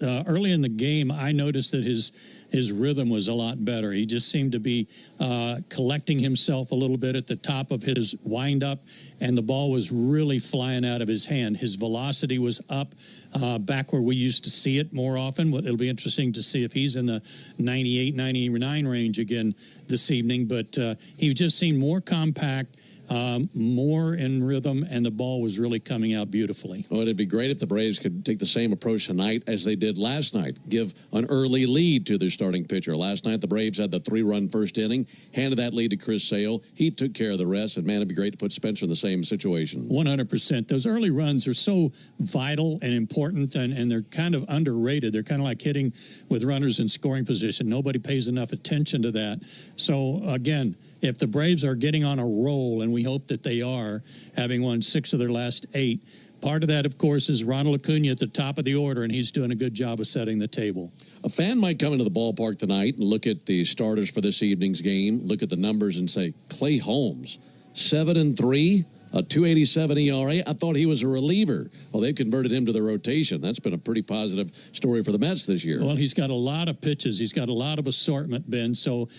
early in the game, I noticed that his rhythm was a lot better. He just seemed to be collecting himself a little bit at the top of his windup, and the ball was really flying out of his hand. His velocity was up back where we used to see it more often. It'll be interesting to see if he's in the 98, 99 range again this evening, but he just seemed more compact, more in rhythm, and the ball was really coming out beautifully. Oh, it'd be great if the Braves could take the same approach tonight as they did last night. Give an early lead to their starting pitcher. Last night, the Braves had the 3-run first inning, handed that lead to Chris Sale. He took care of the rest, and, man, it'd be great to put Spencer in the same situation. 100%. Those early runs are so vital and important, and they're kind of underrated. They're kind of like hitting with runners in scoring position. Nobody pays enough attention to that. So, again, if the Braves are getting on a roll, and we hope that they are, having won 6 of their last 8, part of that, of course, is Ronald Acuna at the top of the order, and he's doing a good job of setting the table. A fan might come into the ballpark tonight and look at the starters for this evening's game, look at the numbers and say, Clay Holmes, 7-3, a 2.87 ERA. I thought he was a reliever. Well, they've converted him to the rotation. That's been a pretty positive story for the Mets this year. Well, he's got a lot of pitches. He's got a lot of assortment, Ben. So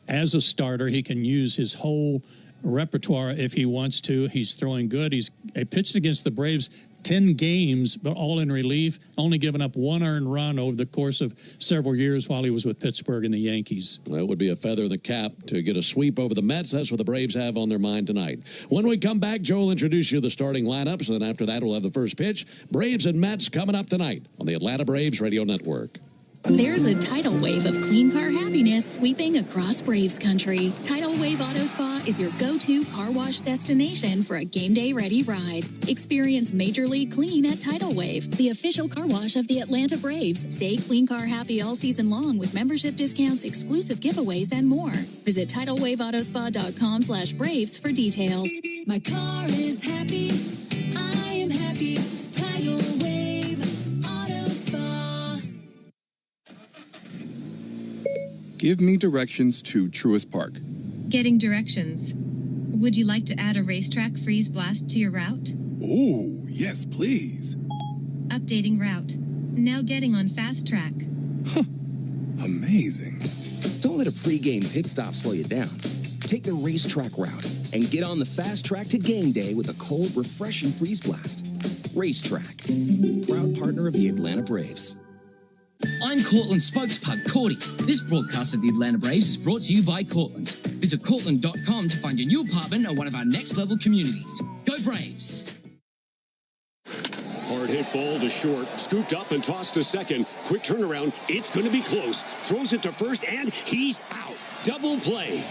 as a starter, he can use his whole repertoire if he wants to. He's throwing good. He's pitched against the Braves 10 games, but all in relief, only giving up 1 earned run over the course of several years while he was with Pittsburgh and the Yankees. Well, it would be a feather in the cap to get a sweep over the Mets. That's what the Braves have on their mind tonight. When we come back, Joe will introduce you to the starting lineups, and then after that, we'll have the first pitch. Braves and Mets coming up tonight on the Atlanta Braves Radio Network. There's a tidal wave of clean car happiness sweeping across Braves country. Tidal Wave Auto Spa is your go-to car wash destination for a game day ready ride. Experience Major League Clean at Tidal Wave, the official car wash of the Atlanta Braves. Stay clean car happy all season long with membership discounts, exclusive giveaways, and more. Visit TidalWaveAutospa.com/Braves for details. My car is happy. I am happy. Tidal Wave Auto Spa. Give me directions to Truist Park. Getting directions. Would you like to add a racetrack freeze blast to your route? Oh, yes, please. Updating route. Now getting on fast track. Huh. Amazing. Don't let a pregame pit stop slow you down. Take the racetrack route and get on the fast track to game day with a cold, refreshing freeze blast. Racetrack, proud partner of the Atlanta Braves. I'm Cortland spokespug, Cordy. This broadcast of the Atlanta Braves is brought to you by Cortland. Visit Cortland.com to find your new apartment or one of our next-level communities. Go Braves! Hard hit ball to short, scooped up and tossed to second. Quick turnaround, it's going to be close. Throws it to first, and he's out. Double play.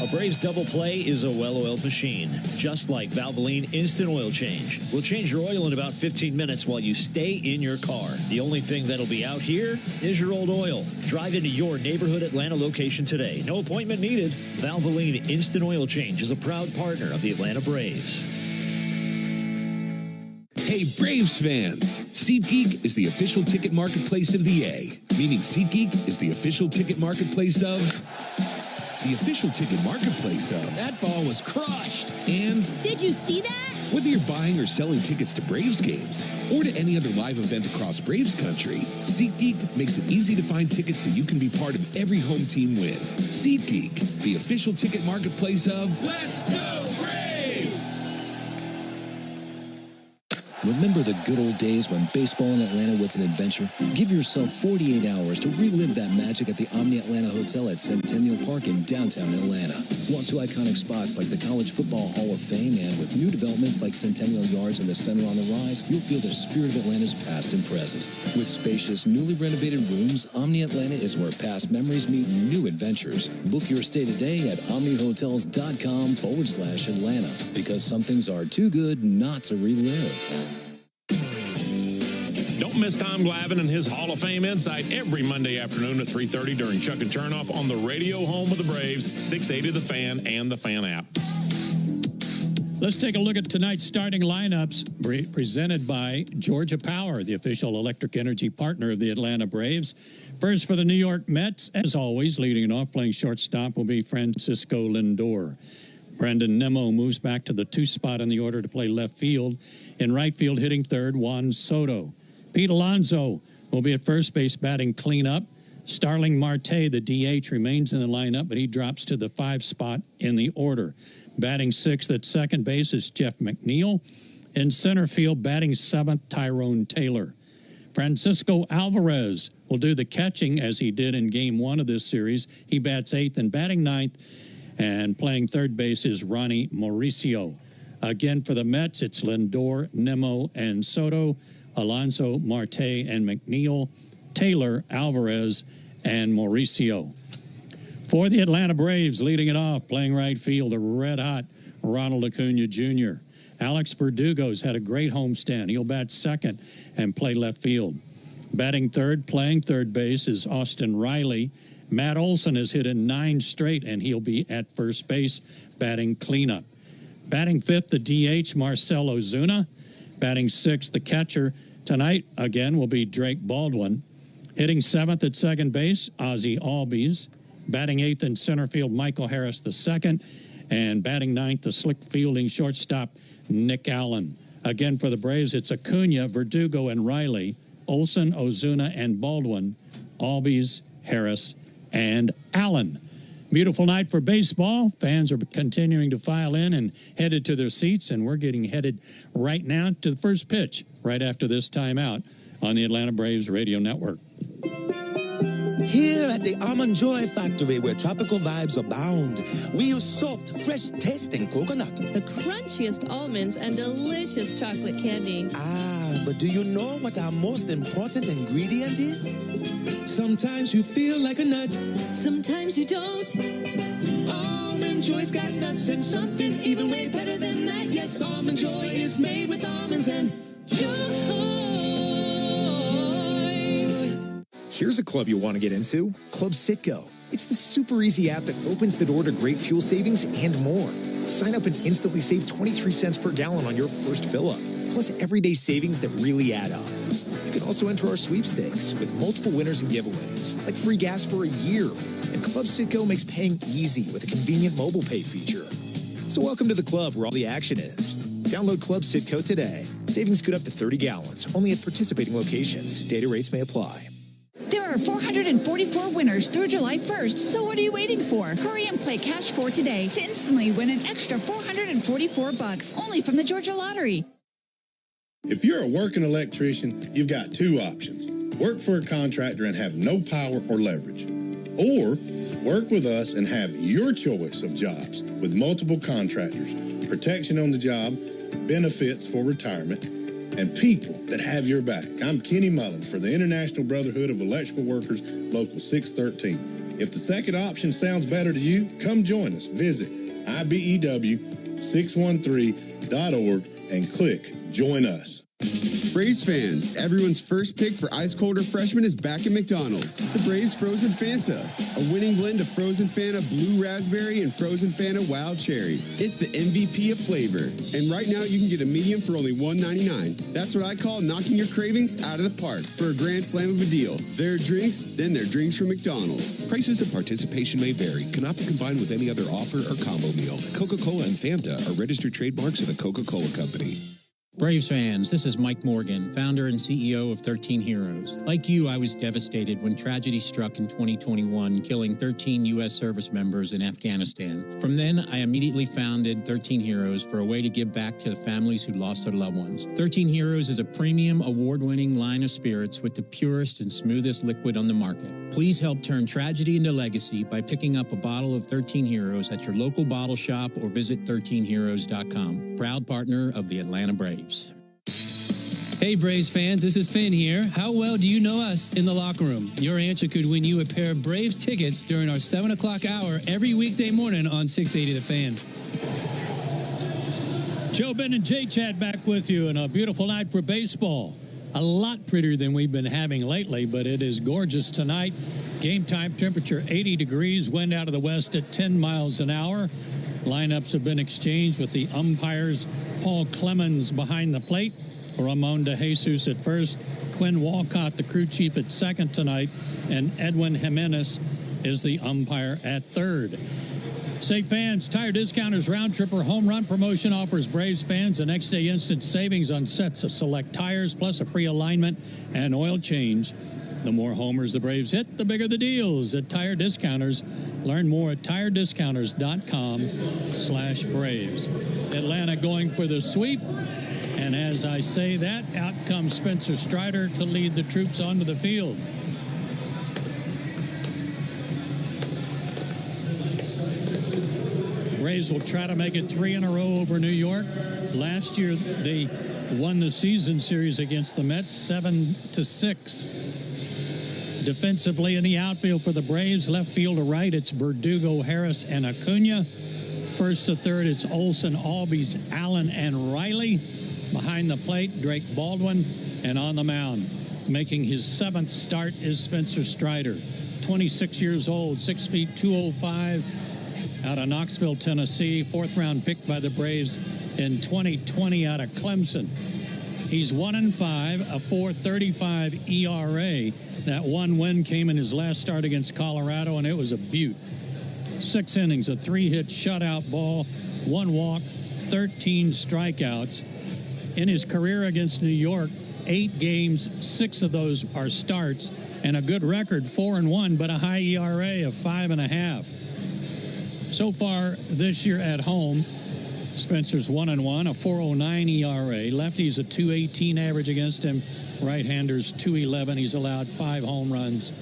A Braves double play is a well-oiled machine, just like Valvoline Instant Oil Change. We'll change your oil in about 15 minutes while you stay in your car. The only thing that'll be out here is your old oil. Drive into your neighborhood Atlanta location today. No appointment needed. Valvoline Instant Oil Change is a proud partner of the Atlanta Braves. Hey, Braves fans! SeatGeek is the official ticket marketplace of the A, meaning SeatGeek is the official ticket marketplace of... the official ticket marketplace of... That ball was crushed. And... Did you see that? Whether you're buying or selling tickets to Braves games or to any other live event across Braves country, SeatGeek makes it easy to find tickets so you can be part of every home team win. SeatGeek, the official ticket marketplace of... Let's go, Braves! Remember the good old days when baseball in Atlanta was an adventure? Give yourself 48 hours to relive that magic at the Omni Atlanta Hotel at Centennial Park in downtown Atlanta. Walk to iconic spots like the College Football Hall of Fame, and with new developments like Centennial Yards and the Center on the Rise, you'll feel the spirit of Atlanta's past and present. With spacious, newly renovated rooms, Omni Atlanta is where past memories meet new adventures. Book your stay today at omnihotels.com/Atlanta, because some things are too good not to relive. Don't miss Tom Glavine and his Hall of Fame Insight every Monday afternoon at 3:30 during Chuck and Chernoff on the radio home of the Braves, 680 The Fan and the Fan app. Let's take a look at tonight's starting lineups presented by Georgia Power, the official electric energy partner of the Atlanta Braves. First for the New York Mets, as always, leading it off, playing shortstop will be Francisco Lindor. Brandon Nimmo moves back to the 2 spot in the order to play left field. In right field, hitting third, Juan Soto. Pete Alonso will be at first base batting cleanup. Starling Marte, the DH, remains in the lineup, but he drops to the 5 spot in the order. Batting 6th at second base is Jeff McNeil. In center field, batting 7th, Tyrone Taylor. Francisco Alvarez will do the catching as he did in Game 1 of this series. He bats 8th and batting 9th. And playing third base is Ronnie Mauricio. Again, for the Mets, it's Lindor, Nimmo, and Soto, Alonso, Marte, and McNeil, Taylor, Alvarez, and Mauricio. For the Atlanta Braves, leading it off, playing right field, a red-hot Ronald Acuna Jr. Alex Verdugo's had a great homestand. He'll bat second and play left field. Batting third, playing third base is Austin Riley. Matt Olson has hit in 9 straight, and he'll be at first base batting cleanup. Batting fifth, the DH, Marcell Ozuna. Batting sixth, the catcher tonight, again, will be Drake Baldwin. Hitting 7th at second base, Ozzie Albies. Batting 8th in center field, Michael Harris II. And batting 9th, the slick fielding shortstop, Nick Allen. Again, for the Braves, it's Acuna, Verdugo, and Riley. Olson, Ozuna, and Baldwin. Albies, Harris, and Allen. Beautiful night for baseball. Fans are continuing to file in and headed to their seats, and we're getting headed right now to the first pitch right after this timeout on the Atlanta Braves Radio Network. Here at the Almond Joy Factory, where tropical vibes abound, we use soft, fresh-tasting coconut. The crunchiest almonds and delicious chocolate candy. Ah, but do you know what our most important ingredient is? Sometimes you feel like a nut. Sometimes you don't. Almond Joy's got nuts and something even way better than that. Yes, Almond Joy is made with almonds and joy. Here's a club you'll want to get into, Club Citgo. It's the super easy app that opens the door to great fuel savings and more. Sign up and instantly save 23 cents per gallon on your first fill-up, plus everyday savings that really add up. You can also enter our sweepstakes with multiple winners and giveaways, like free gas for a year. And Club Citgo makes paying easy with a convenient mobile pay feature. So welcome to the club where all the action is. Download Club Citgo today. Savings good up to 30 gallons, only at participating locations. Data rates may apply. There are 444 winners through July 1st, so what are you waiting for? Hurry and play Cash 4 today to instantly win an extra $444 only from the Georgia Lottery. If you're a working electrician, you've got 2 options. Work for a contractor and have no power or leverage. Or work with us and have your choice of jobs with multiple contractors, protection on the job, benefits for retirement, and people that have your back. I'm Kenny Mullins for the International Brotherhood of Electrical Workers, Local 613. If the second option sounds better to you, come join us. Visit IBEW613.org and click Join Us. Braves fans, everyone's first pick for ice cold refreshment is back at McDonald's. The Braves Frozen Fanta, a winning blend of Frozen Fanta Blue Raspberry and Frozen Fanta Wild Cherry. It's the MVP of flavor. And right now you can get a medium for only $1.99. That's what I call knocking your cravings out of the park for a grand slam of a deal. There are drinks, then there are drinks from McDonald's. Prices and participation may vary. Cannot be combined with any other offer or combo meal. Coca-Cola and Fanta are registered trademarks of the Coca-Cola Company. Braves fans, this is Mike Morgan, founder and CEO of 13 Heroes. Like you, I was devastated when tragedy struck in 2021, killing 13 U.S. service members in Afghanistan. From then, I immediately founded 13 Heroes for a way to give back to the families who lost their loved ones. 13 Heroes is a premium, award-winning line of spirits with the purest and smoothest liquid on the market. Please help turn tragedy into legacy by picking up a bottle of 13 Heroes at your local bottle shop or visit 13heroes.com. Proud partner of the Atlanta Braves. Hey Braves fans, this is Finn here. How well do you know us in the locker room? Your answer could win you a pair of Braves tickets during our 7 o'clock hour every weekday morning on 680 The Fan. Joe Ben and Jay Chad back with you, and a beautiful night for baseball. A lot prettier than we've been having lately, but it is gorgeous tonight. Game time temperature 80 degrees, wind out of the west at 10 miles an hour. Lineups have been exchanged with the umpires. Paul Clemens behind the plate. Ramon De Jesus at first. Quinn Walcott, the crew chief, at second tonight. And Edwin Jimenez is the umpire at third. Say fans, Tire Discounters Round Tripper Home Run Promotion offers Braves fans a next day instant savings on sets of select tires, plus a free alignment and oil change. The more homers the Braves hit, the bigger the deals at Tire Discounters. Learn more at tirediscounters.com/Braves. Atlanta going for the sweep. And as I say that, out comes Spencer Strider to lead the troops onto the field. Braves will try to make it 3 in a row over New York. Last year, they won the season series against the Mets 7-6. Defensively in the outfield for the Braves, left field to right, it's Verdugo, Harris, and Acuna. First to third, it's Olsen, Albies, Allen, and Riley. Behind the plate, Drake Baldwin. And on the mound, making his 7th start is Spencer Strider. 26 years old, 6 feet 205, out of Knoxville, Tennessee. 4th-round pick by the Braves in 2020 out of Clemson. He's 1-5, a 4.35 ERA. That one win came in his last start against Colorado, and it was a beaut. 6 innings, a 3-hit shutout ball, 1 walk, 13 strikeouts. In his career against New York, 8 games, 6 of those are starts, and a good record, 4-1, but a high ERA of 5.5. So far this year at home, Spencer's 1-1, a 4.09 ERA. Lefties a 2.18 average against him. Right-handers 2.11. He's allowed 5 home runs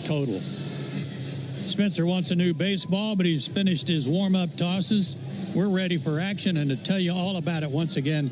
total. Spencer wants a new baseball, but he's finished his warm-up tosses. We're ready for action, and to tell you all about it once again,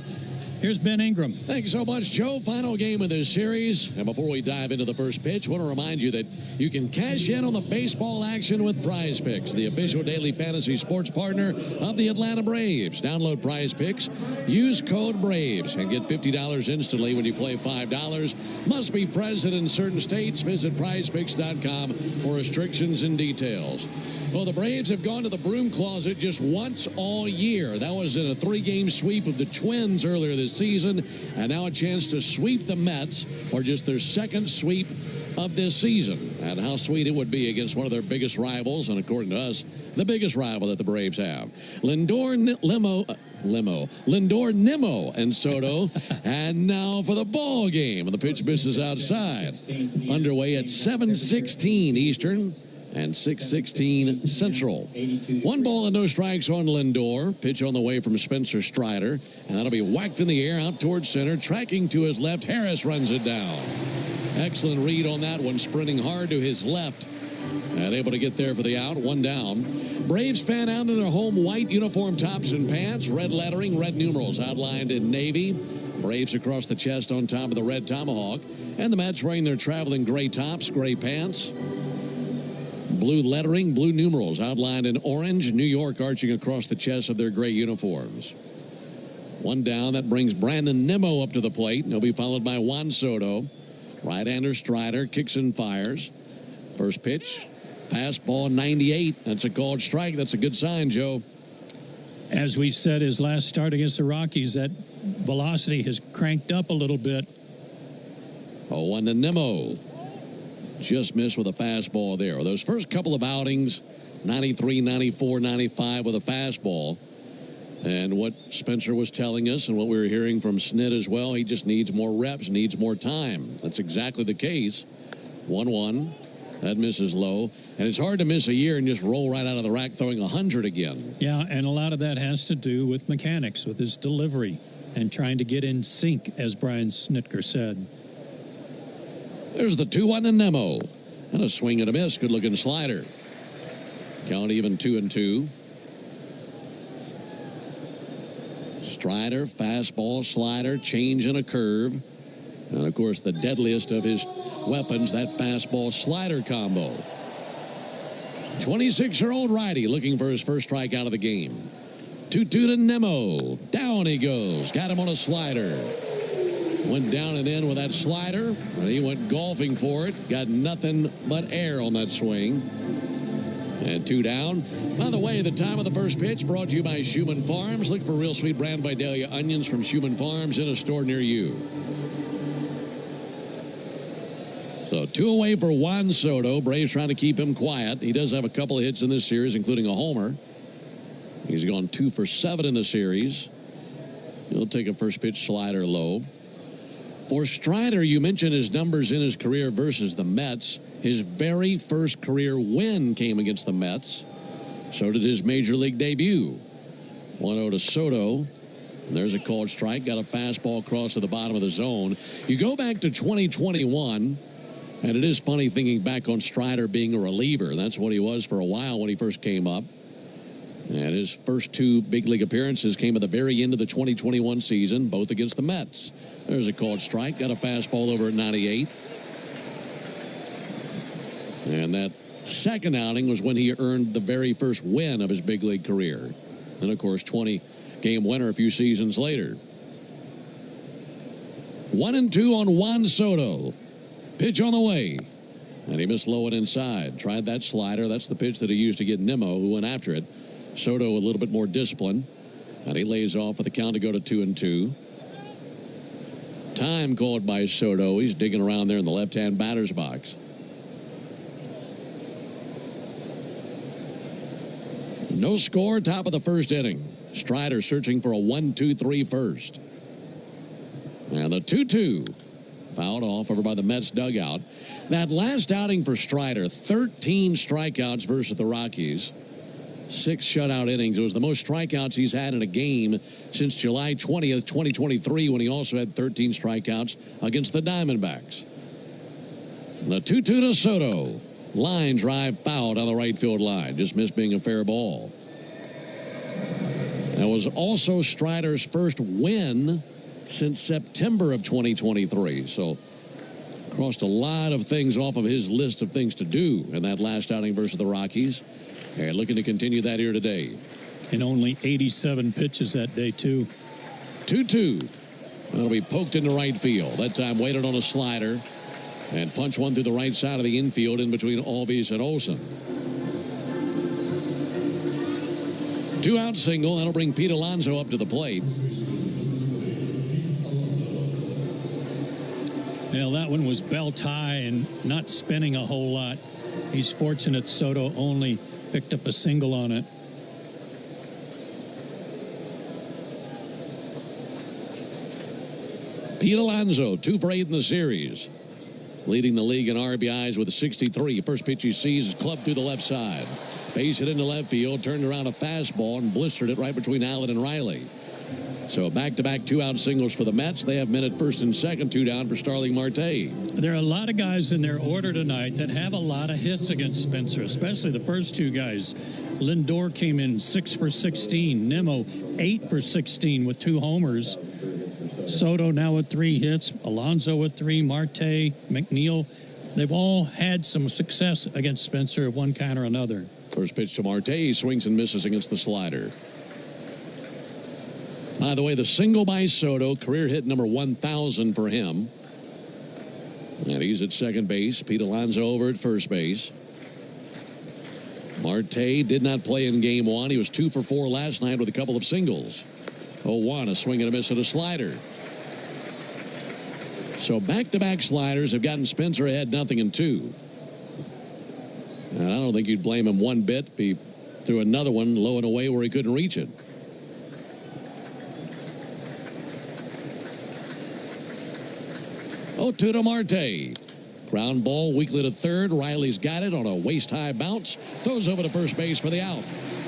here's Ben Ingram. Thanks so much, Joe. Final game of this series. And before we dive into the first pitch, I want to remind you that you can cash in on the baseball action with Prize Picks, the official daily fantasy sports partner of the Atlanta Braves. Download Prize Picks, use code BRAVES, and get $50 instantly when you play $5. Must be present in certain states. Visit prizepicks.com for restrictions and details. Well, the Braves have gone to the broom closet just once all year. That was in a 3-game sweep of the Twins earlier this season, and now a chance to sweep the Mets for just their 2nd sweep of this season. And how sweet it would be against one of their biggest rivals, and according to us, the biggest rival that the Braves have. Lindor, Nimmo, and Soto. And now for the ball game. The pitch misses outside. Underway at 7:16 Eastern. And 6:16 Central. 1 ball and no strikes on Lindor. Pitch on the way from Spencer Strider. And that'll be whacked in the air out towards center. Tracking to his left. Harris runs it down. Excellent read on that one. Sprinting hard to his left. And able to get there for the out. 1 down. Braves fan out in their home white uniform tops and pants. Red lettering, red numerals outlined in navy. Braves across the chest on top of the red tomahawk. And the Mets wearing their traveling gray tops, gray pants. Blue lettering, blue numerals outlined in orange. New York arching across the chest of their gray uniforms. 1 down. That brings Brandon Nimmo up to the plate. And he'll be followed by Juan Soto. Right-hander Strider kicks and fires. First pitch, fastball 98. That's a called strike. That's a good sign, Joe. As we said, his last start against the Rockies, that velocity has cranked up a little bit. 0-1 to Nimmo. Just missed with a fastball there. Those first couple of outings, 93, 94, 95 with a fastball. And what Spencer was telling us and what we were hearing from Snit as well, he just needs more reps, needs more time. That's exactly the case. 1-1. That misses low. And it's hard to miss a year and just roll right out of the rack throwing 100 again. Yeah, and a lot of that has to do with mechanics, with his delivery, and trying to get in sync, as Brian Snitker said. There's the 2-1 to Nimmo. And a swing and a miss. Good-looking slider. Count even 2-2. Strider, fastball, slider, change and a curve. And, of course, the deadliest of his weapons, that fastball-slider combo. 26-year-old righty looking for his first strikeout of the game. 2-2 to Nimmo. Down he goes. Got him on a slider. Went down and in with that slider, and he went golfing for it. Got nothing but air on that swing. And 2 down. By the way, the time of the first pitch brought to you by Schumann Farms. Look for real sweet brand Vidalia onions from Schumann Farms in a store near you. So 2 away for Juan Soto. Braves trying to keep him quiet. He does have a couple of hits in this series, including a homer. He's gone 2 for 7 in the series. He'll take a first pitch slider low. For Strider, you mentioned his numbers in his career versus the Mets. His very first career win came against the Mets. So did his major league debut. 1-0 to Soto. And there's a called strike. Got a fastball across to the bottom of the zone. You go back to 2021, and it is funny thinking back on Strider being a reliever. That's what he was for a while when he first came up. And his first 2 big league appearances came at the very end of the 2021 season, both against the Mets. There's a called strike. Got a fastball over at 98. And that second outing was when he earned the very first win of his big league career. And, of course, 20-game winner a few seasons later. 1-2 on Juan Soto. Pitch on the way. And he missed low and inside. Tried that slider. That's the pitch that he used to get Nimmo, who went after it. Soto a little bit more discipline. And he lays off with the count to go to 2-2. Time called by Soto. He's digging around there in the left-hand batter's box. No score, top of the first inning. Strider searching for a 1-2-3 first. And the 2-2. Fouled off over by the Mets dugout. That last outing for Strider, 13 strikeouts versus the Rockies. 6 shutout innings. It was the most strikeouts he's had in a game since July 20th, 2023, when he also had 13 strikeouts against the Diamondbacks. The 2-2 to Soto. Line drive fouled on the right field line. Just missed being a fair ball. That was also Strider's first win since September of 2023. So crossed a lot of things off of his list of things to do in that last outing versus the Rockies. And looking to continue that here today. And only 87 pitches that day, too. 2-2. That'll be poked into right field. That time waited on a slider. And punch one through the right side of the infield in between Albies and Olsen. 2-out single. That'll bring Pete Alonso up to the plate. Well, that one was belt high and not spinning a whole lot. He's fortunate Soto only picked up a single on it. Pete Alonso, 2 for 8 in the series. Leading the league in RBIs with 63. First pitch he sees is clubbed through the left side. Base hit into left field, turned around a fastball and blistered it right between Allen and Riley. So back-to-back 2-out singles for the Mets. They have men at first and second, 2 down for Starling Marte. There are a lot of guys in their order tonight that have a lot of hits against Spencer, especially the first 2 guys. Lindor came in 6 for 16. Nimmo 8 for 16 with 2 homers. Soto now with 3 hits. Alonso with 3. Marte, McNeil. They've all had some success against Spencer of one kind or another. First pitch to Marte. He swings and misses against the slider. By the way, the single by Soto, career hit number 1,000 for him. And he's at second base. Pete Alonso over at first base. Marte did not play in game 1. He was 2 for 4 last night with a couple of singles. 0-1, a swing and a miss at a slider. So back-to-back sliders have gotten Spencer ahead 0-2. And I don't think you'd blame him one bit. He threw another one low and away where he couldn't reach it. 0-2 to Marte. Ground ball weakly to third. Riley's got it on a waist-high bounce. Throws over to first base for the out.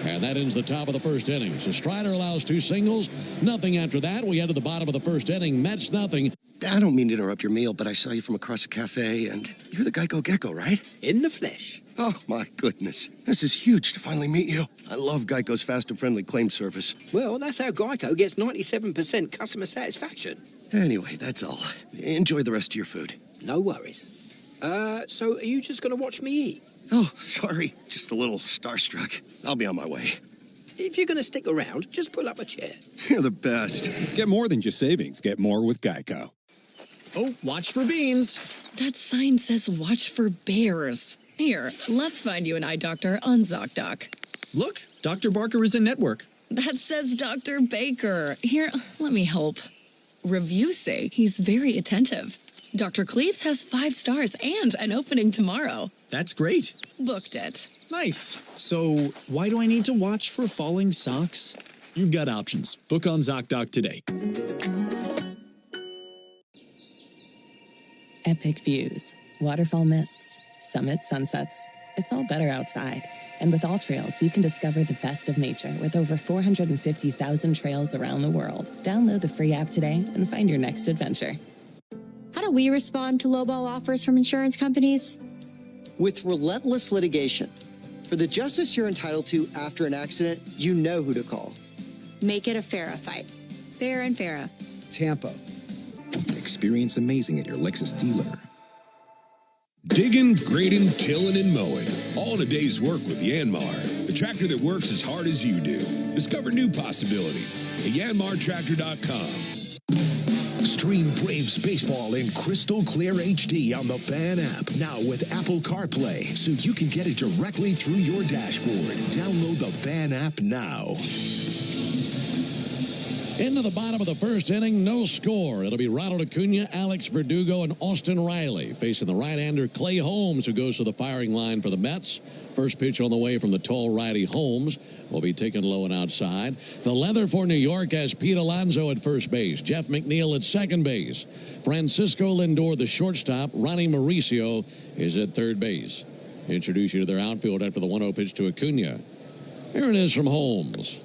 And that ends the top of the first inning. So Strider allows 2 singles. Nothing after that. We head to the bottom of the first inning. Mets nothing. I don't mean to interrupt your meal, but I saw you from across the cafe, and you're the Geico Gecko, right? In the flesh. Oh, my goodness. This is huge to finally meet you. I love Geico's fast and friendly claim service. Well, that's how Geico gets 97% customer satisfaction. Anyway, that's all. Enjoy the rest of your food. No worries. So are you just going to watch me eat? Oh, sorry. Just a little starstruck. I'll be on my way. If you're going to stick around, just pull up a chair. You're the best. Get more than just savings. Get more with Geico. Oh, watch for beans. That sign says watch for bears. Here, let's find you an eye doctor on ZocDoc. Look, Dr. Barker is in network. That says Dr. Baker. Here, let me help. Reviews say he's very attentive. Dr. Cleaves has 5 stars and an opening tomorrow. That's great. Booked it. Nice. So, why do I need to watch for falling socks? You've got options. Book on ZocDoc today. Epic views, waterfall mists, summit sunsets. It's all better outside. And with All Trails, you can discover the best of nature with over 450,000 trails around the world. Download the free app today and find your next adventure. How do we respond to lowball offers from insurance companies? With relentless litigation. For the justice you're entitled to after an accident, you know who to call. Make it a FARA fight. Fair and FARA. Tampa. Experience amazing at your Lexus dealer. Digging, grading, tilling, and mowing. All in a day's work with Yanmar, the tractor that works as hard as you do. Discover new possibilities at yanmartractor.com. Stream Braves baseball in crystal clear HD on the Fan app. Now with Apple CarPlay, so you can get it directly through your dashboard. Download the Fan app now. Into the bottom of the first inning, no score. It'll be Ronald Acuna, Alex Verdugo, and Austin Riley facing the right-hander Clay Holmes, who goes to the firing line for the Mets. First pitch on the way from the tall righty Holmes will be taken low and outside. The leather for New York has Pete Alonso at first base, Jeff McNeil at second base, Francisco Lindor the shortstop, Ronnie Mauricio is at third base. Introduce you to their outfield after the 1-0 pitch to Acuna. Here it is from Holmes.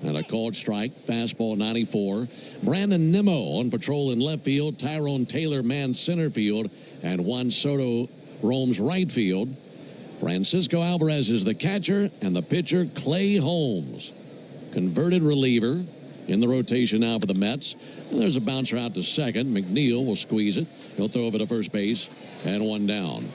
And a called strike, fastball 94. Brandon Nimmo on patrol in left field. Tyrone Taylor mans center field. And Juan Soto roams right field. Francisco Alvarez is the catcher. And the pitcher, Clay Holmes. Converted reliever in the rotation now for the Mets. And there's a bouncer out to second. McNeil will squeeze it. He'll throw over to first base. And one down.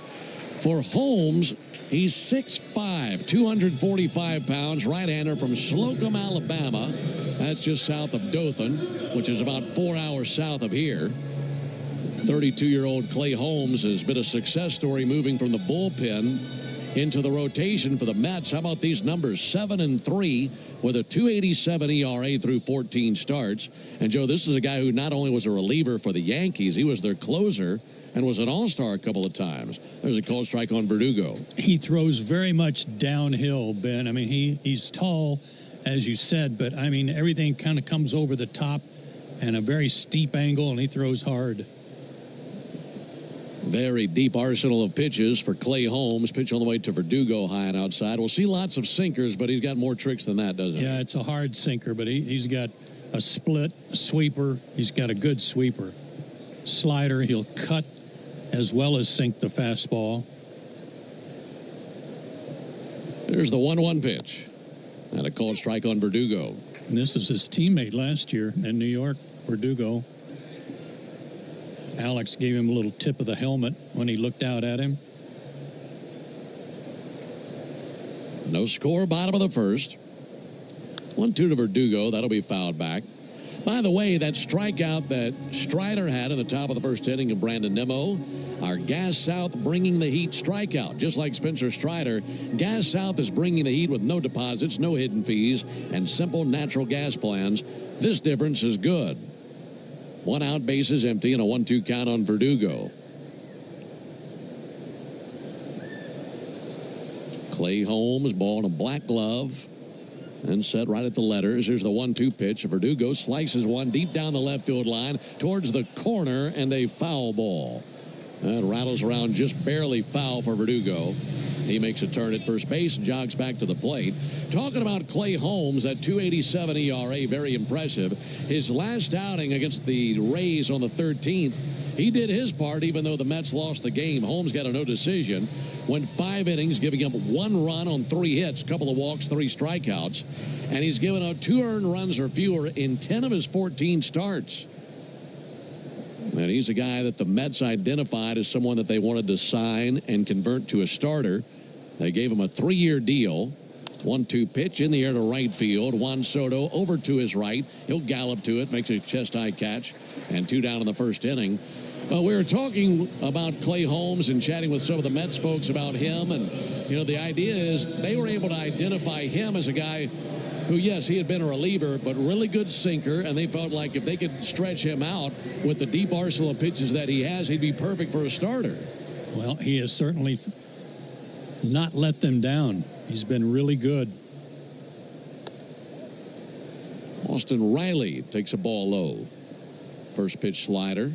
For Holmes, he's 6'5", 245 pounds, right-hander from Slocum, Alabama. That's just south of Dothan, which is about 4 hours south of here. 32-year-old Clay Holmes has been a success story moving from the bullpen into the rotation for the Mets. How about these numbers? 7-3 with a 2.87 ERA through 14 starts. And, Joe, this is a guy who not only was a reliever for the Yankees, he was their closer and was an all-star a couple of times. There's a called strike on Verdugo. He throws very much downhill, Ben. I mean, he's tall, as you said, but, I mean, everything kind of comes over the top and a very steep angle, and he throws hard. Very deep arsenal of pitches for Clay Holmes. Pitch on the way to Verdugo, high and outside. We'll see lots of sinkers, but he's got more tricks than that, doesn't he? Yeah, it's a hard sinker, but he's got a split, a sweeper. He's got a good sweeper. Slider, he'll cut as well as sink the fastball. There's the 1-1 pitch. And a called strike on Verdugo. And this is his teammate last year in New York, Verdugo. Alex gave him a little tip of the helmet when he looked out at him. No score, bottom of the first. 1-2 to Verdugo. That'll be fouled back. By the way, that strikeout that Strider had in the top of the first inning of Brandon Nimmo, our Gas South bringing the heat strikeout. Just like Spencer Strider, Gas South is bringing the heat with no deposits, no hidden fees, and simple natural gas plans. This difference is good. 1 out, bases empty, and a 1-2 count on Verdugo. Clay Holmes, ball in a black glove. And set right at the letters. Here's the 1-2 pitch. Verdugo slices one deep down the left field line towards the corner, and a foul ball. That rattles around just barely foul for Verdugo. He makes a turn at first base and jogs back to the plate. Talking about Clay Holmes, that 2.87 ERA, very impressive. His last outing against the Rays on the 13th, he did his part even though the Mets lost the game. Holmes got a no decision. Went 5 innings, giving up 1 run on 3 hits, couple of walks, 3 strikeouts. And he's given up 2 earned runs or fewer in 10 of his 14 starts. And he's a guy that the Mets identified as someone that they wanted to sign and convert to a starter. They gave him a 3-year deal. 1-2 pitch in the air to right field. Juan Soto over to his right. He'll gallop to it, makes a chest-high catch, and 2 down in the first inning. Well, we were talking about Clay Holmes and chatting with some of the Mets folks about him. And, you know, the idea is they were able to identify him as a guy who, yes, he had been a reliever, but really good sinker, and they felt like if they could stretch him out with the deep arsenal of pitches that he has, he'd be perfect for a starter. Well, he has certainly not let them down. He's been really good. Austin Riley takes a ball low. First pitch slider.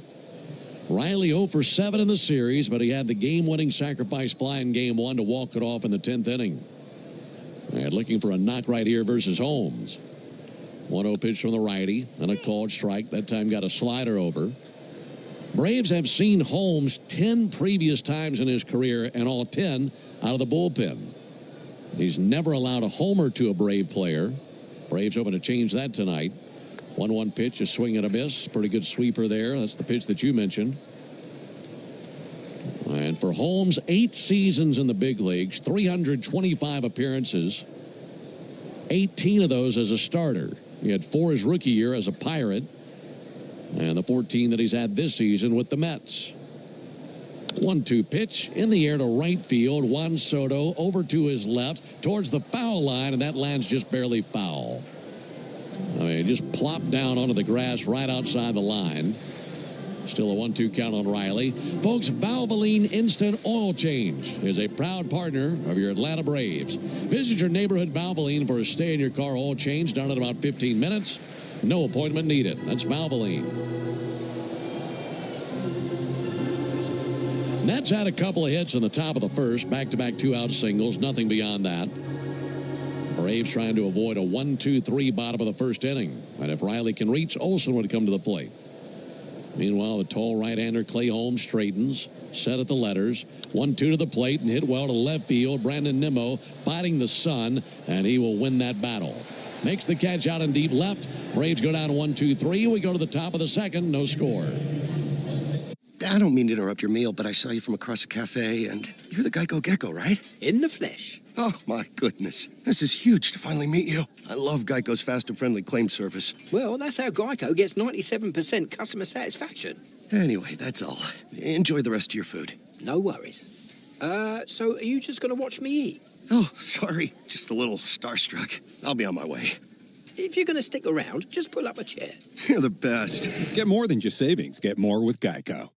Riley 0 for 7 in the series, but he had the game-winning sacrifice fly in game 1 to walk it off in the 10th inning. And looking for a knock right here versus Holmes. 1-0 pitch from the righty, and a called strike. That time got a slider over. Braves have seen Holmes 10 previous times in his career, and all 10 out of the bullpen. He's never allowed a homer to a Brave player. Braves hoping to change that tonight. 1-1 pitch, a swing and a miss. Pretty good sweeper there. That's the pitch that you mentioned. And for Holmes, 8 seasons in the big leagues, 325 appearances, 18 of those as a starter. He had 4 his rookie year as a Pirate, and the 14 that he's had this season with the Mets. 1-2 pitch in the air to right field. Juan Soto over to his left towards the foul line, and that lands just barely foul. I mean, just plopped down onto the grass right outside the line. Still a 1-2 count on Riley. Folks, Valvoline Instant Oil Change is a proud partner of your Atlanta Braves. Visit your neighborhood Valvoline for a stay-in-your-car oil change done in about 15 minutes. No appointment needed. That's Valvoline. Mets had a couple of hits in the top of the first. Back-to-back 2-out singles. Nothing beyond that. Braves trying to avoid a 1-2-3 bottom of the first inning. And if Riley can reach, Olsen would come to the plate. Meanwhile, the tall right-hander Clay Holmes straightens, set at the letters. 1-2 to the plate and hit well to left field. Brandon Nimmo fighting the sun, and he will win that battle. Makes the catch out in deep left. Braves go down 1-2-3. We go to the top of the second. No score. I don't mean to interrupt your meal, but I saw you from across a cafe, and you're the Geico Gecko, right? In the flesh. Oh, my goodness. This is huge to finally meet you. I love Geico's fast and friendly claim service. Well, that's how Geico gets 97% customer satisfaction. Anyway, that's all. Enjoy the rest of your food. No worries. So are you just going to watch me eat? Oh, sorry. Just a little starstruck. I'll be on my way. If you're going to stick around, just pull up a chair. You're the best. Get more than just savings. Get more with Geico.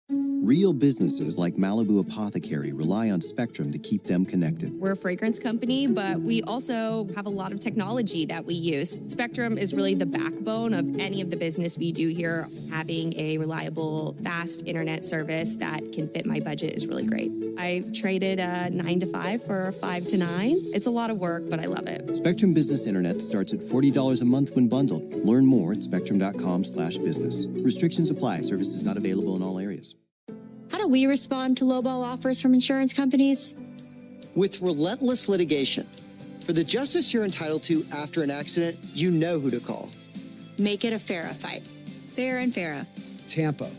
Real businesses like Malibu Apothecary rely on Spectrum to keep them connected. We're a fragrance company, but we also have a lot of technology that we use. Spectrum is really the backbone of any of the business we do here. Having a reliable, fast internet service that can fit my budget is really great. I traded a 9 to 5 for a 5 to 9. It's a lot of work, but I love it. Spectrum Business Internet starts at $40 a month when bundled. Learn more at spectrum.com/business. Restrictions apply. Services not available in all areas. How do we respond to lowball offers from insurance companies? With relentless litigation. For the justice you're entitled to after an accident, you know who to call. Make it a FARA fight. Fair and Farah. Tampa.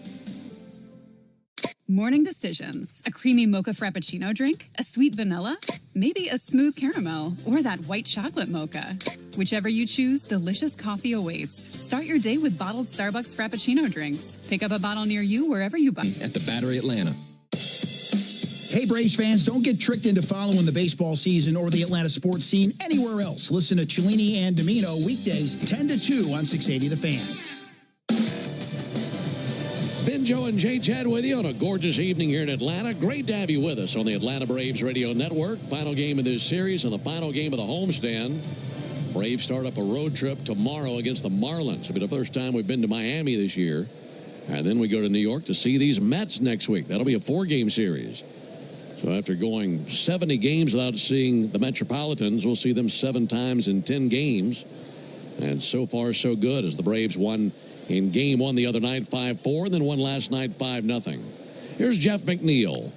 Morning decisions. A creamy mocha frappuccino drink? A sweet vanilla? Maybe a smooth caramel? Or that white chocolate mocha? Whichever you choose, delicious coffee awaits. Start your day with bottled Starbucks Frappuccino drinks. Pick up a bottle near you wherever you buy. At the Battery Atlanta. Hey, Braves fans, don't get tricked into following the baseball season or the Atlanta sports scene anywhere else. Listen to Cellini and Domino weekdays 10 to 2 on 680 The Fan. Ben, Joe, and Jay Chad with you on a gorgeous evening here in Atlanta. Great to have you with us on the Atlanta Braves Radio Network. Final game of this series and the final game of the homestand. Braves start up a road trip tomorrow against the Marlins. It'll be the first time we've been to Miami this year. And then we go to New York to see these Mets next week. That'll be a 4-game series. So after going 70 games without seeing the Metropolitans, we'll see them 7 times in 10 games. And so far, so good, as the Braves won in game 1 the other night 5-4, and then won last night 5-0. Here's Jeff McNeil.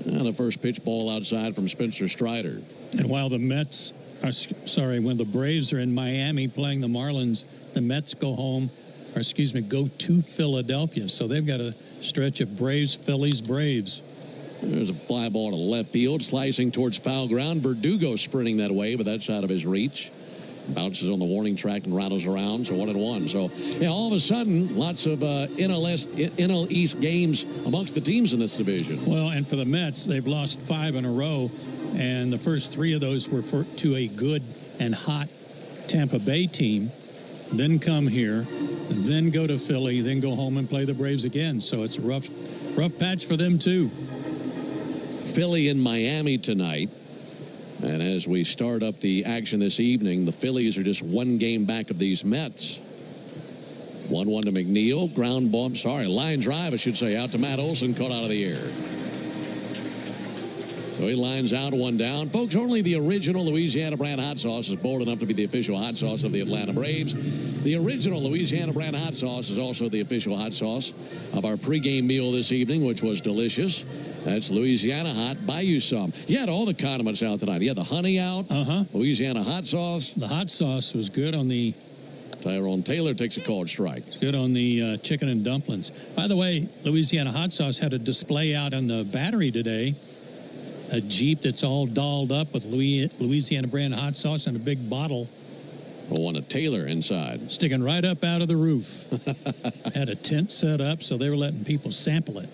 And the first pitch ball outside from Spencer Strider. And while the Mets... when the Braves are in Miami playing the Marlins, the Mets go to Philadelphia. So they've got a stretch of Braves, Phillies, Braves. There's a fly ball to left field, slicing towards foul ground. Verdugo sprinting that way, but that's out of his reach. Bounces on the warning track and rattles around, so 1-1. So, yeah, all of a sudden, lots of NL East games amongst the teams in this division. Well, and for the Mets, they've lost 5 in a row, and the first 3 of those were to a good and hot Tampa Bay team, then come here, then go to Philly, then go home and play the Braves again. So it's a rough patch for them, too. Philly and Miami tonight. And as we start up the action this evening, the Phillies are just one game back of these Mets. 1-1 to McNeil. Ground ball, line drive, I should say, out to Matt Olson, caught out of the air. So he lines out, one down. Folks, only the original Louisiana brand hot sauce is bold enough to be the official hot sauce of the Atlanta Braves. The original Louisiana brand hot sauce is also the official hot sauce of our pregame meal this evening, which was delicious. That's Louisiana Hot. Buy you some. You had all the condiments out tonight. You had the honey out. Louisiana hot sauce. The hot sauce was good on the... Tyrone Taylor takes a called strike. It's good on the chicken and dumplings. By the way, Louisiana hot sauce had a display out on the Battery today. A Jeep that's all dolled up with Louisiana brand hot sauce and a big bottle. One of Taylor inside. Sticking right up out of the roof. Had a tent set up, so they were letting people sample it.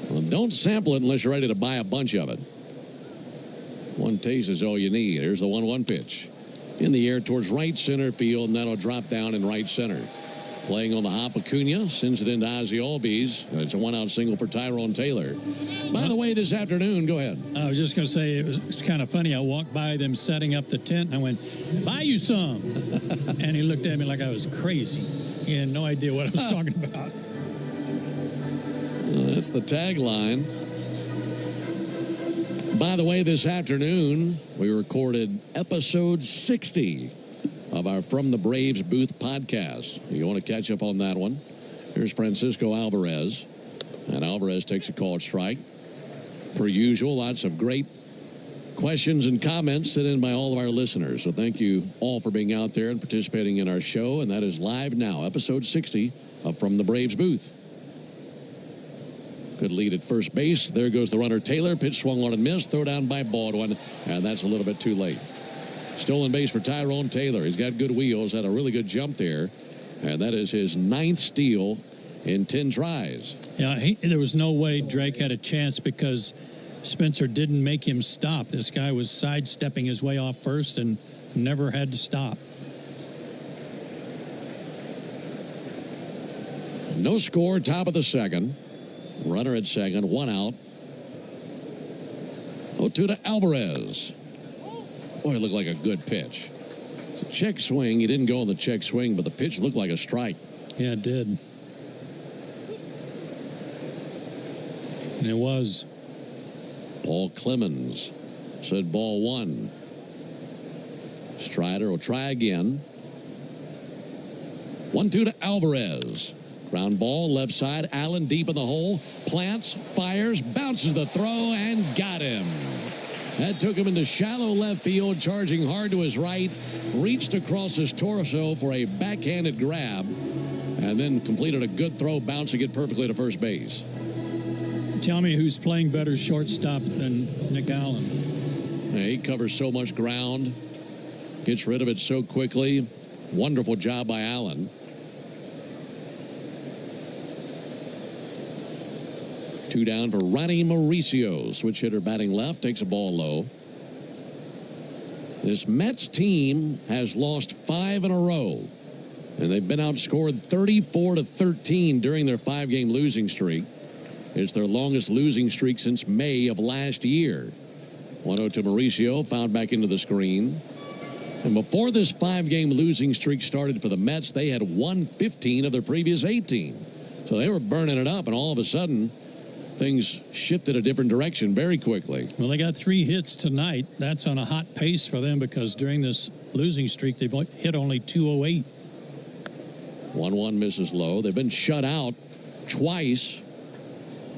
Well, don't sample it unless you're ready to buy a bunch of it. One taste is all you need. Here's the 1-1 pitch. In the air towards right center field, and that'll drop down in right center. Playing on the hop, Acuna sends it into Ozzie Albies. It's a one-out single for Tyrone Taylor. By the way, this afternoon, go ahead. I was just going to say, it's kind of funny. I walked by them setting up the tent, and I went, buy you some. And he looked at me like I was crazy. He had no idea what I was talking about. That's the tagline. By the way, this afternoon, we recorded episode 60 of our From the Braves booth podcast. You want to catch up on that one? Here's Francisco Alvarez. And Alvarez takes a called strike. Per usual, lots of great questions and comments sent in by all of our listeners. So thank you all for being out there and participating in our show. And that is live now, episode 60 of From the Braves booth. Good lead at first base. There goes the runner Taylor. Pitch swung on and missed. Throw down by Baldwin. And that's a little bit too late. Stolen base for Tyrone Taylor. He's got good wheels. Had a really good jump there. And that is his 9th steal in 10 tries. Yeah, there was no way Drake had a chance because Spencer didn't make him stop. This guy was sidestepping his way off first and never had to stop. No score, top of the second. Runner at second, 1 out. 0-2 to Alvarez. Boy, it looked like a good pitch. It's a check swing. He didn't go on the check swing, but the pitch looked like a strike. Yeah, it did. And it was. Paul Clemens said ball 1. Strider will try again. 1-2 to Alvarez. Ground ball, left side. Allen deep in the hole. Plants, fires, bounces the throw, and got him. That took him into shallow left field, charging hard to his right. Reached across his torso for a backhanded grab. And then completed a good throw, bouncing it perfectly to first base. Tell me who's playing better shortstop than Nick Allen. Yeah, he covers so much ground. Gets rid of it so quickly. Wonderful job by Allen. 2 down for Ronnie Mauricio. Switch hitter batting left. Takes a ball low. This Mets team has lost 5 in a row. And they've been outscored 34-13 during their 5-game losing streak. It's their longest losing streak since May of last year. 1-0 to Mauricio. Fouled back into the screen. And before this 5-game losing streak started for the Mets, they had won 15 of their previous 18. So they were burning it up, and all of a sudden, things shifted a different direction very quickly. Well, they got 3 hits tonight. That's on a hot pace for them because during this losing streak, they've hit only 208. 1-1 misses low. They've been shut out twice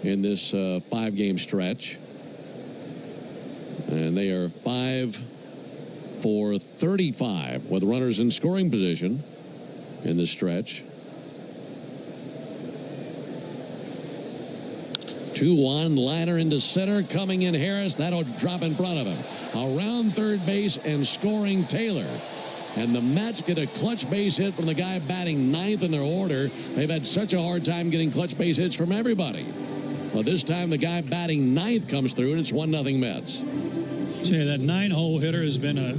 in this 5-game stretch. And they are 5 for 35 with runners in scoring position in this stretch. 2-1 liner into center, coming in Harris. That'll drop in front of him. Around third base and scoring Taylor. And the Mets get a clutch base hit from the guy batting 9th in their order. They've had such a hard time getting clutch base hits from everybody. Well, this time the guy batting 9th comes through, and it's 1-0 Mets. Say that 9-hole hitter has been a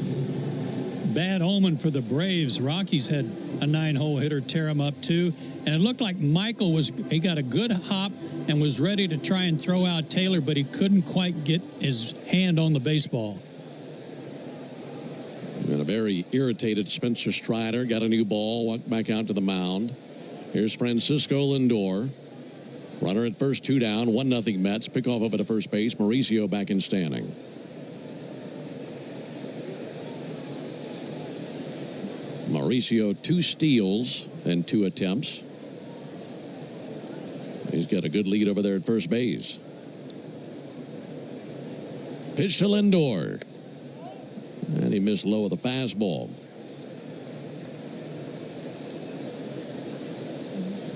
bad omen for the Braves. Rockies had a 9-hole hitter tear him up too, and it looked like Michael he got a good hop and was ready to try and throw out Taylor, but he couldn't quite get his hand on the baseball. And a very irritated Spencer Strider got a new ball, walked back out to the mound. Here's Francisco Lindor. Runner at first, 2 down, 1-0 Mets. Pick off over to first base. Mauricio back in standing. Mauricio 2 steals and 2 attempts. He's got a good lead over there at first base. Pitch to Lindor. And he missed low with a fastball.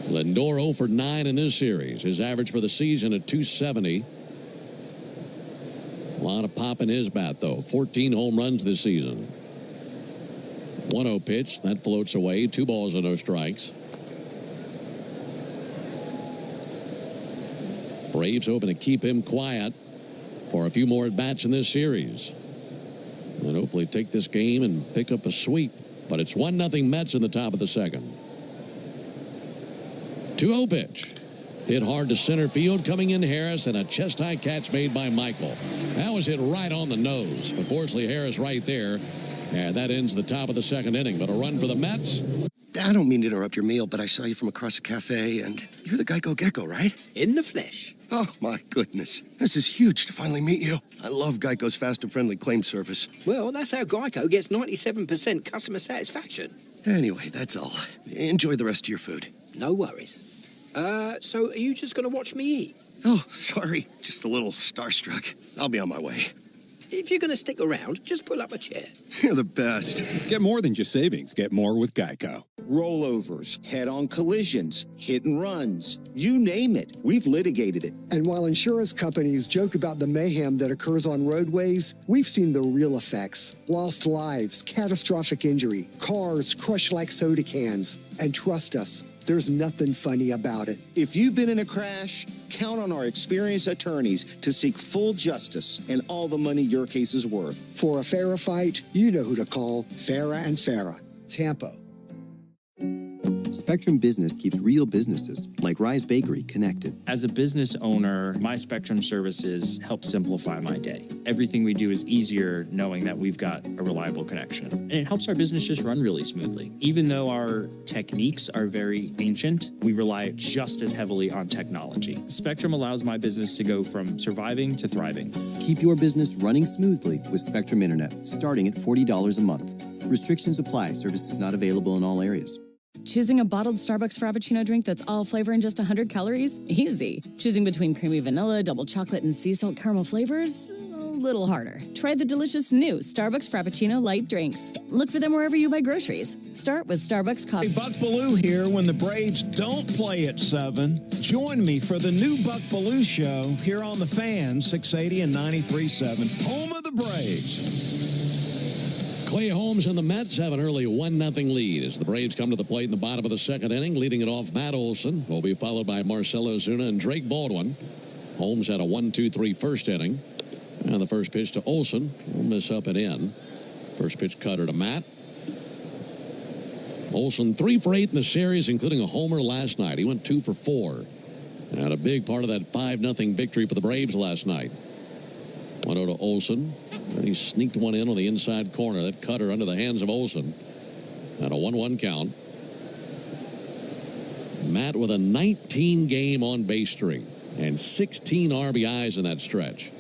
Lindor 0 for 9 in this series. His average for the season at .270. A lot of pop in his bat, though. 14 home runs this season. 1-0 pitch. That floats away. 2 balls and no strikes. Braves hoping to keep him quiet for a few more at-bats in this series. And hopefully take this game and pick up a sweep. But it's 1-0 Mets in the top of the second. 2-0 pitch. Hit hard to center field. Coming in Harris, and a chest-high catch made by Michael. That was hit right on the nose. Unfortunately, Harris right there. And that ends the top of the second inning. But a run for the Mets. I don't mean to interrupt your meal, but I saw you from across a cafe, and you're the Geico Gecko, right? In the flesh. Oh, my goodness. This is huge to finally meet you. I love Geico's fast and friendly claim service. Well, that's how Geico gets 97% customer satisfaction. Anyway, that's all. Enjoy the rest of your food. No worries. So are you just going to watch me eat? Oh, sorry. Just a little starstruck. I'll be on my way. If you're going to stick around, just pull up a chair. You're the best. Get more than just savings. Get more with Geico. Rollovers, head-on collisions, hit and runs. You name it. We've litigated it. And while insurance companies joke about the mayhem that occurs on roadways, we've seen the real effects. Lost lives, catastrophic injury, cars crushed like soda cans. And trust us, there's nothing funny about it. If you've been in a crash, count on our experienced attorneys to seek full justice and all the money your case is worth. For a fairer fight, you know who to call. Farah and Farah. Tampa. Spectrum Business keeps real businesses, like Rise Bakery, connected. As a business owner, my Spectrum services help simplify my day. Everything we do is easier knowing that we've got a reliable connection. And it helps our business just run really smoothly. Even though our techniques are very ancient, we rely just as heavily on technology. Spectrum allows my business to go from surviving to thriving. Keep your business running smoothly with Spectrum Internet, starting at $40 a month. Restrictions apply. Services not available in all areas. Choosing a bottled Starbucks Frappuccino drink that's all flavor and just 100 calories? Easy. Choosing between creamy vanilla, double chocolate, and sea salt caramel flavors? A little harder. Try the delicious new Starbucks Frappuccino light drinks. Look for them wherever you buy groceries. Start with Starbucks coffee. Hey, Buck Bellew here when the Braves don't play at 7. Join me for the new Buck Bellew Show here on The Fan, 680 and 93.7. Home of the Braves. Clay Holmes and the Mets have an early 1-0 lead as the Braves come to the plate in the bottom of the second inning. Leading it off, Matt Olson will be followed by Marcell Ozuna and Drake Baldwin. Holmes had a 1-2-3 first inning. And the first pitch to Olson will miss up and in. First pitch cutter to Matt. Olson 3 for 8 in the series, including a homer last night. He went 2 for 4. And a big part of that 5-0 victory for the Braves last night. 1-0 to Olson. And he sneaked one in on the inside corner. That cutter under the hands of Olson. And a 1-1 count. Matt with a 19-game on-base streak and 16 RBIs in that stretch.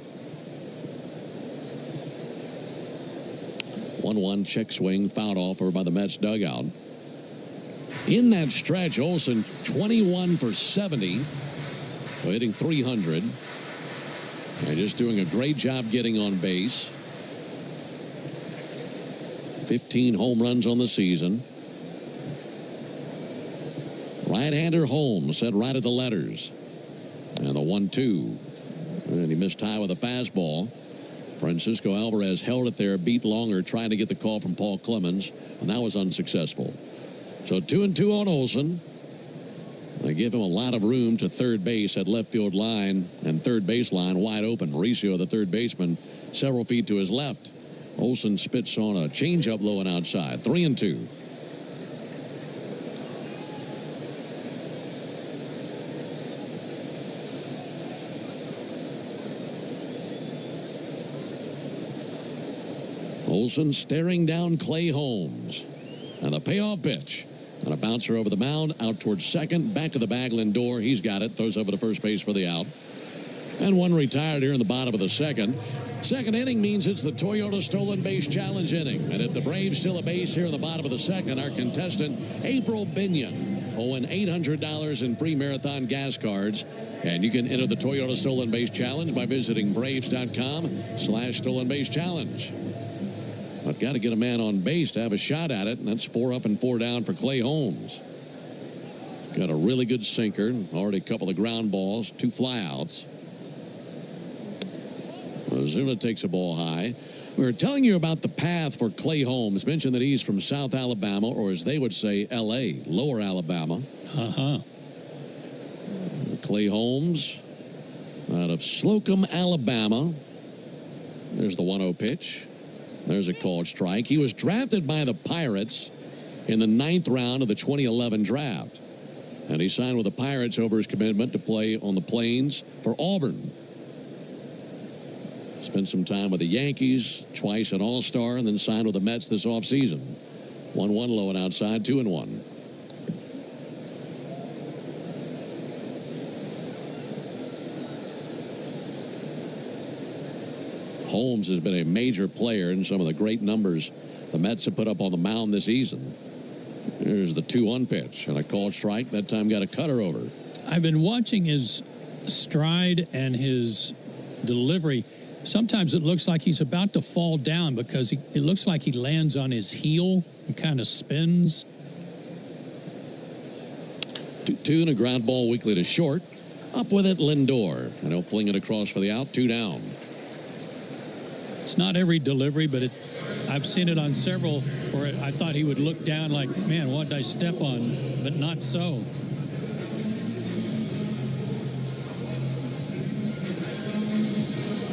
1-1 check swing, fouled off over by the Mets dugout. In that stretch, Olson 21 for 70, so hitting 300. And just doing a great job getting on base. 15 home runs on the season. Right-hander Holmes set right at the letters. And the 1-2. And he missed high with a fastball. Francisco Alvarez held it there, beat longer, trying to get the call from Paul Clemens, and that was unsuccessful. So 2-2 on Olson. They give him a lot of room to third base at left field line and third base line wide open. Mauricio, the third baseman, several feet to his left. Olson spits on a changeup low and outside. 3-2. Olson staring down Clay Holmes. And the payoff pitch. And a bouncer over the mound, out towards second, back to the bag. Lindor, he's got it, throws over to first base for the out. And one retired here in the bottom of the second. Second inning means it's the Toyota Stolen Base Challenge inning. And if the Braves steal a base here in the bottom of the second, our contestant, April Binion, will win $800 in free Marathon gas cards. And you can enter the Toyota Stolen Base Challenge by visiting Braves.com/Stolen Base Challenge. I've got to get a man on base to have a shot at it, and that's 4 up and 4 down for Clay Holmes. Got a really good sinker, already a couple of ground balls, 2 flyouts. Ozuna takes a ball high. We were telling you about the path for Clay Holmes. Mentioned that he's from South Alabama, or as they would say, L.A., Lower Alabama. Clay Holmes out of Slocum, Alabama. There's the 1-0 pitch. There's a called strike. He was drafted by the Pirates in the 9th round of the 2011 draft. And he signed with the Pirates over his commitment to play on the Plains for Auburn. Spent some time with the Yankees, twice an All-Star, and then signed with the Mets this offseason. 1-1 low and outside, 2-1. Holmes has been a major player in some of the great numbers the Mets have put up on the mound this season. There's the 2-1 pitch and a called strike. That time got a cutter over. I've been watching his stride and his delivery. Sometimes it looks like he's about to fall down because it looks like he lands on his heel and kind of spins. 2-2 and a ground ball weakly to short. Up with it, Lindor. And he'll fling it across for the out. 2 down. It's not every delivery, but I've seen it on several where I thought he would look down like, man, what did I step on? But not so.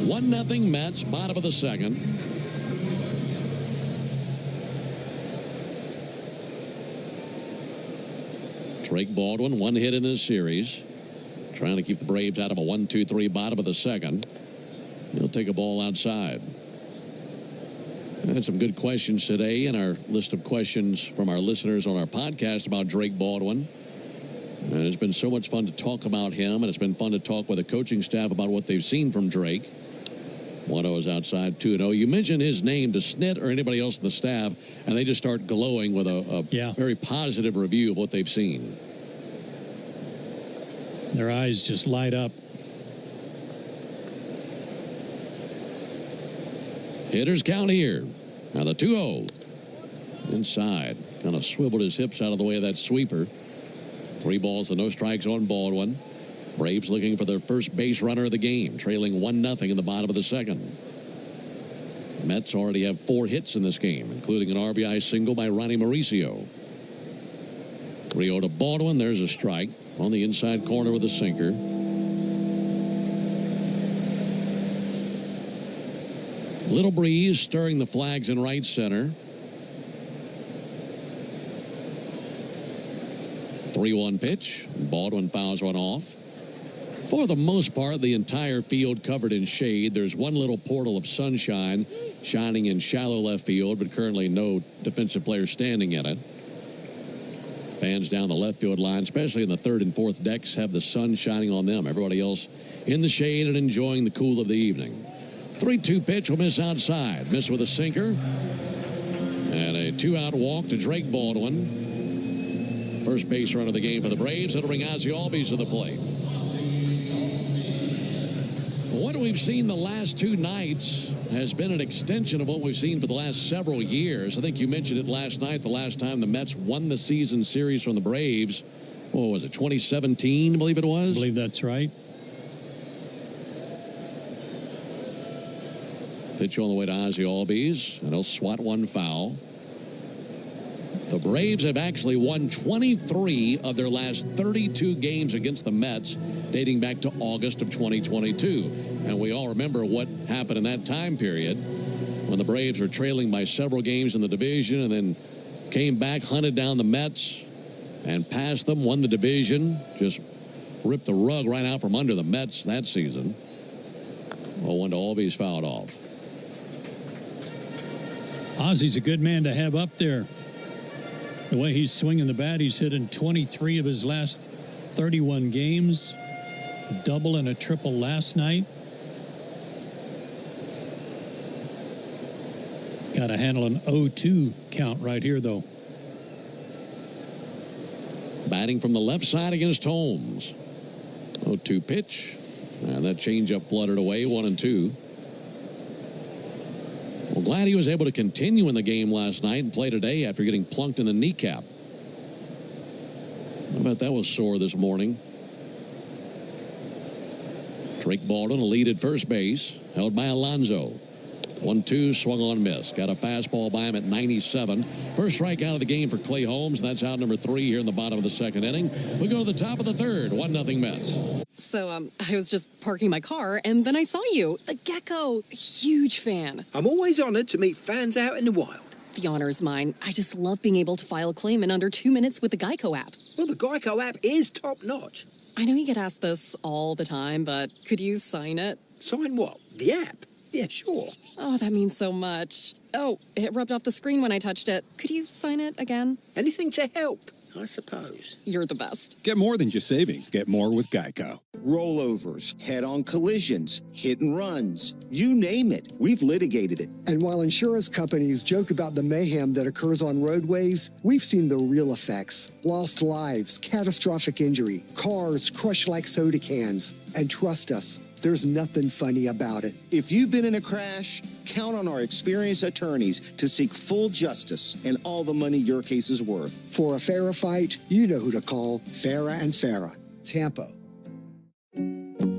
One nothing Mets, bottom of the second. Drake Baldwin, 1 hit in this series. Trying to keep the Braves out of a 1-2-3 bottom of the second. He'll take a ball outside. Had some good questions today in our list of questions from our listeners on our podcast about Drake Baldwin. And it's been so much fun to talk about him, and it's been fun to talk with the coaching staff about what they've seen from Drake. 1-0 is outside, 2-0. You mention his name to Snit or anybody else in the staff, and they just start glowing with a very positive review of what they've seen. Their eyes just light up. Hitters count here. Now the 2-0. Inside. Kind of swiveled his hips out of the way of that sweeper. 3 balls and no strikes on Baldwin. Braves looking for their first base runner of the game, trailing 1-0 in the bottom of the second. Mets already have 4 hits in this game, including an RBI single by Ronnie Mauricio. 3-0 to Baldwin. There's a strike on the inside corner with a sinker. Little breeze stirring the flags in right center. 3-1 pitch. Baldwin fouls one off. For the most part, the entire field covered in shade. There's one little portal of sunshine shining in shallow left field, but currently no defensive player standing in it. Fans down the left field line, especially in the 3rd and 4th decks, have the sun shining on them. Everybody else in the shade and enjoying the cool of the evening. 3-2 pitch will miss outside. Miss with a sinker. And a 2-out walk to Drake Baldwin. First base runner of the game for the Braves. It'll bring Ozzie Albies to the plate. What we've seen the last 2 nights has been an extension of what we've seen for the last several years. I think you mentioned it last night, the last time the Mets won the season series from the Braves. What was it, 2017, I believe it was? I believe that's right. Pitch on the way to Ozzie Albies, and he'll swat one foul. The Braves have actually won 23 of their last 32 games against the Mets, dating back to August of 2022. And we all remember what happened in that time period when the Braves were trailing by several games in the division and then came back, hunted down the Mets, and passed them, won the division, just ripped the rug right out from under the Mets that season. 0-1 to Albies, fouled off. Ozzy's a good man to have up there. The way he's swinging the bat, he's hit in 23 of his last 31 games. Double and a triple last night. Got to handle an 0-2 count right here, though. Batting from the left side against Holmes. 0-2 pitch. And that changeup fluttered away, 1-2. Well, glad he was able to continue in the game last night and play today after getting plunked in the kneecap. I bet that was sore this morning. Drake Baldwin, a lead at first base, held by Alonso. 1-2, swung on, miss. Got a fastball by him at 97. First strikeout of the game for Clay Holmes. That's out number 3 here in the bottom of the second inning. We go to the top of the third. 1-0 Mets. So, I was just parking my car, and then I saw you. The Gecko. Huge fan. I'm always honored to meet fans out in the wild. The honor is mine. I just love being able to file a claim in under 2 minutes with the Geico app. Well, the Geico app is top-notch. I know you get asked this all the time, but could you sign it? Sign what? The app? Yeah, sure. Oh, that means so much. Oh, it rubbed off the screen when I touched it. Could you sign it again? Anything to help, I suppose. You're the best. Get more than just savings. Get more with Geico. Rollovers, head-on collisions, hit and runs, you name it. We've litigated it. And while insurance companies joke about the mayhem that occurs on roadways, we've seen the real effects. Lost lives, catastrophic injury, cars crushed like soda cans. And trust us, there's nothing funny about it. If you've been in a crash, count on our experienced attorneys to seek full justice and all the money your case is worth. For a fairer fight, you know who to call. Farah and Farah. Tampa.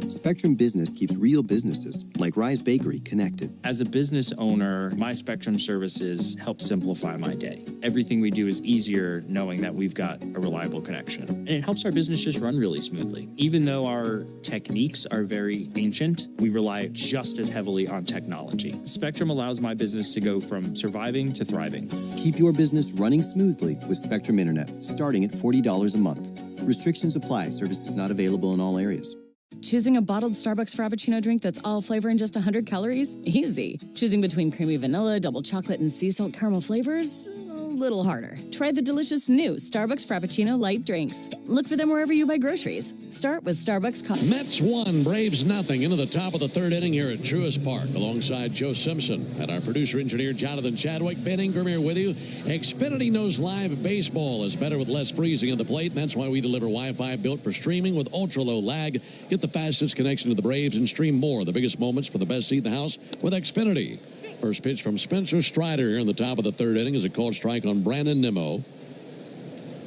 Spectrum Business keeps real businesses, like Rise Bakery, connected. As a business owner, my Spectrum services help simplify my day. Everything we do is easier knowing that we've got a reliable connection. And it helps our business just run really smoothly. Even though our techniques are very ancient, we rely just as heavily on technology. Spectrum allows my business to go from surviving to thriving. Keep your business running smoothly with Spectrum Internet, starting at $40 a month. Restrictions apply. Services not available in all areas. Choosing a bottled Starbucks Frappuccino drink that's all flavor and just 100 calories? Easy. Choosing between creamy vanilla, double chocolate, and sea salt caramel flavors? A little harder. Try the delicious new Starbucks Frappuccino light drinks. Look for them wherever you buy groceries. Start with Starbucks coffee. Mets 1, Braves nothing. Into the top of the third inning here at Truist Park, alongside Joe Simpson and our producer-engineer Jonathan Chadwick. Ben Ingram here with you. Xfinity knows live baseball is better with less freezing at the plate, and that's why we deliver Wi-Fi built for streaming with ultra-low lag. Get the fastest connection to the Braves and stream more of the biggest moments for the best seat in the house with Xfinity. First pitch from Spencer Strider here in the top of the third inning is a called strike on Brandon Nimmo.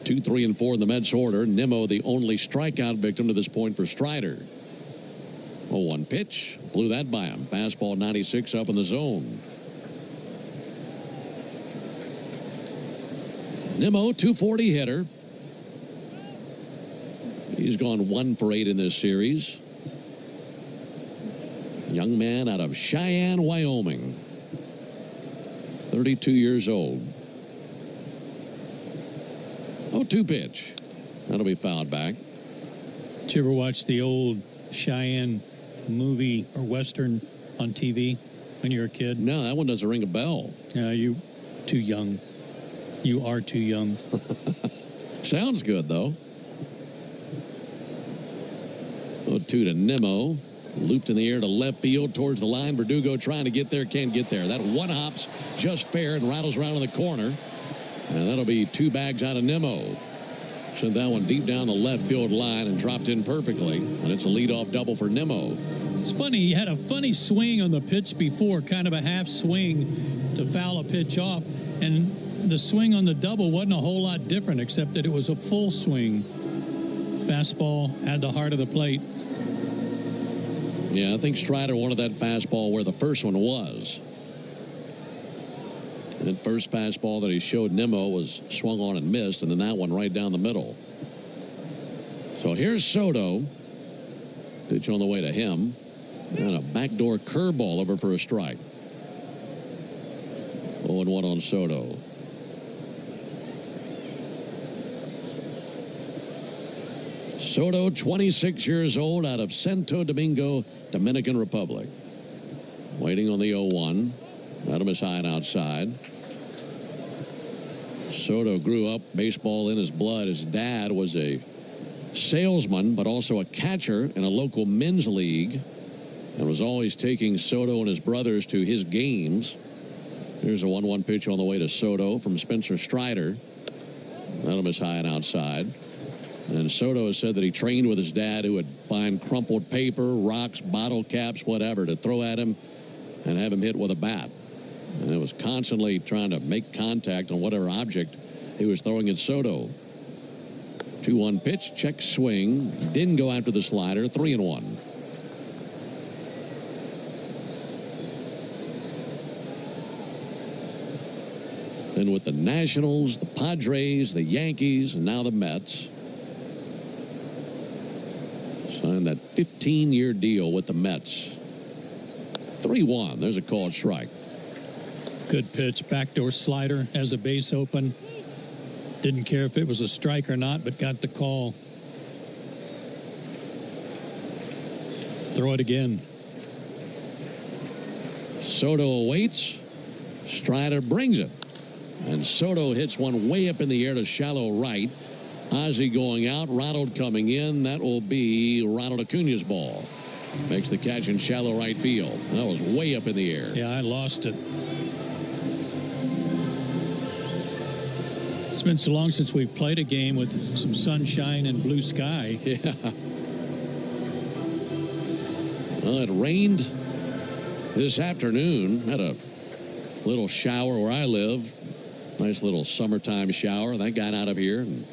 2, 3, and 4 in the Mets order. Nimmo, the only strikeout victim to this point for Strider. 0-1 pitch. Blew that by him. Fastball 96 up in the zone. Nimmo, 240 hitter. He's gone 1 for 8 in this series. Young man out of Cheyenne, Wyoming. 32 years old. 0-2 pitch. That'll be fouled back. Did you ever watch the old Cheyenne movie or Western on TV when you were a kid? No, that one doesn't ring a bell. Yeah, you too young. You are too young. Sounds good, though. 0-2 to Nimmo. Looped in the air to left field towards the line. Verdugo trying to get there, can't get there. That one hops just fair and rattles around in the corner. And that'll be 2 bags out of Nimmo. Sent that one deep down the left field line and dropped in perfectly. And it's a leadoff double for Nimmo. It's funny, he had a funny swing on the pitch before, kind of a half swing to foul a pitch off. And the swing on the double wasn't a whole lot different, except that it was a full swing. Fastball at the heart of the plate. Yeah, I think Strider wanted that fastball where the first one was. That first fastball that he showed Nimmo was swung on and missed, and then that one right down the middle. So here's Soto. Pitch on the way to him. And a backdoor curveball over for a strike. 0-1 on Soto. Soto, 26 years old, out of Santo Domingo, Dominican Republic. Waiting on the 0-1. Adam is high and outside. Soto grew up baseball in his blood. His dad was a salesman, but also a catcher in a local men's league, and was always taking Soto and his brothers to his games. Here's a 1-1 pitch on the way to Soto from Spencer Strider. Adam is high and outside. And Soto has said that he trained with his dad, who would find crumpled paper, rocks, bottle caps, whatever, to throw at him and have him hit with a bat. And it was constantly trying to make contact on whatever object he was throwing at Soto. 2-1 pitch, check swing. Didn't go after the slider. 3-1. Then with the Nationals, the Padres, the Yankees, and now the Mets. Signed that 15-year deal with the Mets. 3-1. There's a called strike. Good pitch. Backdoor slider, has a base open. Didn't care if it was a strike or not, but got the call. Throw it again. Soto awaits. Strider brings it. And Soto hits one way up in the air to shallow right. Ozzie going out. Ronald coming in. That will be Ronald Acuna's ball. Makes the catch in shallow right field. That was way up in the air. Yeah, I lost it. It's been so long since we've played a game with some sunshine and blue sky. Yeah. Well, it rained this afternoon. Had a little shower where I live. Nice little summertime shower. That got out of here. And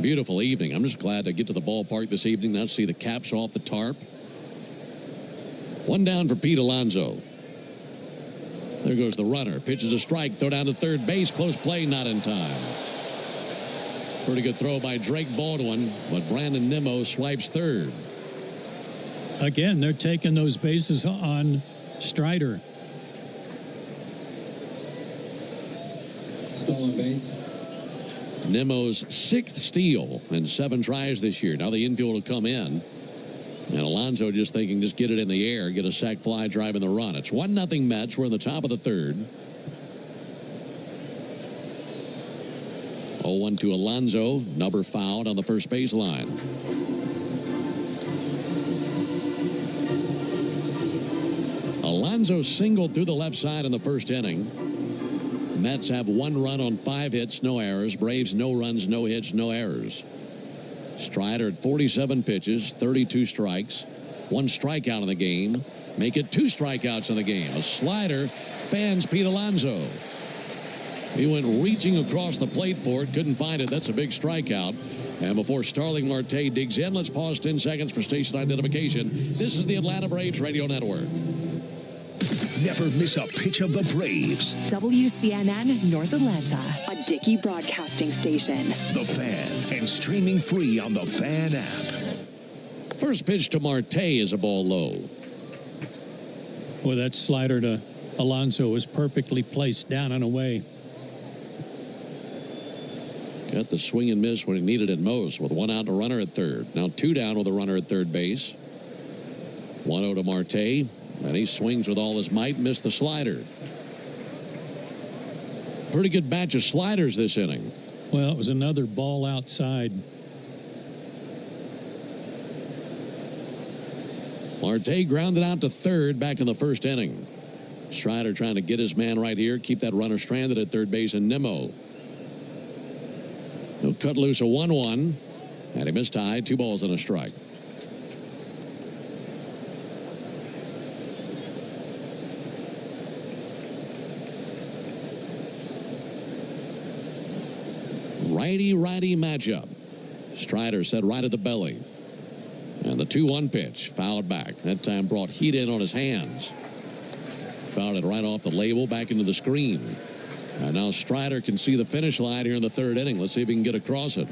beautiful evening. I'm just glad to get to the ballpark this evening. Now see the caps off the tarp. One down for Pete Alonso. There goes the runner. Pitches a strike. Throw down to third base. Close play. Not in time. Pretty good throw by Drake Baldwin. But Brandon Nimmo swipes third. Again, they're taking those bases on Strider. Stolen base. Nimmo's 6th steal and 7 tries this year. Now the infield will come in. And Alonso just thinking, just get it in the air, get a sac fly driving the run. It's 1-0 Mets. We're in the top of the third. 0-1 to Alonso. Number fouled on the first baseline. Alonso singled through the left side in the first inning. Mets have 1 run on 5 hits, no errors. Braves, no runs, no hits, no errors. Strider at 47 pitches, 32 strikes, 1 strikeout in the game. Make it 2 strikeouts in the game. A slider fans Pete Alonso. He went reaching across the plate for it, couldn't find it. That's a big strikeout. And before Starling Marte digs in, let's pause 10 seconds for station identification. This is the Atlanta Braves Radio Network. Never miss a pitch of the Braves. WCNN North Atlanta, a Dickey broadcasting station. The Fan, and streaming free on the Fan app. First pitch to Marte is a ball low. Well, that slider to Alonso was perfectly placed down and away. Got the swing and miss when he needed it most, with 1 out and a runner at third. Now 2 down with a runner at third base. 1-0 to Marte. And he swings with all his might, missed the slider. Pretty good batch of sliders this inning. Well, it was another ball outside. Marte grounded out to third back in the first inning. Strider trying to get his man right here, keep that runner stranded at third base, and Nimmo. He'll cut loose a 1-1, and he missed high, 2 balls and a strike. Righty-righty matchup. Strider set right at the belly. And the 2-1 pitch fouled back. That time brought heat in on his hands. Fouled it right off the label back into the screen. And now Strider can see the finish line here in the third inning. Let's see if he can get across it.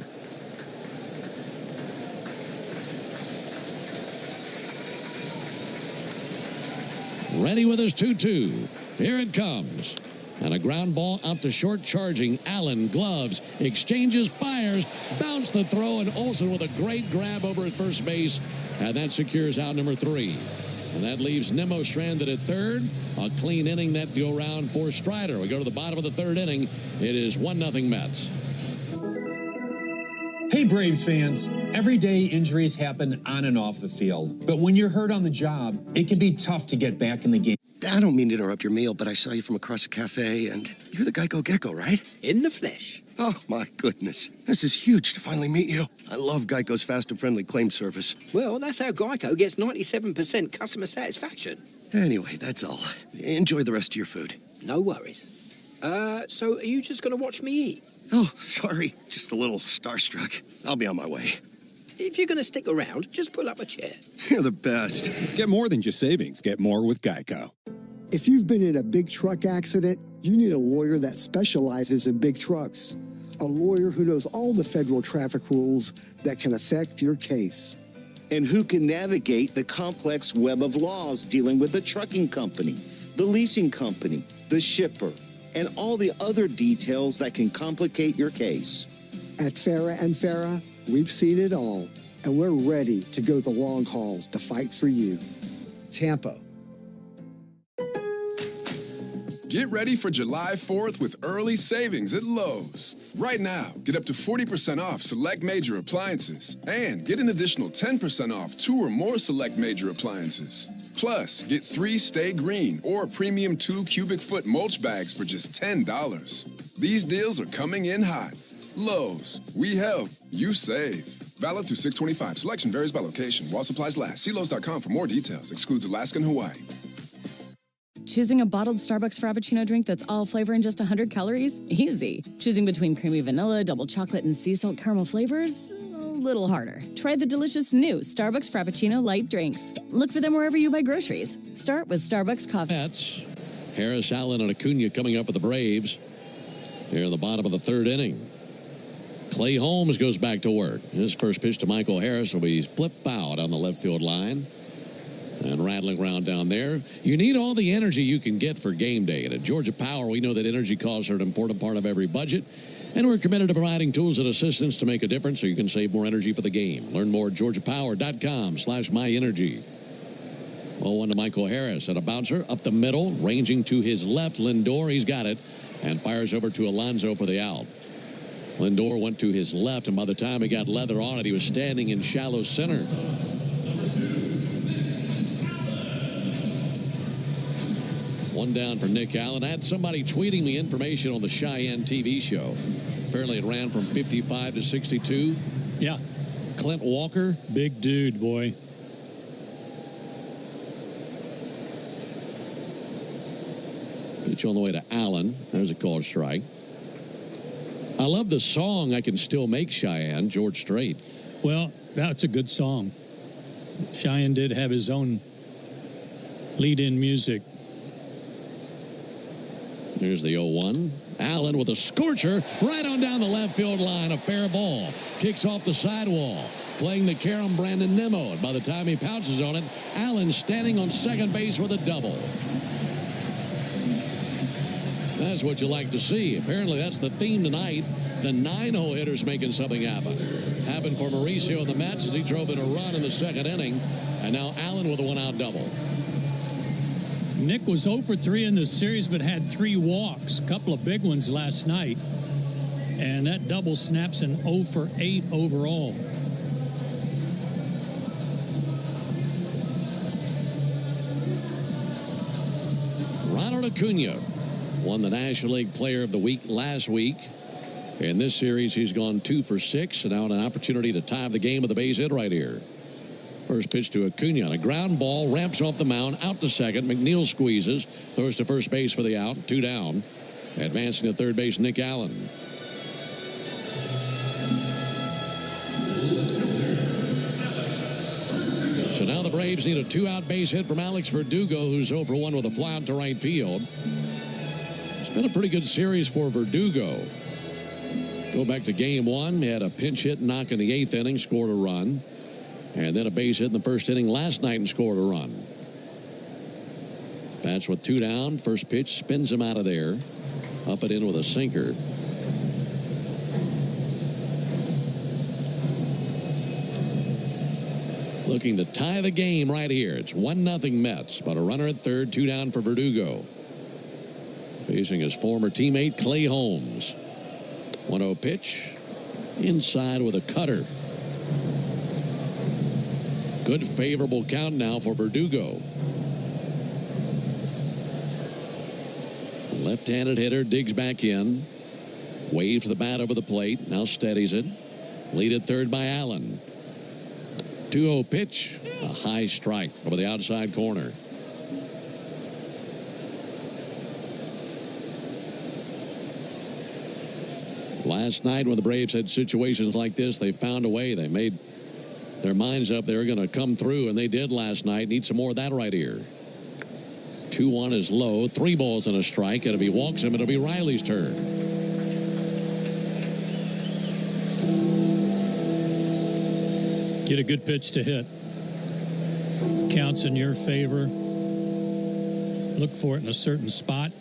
Ready with his 2-2. Here it comes. And a ground ball out to short, charging Allen. Gloves, exchanges, fires, bounce the throw, and Olsen with a great grab over at first base. And that secures out number 3. And that leaves Nimmo stranded at third. A clean inning that go round for Strider. We go to the bottom of the third inning. It is 1-0 Mets. Hey, Braves fans. Every day injuries happen on and off the field. But when you're hurt on the job, it can be tough to get back in the game. I don't mean to interrupt your meal, but I saw you from across a cafe, and you're the Geico Gecko, right? In the flesh. Oh, my goodness. This is huge to finally meet you. I love Geico's fast and friendly claim service. Well, that's how Geico gets 97% customer satisfaction. Anyway, that's all. Enjoy the rest of your food. No worries. So are you just going to watch me eat? Oh, sorry. Just a little starstruck. I'll be on my way. If you're going to stick around, just pull up a chair. You're the best. Get more than just savings. Get more with Geico. If you've been in a big truck accident, you need a lawyer that specializes in big trucks. A lawyer who knows all the federal traffic rules that can affect your case. And who can navigate the complex web of laws dealing with the trucking company, the leasing company, the shipper, and all the other details that can complicate your case. At Farah and Farah, we've seen it all, and we're ready to go the long haul to fight for you. Tampa. Get ready for July 4th with early savings at Lowe's. Right now, get up to 40% off select major appliances and get an additional 10% off 2 or more select major appliances. Plus, get 3 Stay Green or premium 2 cubic foot mulch bags for just $10. These deals are coming in hot. Lowe's, we help, you save. Valid through 6/25. Selection varies by location. While supplies last. See Lowe's.com for more details. Excludes Alaska and Hawaii. Choosing a bottled Starbucks Frappuccino drink that's all flavor and just 100 calories? Easy. Choosing between creamy vanilla, double chocolate, and sea salt caramel flavors? A little harder. Try the delicious new Starbucks Frappuccino light drinks. Look for them wherever you buy groceries. Start with Starbucks coffee. That's Harris, Allen, and Acuna coming up with the Braves here in the bottom of the third inning. Clay Holmes goes back to work. His first pitch to Michael Harris will be flip foul on the left field line. And rattling around down there. You need all the energy you can get for game day. And at Georgia Power, we know that energy costs are an important part of every budget. And we're committed to providing tools and assistance to make a difference so you can save more energy for the game. Learn more at georgiapower.com/myenergy. 0-1 to Michael Harris. And a bouncer up the middle, ranging to his left. Lindor, he's got it. And fires over to Alonso for the out. Lindor went to his left, and by the time he got leather on it, he was standing in shallow center. One down for Nick Allen. I had somebody tweeting me information on the Cheyenne TV show. Apparently it ran from 55 to 62. Yeah. Clint Walker. Big dude, boy. Pitch on the way to Allen. There's a called strike. I love the song I Can Still Make Cheyenne, George Strait. Well, that's a good song. Cheyenne did have his own lead-in music. Here's the 0-1. Allen with a scorcher right on down the left field line. A fair ball. Kicks off the sidewall. Playing the carom Brandon Nimmo. And by the time he pounces on it, Allen standing on second base with a double. That's what you like to see. Apparently that's the theme tonight. The 9-hole hitters making something happen. Happened for Mauricio and the Mets as he drove in a run in the second inning. And now Allen with a one-out double. Nick was 0 for 3 in this series, but had 3 walks, a couple of big ones last night. And that double snaps an 0 for 8 overall. Ronald Acuna won the National League Player of the Week last week. In this series, he's gone 2 for 6, and now an opportunity to tie the game with a base hit right here. First pitch to Acuna on a ground ball, ramps off the mound, out to second. McNeil squeezes, throws to first base for the out, 2 down. Advancing to third base, Nick Allen. So now the Braves need a 2-out base hit from Alex Verdugo, who's 0 for 1 with a fly out to right field. Been a pretty good series for Verdugo. Go back to game one. He had a pinch hit knock in the 8th inning, scored a run. And then a base hit in the 1st inning last night and scored a run. Bats with 2 down. First pitch spins him out of there. Up and in with a sinker. Looking to tie the game right here. It's 1-0 Mets, but a runner at third, 2 down for Verdugo. Facing his former teammate Clay Holmes. 1-0 pitch. Inside with a cutter. Good favorable count now for Verdugo. Left-handed hitter digs back in. Waves the bat over the plate. Now steadies it. Lead at third by Allen. 2-0 pitch. A high strike over the outside corner. Last night when the Braves had situations like this, they found a way. They made their minds up they were going to come through, and they did last night. Need some more of that right here. 2-1 is low. 3 balls and a strike. And if he walks him, it'll be Riley's turn. Get a good pitch to hit. Counts in your favor. Look for it in a certain spot.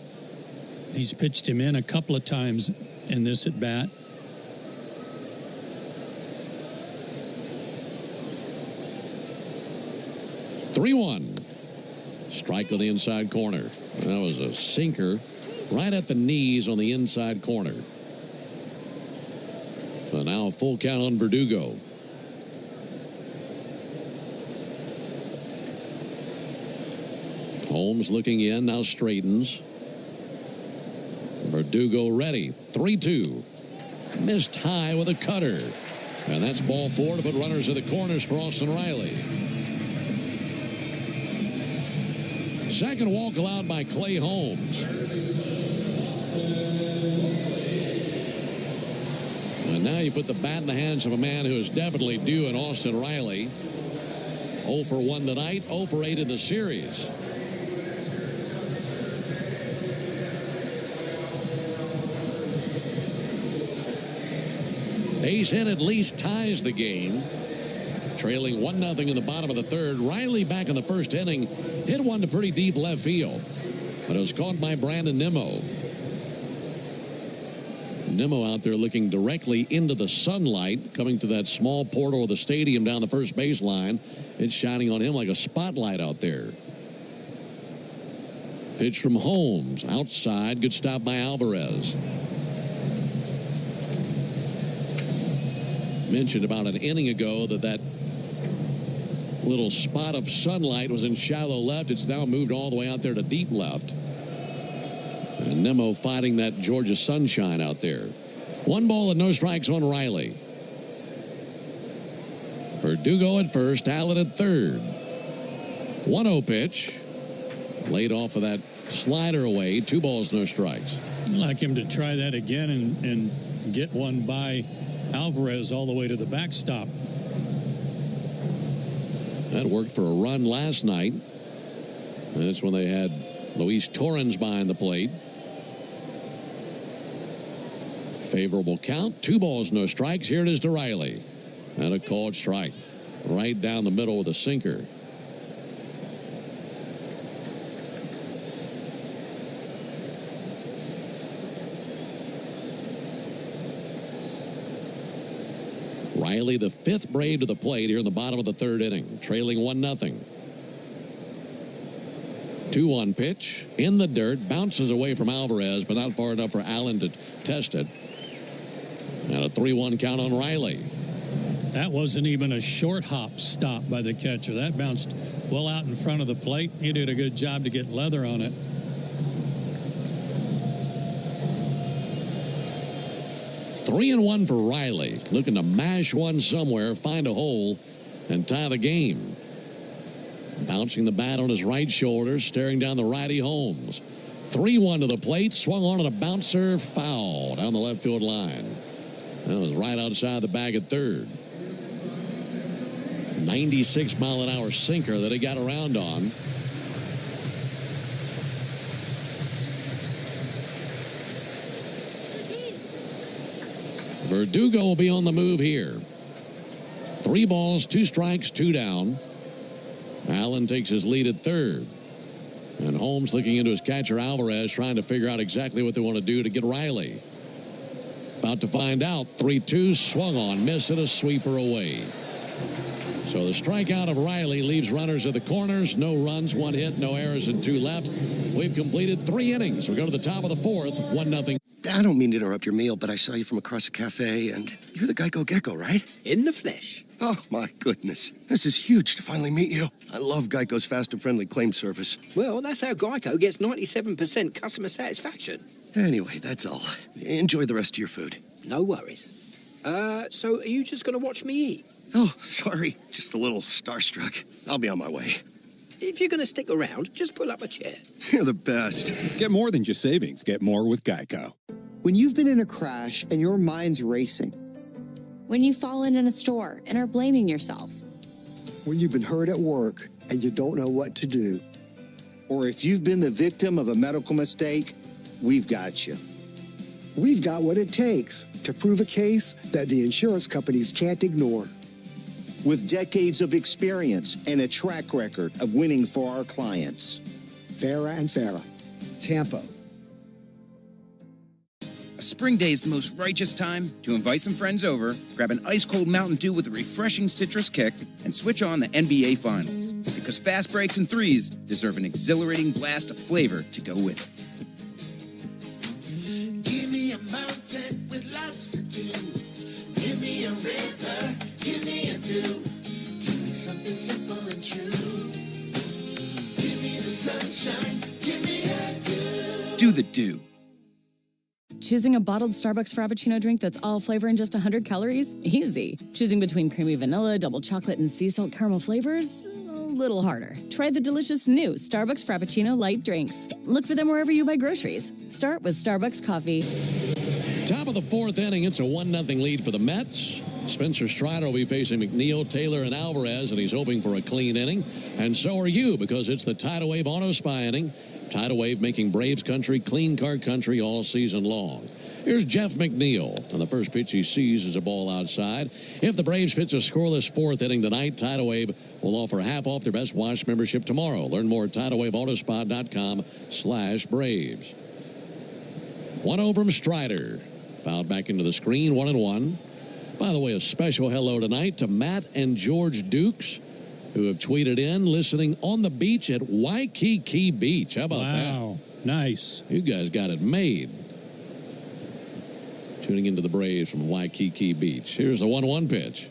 He's pitched him in a couple of times in this at bat. (3-1). Strike on the inside corner. That was a sinker right at the knees on the inside corner. So now a full count on Verdugo. Holmes looking in, now straightens. Verdugo ready. 3-2. Missed high with a cutter. And that's ball 4 to put runners in the corners for Austin Riley. Second walk allowed by Clay Holmes. And now you put the bat in the hands of a man who is definitely due in Austin Riley. 0 for 1 tonight, 0 for 8 in the series. Base hit at least ties the game. Trailing 1-0 in the bottom of the third. Riley back in the first inning. Hit one to pretty deep left field. But it was caught by Brandon Nimmo. Nimmo out there looking directly into the sunlight. Coming to that small portal of the stadium down the first baseline. It's shining on him like a spotlight out there. Pitch from Holmes. Outside. Good stop by Alvarez. Mentioned about an inning ago that little spot of sunlight was in shallow left. It's now moved all the way out there to deep left. And Nimmo fighting that Georgia sunshine out there. 1 ball and no strikes on Riley. Verdugo at first, Allen at third. 1-0 pitch. Laid off of that slider away. 2 balls, no strikes. I'd like him to try that again and get one by Alvarez all the way to the backstop. That worked for a run last night. That's when they had Luis Torrens behind the plate. Favorable count. 2 balls, no strikes. Here it is to Riley. And a called strike. Right down the middle with a sinker. Riley, the 5th Brave to the plate here in the bottom of the 3rd inning. Trailing 1-0. 2-1 pitch. In the dirt. Bounces away from Alvarez, but not far enough for Allen to test it. And a 3-1 count on Riley. That wasn't even a short hop stop by the catcher. That bounced well out in front of the plate. He did a good job to get leather on it. 3-1 for Riley. Looking to mash one somewhere, find a hole, and tie the game. Bouncing the bat on his right shoulder, staring down the righty Holmes. 3-1 to the plate, swung on at a bouncer, foul down the left field line. That was right outside the bag at third. 96-mile-an-hour sinker that he got around on. Verdugo will be on the move here. 3 balls, 2 strikes, 2 down. Allen takes his lead at third. And Holmes looking into his catcher Alvarez, trying to figure out exactly what they want to do to get Riley. About to find out. 3-2, swung on, miss, and a sweeper away. So the strikeout of Riley leaves runners at the corners. No runs, 1 hit, no errors, and 2 left. We've completed 3 innings. We go to the top of the 4th, 1-0. I don't mean to interrupt your meal, but I saw you from across a cafe, and you're the Geico Gecko, right? In the flesh. Oh, my goodness. This is huge to finally meet you. I love Geico's fast and friendly claim service. Well, that's how Geico gets 97% customer satisfaction. Anyway, that's all. Enjoy the rest of your food. No worries. So are you just going to watch me eat? Oh, sorry. Just a little starstruck. I'll be on my way. If you're going to stick around, just pull up a chair. You're the best. Get more than just savings. Get more with Geico. When you've been in a crash and your mind's racing. When you've fallen in a store and are blaming yourself. When you've been hurt at work and you don't know what to do. Or if you've been the victim of a medical mistake, we've got you. We've got what it takes to prove a case that the insurance companies can't ignore. With decades of experience and a track record of winning for our clients. Farah and Farah, Tampa. A spring day is the most righteous time to invite some friends over, grab an ice-cold Mountain Dew with a refreshing citrus kick, and switch on the NBA Finals. Because fast breaks and threes deserve an exhilarating blast of flavor to go with it. Give me a mountain with lots to do. Give me a river, give me a dew. Give me something simple and true. Give me the sunshine, give me a dew. Do the Dew. Choosing a bottled Starbucks Frappuccino drink that's all flavor and just 100 calories? Easy. Choosing between creamy vanilla, double chocolate, and sea salt caramel flavors? A little harder. Try the delicious new Starbucks Frappuccino light drinks. Look for them wherever you buy groceries. Start with Starbucks coffee. Top of the 4th inning, it's a 1-0 lead for the Mets. Spencer Strider will be facing McNeil, Taylor, and Alvarez, and he's hoping for a clean inning. And so are you, because it's the Tidal Wave Auto Spy inning. Tidal Wave making Braves country clean car country all season long. Here's Jeff McNeil, and the first pitch he sees is a ball outside. If the Braves pitch a scoreless 4th inning tonight, Tidal Wave will offer half off their Best Watch membership tomorrow. Learn more at TidalWaveAutospot.com/Braves. 1-0 from Strider. Fouled back into the screen, 1-1. By the way, a special hello tonight to Matt and George Dukes, who have tweeted in, listening on the beach at Waikiki Beach. How about that? Wow, nice. You guys got it made. Tuning into the Braves from Waikiki Beach. Here's the 1-1 pitch.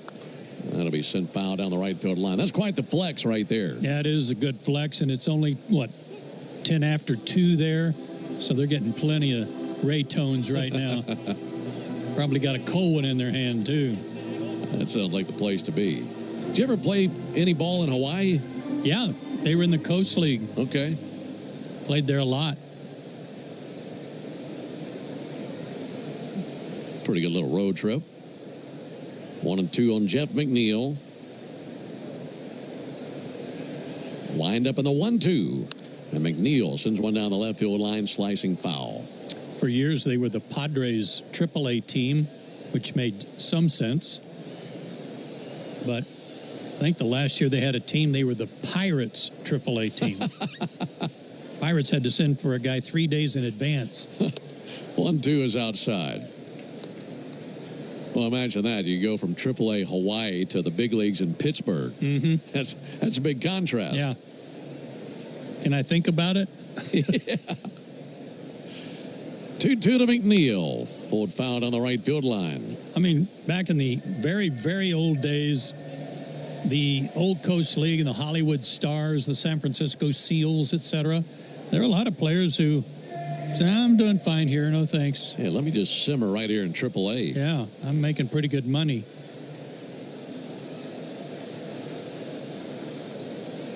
That'll be sent foul down the right field line. That's quite the flex right there. Yeah, it is a good flex, and it's only, 10 after 2 there? So they're getting plenty of Ray tones right now. Probably got a cold one in their hand, too. That sounds like the place to be. Did you ever play any ball in Hawaii? Yeah, they were in the Coast League. Okay. Played there a lot. Pretty good little road trip. 1-2 on Jeff McNeil. Wind up in the 1-2. And McNeil sends one down the left field line, slicing foul. For years, they were the Padres AAA team, which made some sense. But I think the last year they had a team, they were the Pirates AAA team. Pirates had to send for a guy 3 days in advance. 1-2 is outside. Well, imagine that. You go from AAA Hawaii to the big leagues in Pittsburgh. Mm-hmm. That's a big contrast. Yeah. Can I think about it? Yeah. 2-2 to McNeil. Pulled foul on the right field line. I mean, back in the very, very old days, the old Coast League and the Hollywood Stars, the San Francisco Seals, etc., there are a lot of players who say, I'm doing fine here, no thanks. Yeah, let me just simmer right here in AAA. Yeah, I'm making pretty good money.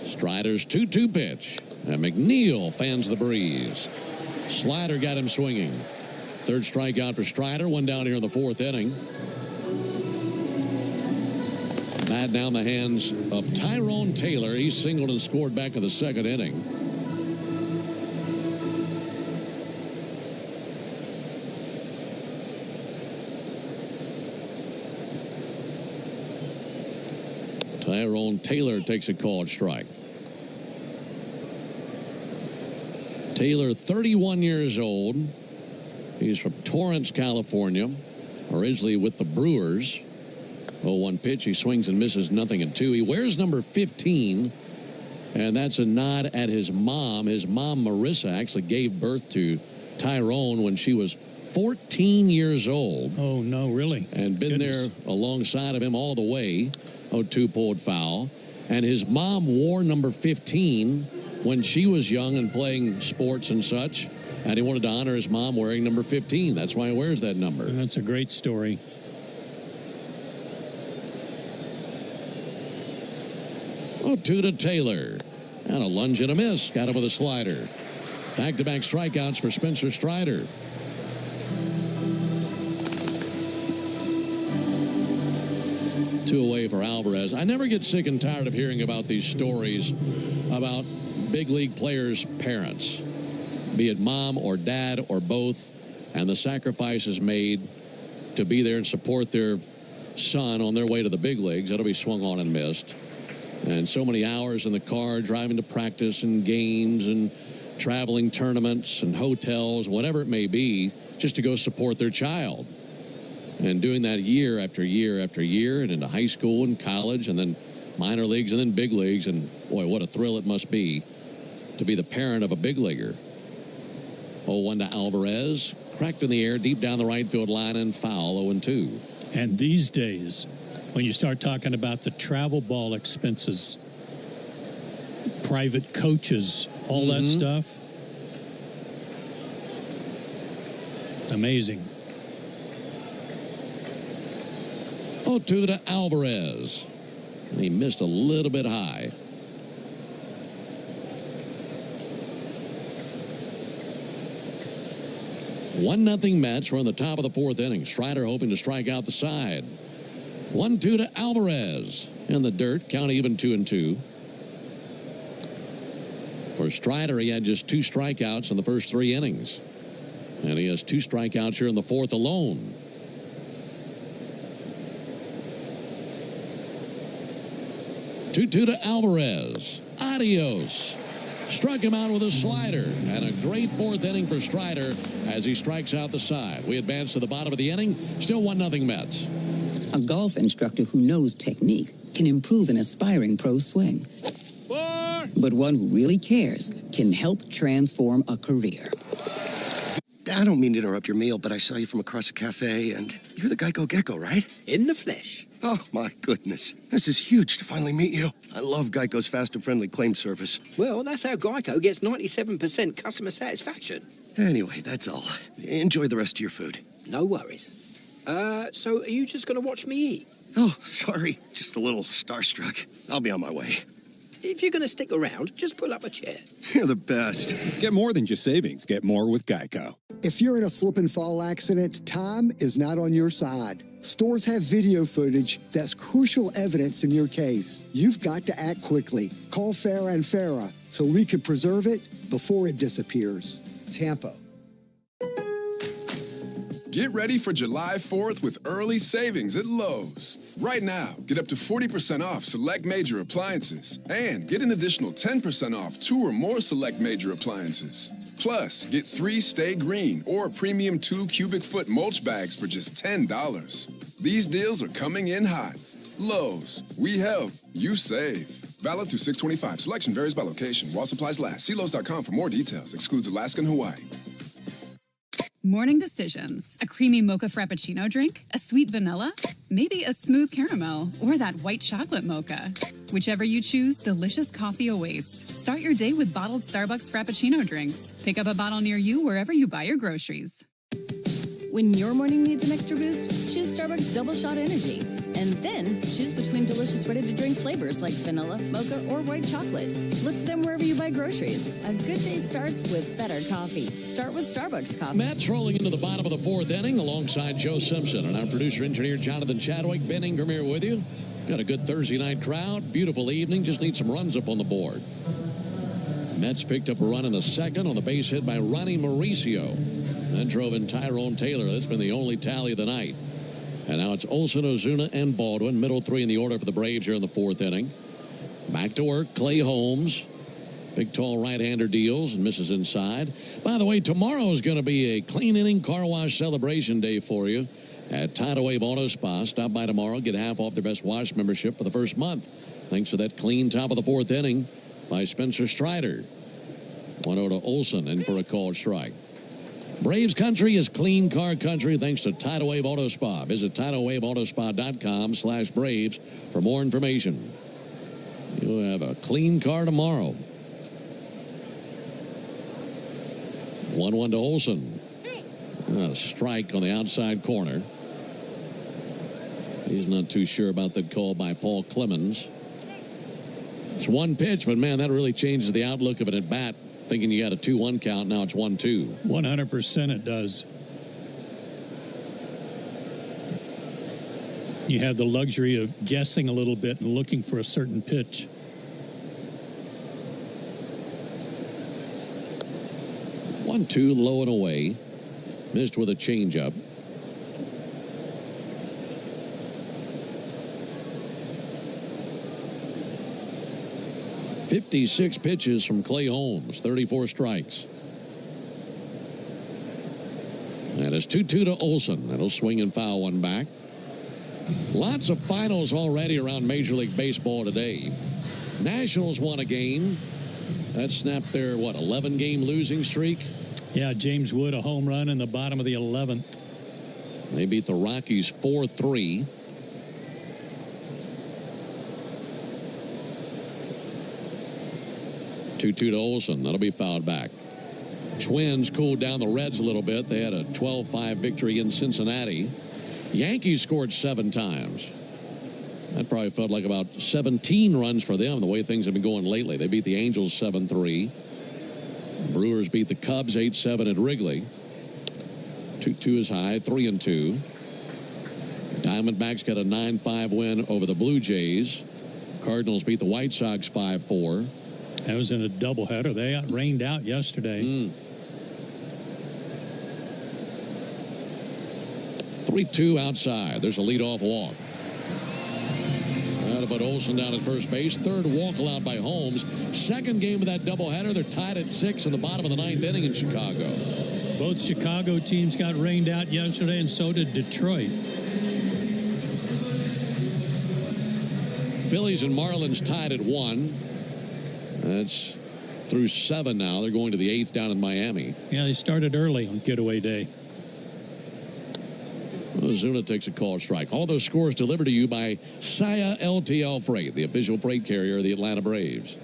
Strider's 2-2 pitch. And McNeil fans the breeze. Slider got him swinging. Third strikeout for Strider. One down here in the 4th inning. Bat now in the hands of Tyrone Taylor. He singled and scored back in the 2nd inning. Tyrone Taylor takes a called strike. Taylor, 31 years old. He's from Torrance, California. Originally with the Brewers. 0-1 pitch. He swings and misses 0-2. He wears number 15. And that's a nod at his mom. His mom, Marissa, actually gave birth to Tyrone when she was 14 years old. Oh, no, really? And been there alongside of him all the way. 0-2 pulled foul. And his mom wore number 15 when she was young and playing sports and such. And he wanted to honor his mom wearing number 15. That's why he wears that number. That's a great story. 0-2 to Taylor. And a lunge and a miss. Got him with a slider. Back-to-back strikeouts for Spencer Strider. Two away for Alvarez. I never get sick and tired of hearing about these stories about big league players' parents, be it mom or dad or both, and the sacrifices made to be there and support their son on their way to the big leagues. That'll be swung on and missed. And so many hours in the car driving to practice and games and traveling tournaments and hotels, whatever it may be, just to go support their child. And doing that year after year after year and into high school and college and then minor leagues and then big leagues. And boy, what a thrill it must be to be the parent of a big leaguer. 0-1 to Alvarez. Cracked in the air deep down the right field line and foul. 0-2. And these days, when you start talking about the travel ball expenses, private coaches, all that stuff, amazing. 0-2 to Alvarez. And he missed a little bit high. One nothing Mets. We're on the top of the fourth inning. Strider hoping to strike out the side. 1-2 to Alvarez. In the dirt. Count even 2-2. For Strider, he had just 2 strikeouts in the first 3 innings. And he has 2 strikeouts here in the fourth alone. 2-2 to Alvarez. Adios. Struck him out with a slider. And a great fourth inning for Strider as he strikes out the side. We advance to the bottom of the inning. Still 1-0 Mets. A golf instructor who knows technique can improve an aspiring pro's swing. But one who really cares can help transform a career. I don't mean to interrupt your meal, but I saw you from across a cafe, and you're the Geico Gecko, right? In the flesh. Oh, my goodness. This is huge to finally meet you. I love Geico's fast and friendly claim service. Well, that's how Geico gets 97% customer satisfaction. Anyway, that's all. Enjoy the rest of your food. No worries. So are you just going to watch me eat? Oh, sorry. Just a little starstruck. I'll be on my way. If you're going to stick around, just pull up a chair. You're the best. Get more than just savings. Get more with Geico. If you're in a slip and fall accident, time is not on your side. Stores have video footage that's crucial evidence in your case. You've got to act quickly. Call Farah and Farah so we can preserve it before it disappears. Tampa. Get ready for July 4th with early savings at Lowe's. Right now, get up to 40% off select major appliances and get an additional 10% off 2 or more select major appliances. Plus, get 3 Stay Green or premium 2 cubic foot mulch bags for just $10. These deals are coming in hot. Lowe's, we help, you save. Valid through 6/25. Selection varies by location. While supplies last. See Lowe's.com for more details. Excludes Alaska and Hawaii. Morning decisions. A creamy mocha frappuccino drink? A sweet vanilla? Maybe a smooth caramel? Or that white chocolate mocha? Whichever you choose, delicious coffee awaits. Start your day with bottled Starbucks Frappuccino drinks. Pick up a bottle near you wherever you buy your groceries. When your morning needs an extra boost, choose Starbucks Double Shot Energy. And then choose between delicious ready-to-drink flavors like vanilla, mocha, or white chocolate. Look for them wherever you buy groceries. A good day starts with better coffee. Start with Starbucks coffee. Mets rolling into the bottom of the fourth inning alongside Joe Simpson and our producer-engineer Jonathan Chadwick. Ben Ingram here with you. Got a good Thursday night crowd. Beautiful evening. Just need some runs up on the board. Mets picked up a run in the second on the base hit by Ronnie Mauricio. Then drove in Tyrone Taylor. That's been the only tally of the night. And now it's Olson, Ozuna, and Baldwin. Middle three in the order for the Braves here in the fourth inning. Back to work, Clay Holmes. Big, tall right-hander deals and misses inside. By the way, tomorrow is going to be a clean inning car wash celebration day for you at Tidal Wave Auto Spa. Stop by tomorrow. Get half off their Best Wash membership for the first month. Thanks to that clean top of the fourth inning by Spencer Strider. 1-0 to Olson in for a called strike. Braves country is clean car country thanks to Tidal Wave Auto Spa. Visit TidalWaveAutoSpa.com/Braves for more information. You'll have a clean car tomorrow. 1-1 to Olson. A strike on the outside corner. He's not too sure about the call by Paul Clemens. It's one pitch, but man, that really changes the outlook of an at-bat. Thinking you got a 2-1 count, now it's 1-2. 100% it does. You have the luxury of guessing a little bit and looking for a certain pitch. 1-2, low and away. Missed with a changeup. .56 pitches from Clay Holmes, 34 strikes. And it's 2-2 to Olson. That'll swing and foul one back. Lots of finals already around Major League Baseball today. Nationals won a game. That snapped their, 11-game losing streak? Yeah, James Wood, a home run in the bottom of the 11th. They beat the Rockies 4-3. Two to Olson. That'll be fouled back. Twins cooled down the Reds a little bit. They had a 12-5 victory in Cincinnati. Yankees scored 7 times. That probably felt like about 17 runs for them, the way things have been going lately. They beat the Angels 7-3. Brewers beat the Cubs 8-7 at Wrigley. 2-2 is high, 3-2. Diamondbacks got a 9-5 win over the Blue Jays. Cardinals beat the White Sox 5-4. That was in a doubleheader. They got rained out yesterday. 3-2 outside. There's a leadoff walk. That'll put Olson down at first base. Third walk allowed by Holmes. Second game of that doubleheader. They're tied at 6 in the bottom of the 9th inning in Chicago. Both Chicago teams got rained out yesterday, and so did Detroit. Phillies and Marlins tied at 1. That's through 7 now. They're going to the 8th down in Miami. Yeah, they started early on getaway day. Ozuna takes a call strike. All those scores delivered to you by Saia LTL Freight, the official freight carrier of the Atlanta Braves.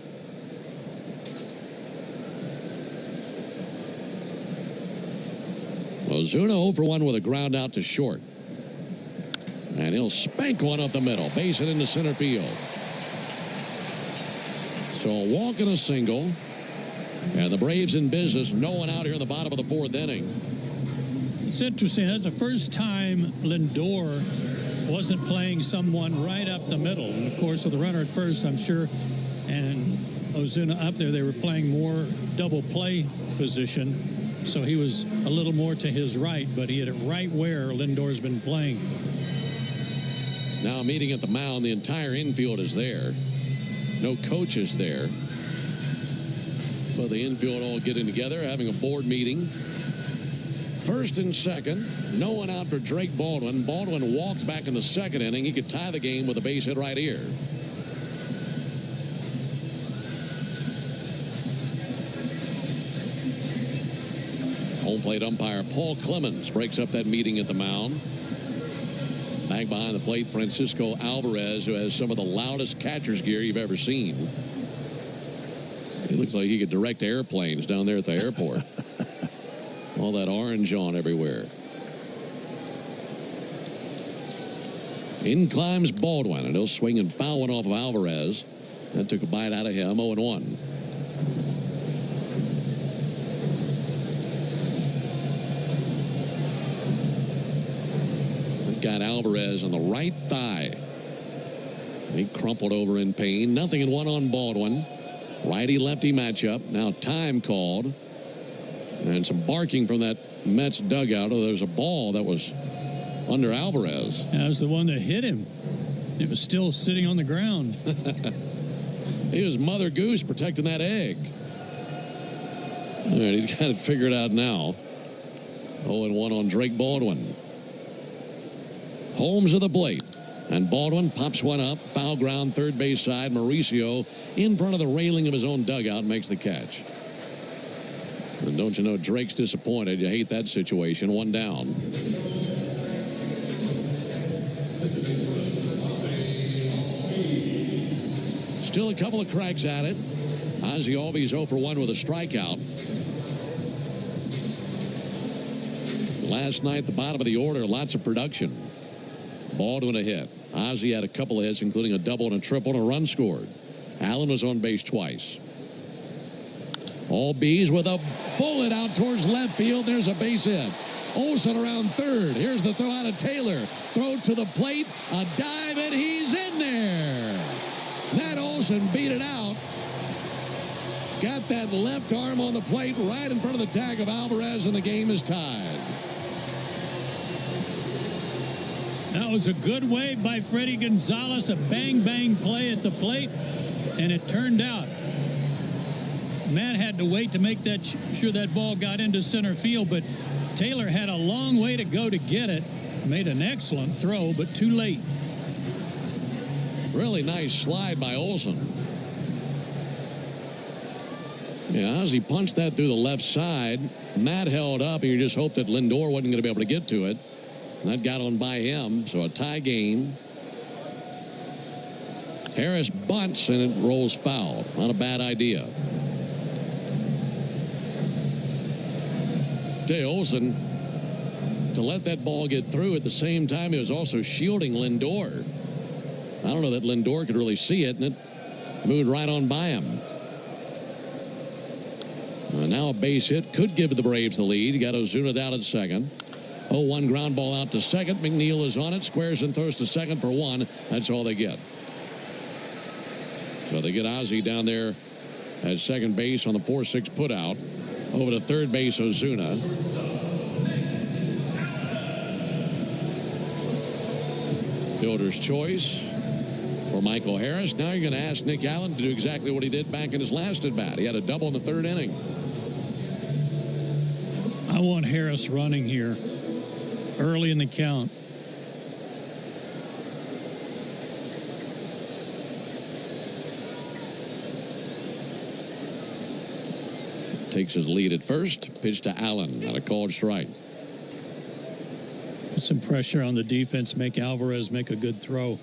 Ozuna 0 for 1 with a ground out to short. And he'll spank one up the middle. Base it into center field. So a walk and a single. And the Braves in business. No one out here in the bottom of the 4th inning. It's interesting. That's the first time Lindor wasn't playing someone right up the middle. And, of course, with the runner at first, I'm sure, and Ozuna up there, they were playing more double play position. So he was a little more to his right, but he hit it right where Lindor's been playing. Now meeting at the mound, the entire infield is there. No coaches there. But the infield all getting together, having a board meeting. First and second, no one out for Drake Baldwin. Baldwin walks back in the 2nd inning. He could tie the game with a base hit right here. Home plate umpire Paul Clemens breaks up that meeting at the mound. Back behind the plate, Francisco Alvarez, who has some of the loudest catcher's gear you've ever seen. He looks like he could direct airplanes down there at the airport. All that orange on everywhere. In climbs Baldwin, and he'll swing and foul one off of Alvarez. That took a bite out of him, 0-1. Got Alvarez on the right thigh. He crumpled over in pain. 0-1 on Baldwin. Righty-lefty matchup. Now time called. And some barking from that Mets dugout. Oh, there's a ball that was under Alvarez. That was the one that hit him. It was still sitting on the ground. He was Mother Goose protecting that egg. All right, he's got it figured out now. 0-1 on Drake Baldwin. Holmes at the plate. And Baldwin pops one up. Foul ground, third base side. Mauricio in front of the railing of his own dugout makes the catch. And don't you know, Drake's disappointed. You hate that situation. One down. Still a couple of cracks at it. Ozzie Albies 0 for 1 with a strikeout. Last night, the bottom of the order, lots of production. Baldwin a hit. Ozzie had a couple of hits, including a double and a triple and a run scored. Allen was on base twice. Albies with a bullet out towards left field. There's a base hit. Olsen around third. Here's the throw out of Taylor. Throw to the plate. A dive, and he's in there. Matt Olsen beat it out. Got that left arm on the plate right in front of the tag of Alvarez, and the game is tied. That was a good wave by Freddie Gonzalez, a bang-bang play at the plate, and it turned out. Matt had to wait to make that sure that ball got into center field, but Taylor had a long way to go to get it. Made an excellent throw, but too late. Really nice slide by Olsen. Yeah, as he punched that through the left side, Matt held up, and you just hoped that Lindor wasn't going to be able to get to it. And that got on by him, so a tie game. Harris bunts, and it rolls foul. Not a bad idea. Jay Olsen, to let that ball get through at the same time, he was also shielding Lindor. I don't know that Lindor could really see it, and it moved right on by him. Now a base hit could give the Braves the lead. You got Ozuna down at second. 0-1 ground ball out to second. McNeil is on it. Squares and throws to second for one. That's all they get. So they get Ozzie down there at second base on the 4-6 put out. Over to third base, Ozuna. Fielder's choice for Michael Harris. Now you're going to ask Nick Allen to do exactly what he did back in his last at bat. He had a double in the third inning. I want Harris running here early in the count. Takes his lead at first. Pitch to Allen on a called strike. Put some pressure on the defense. Make Alvarez make a good throw.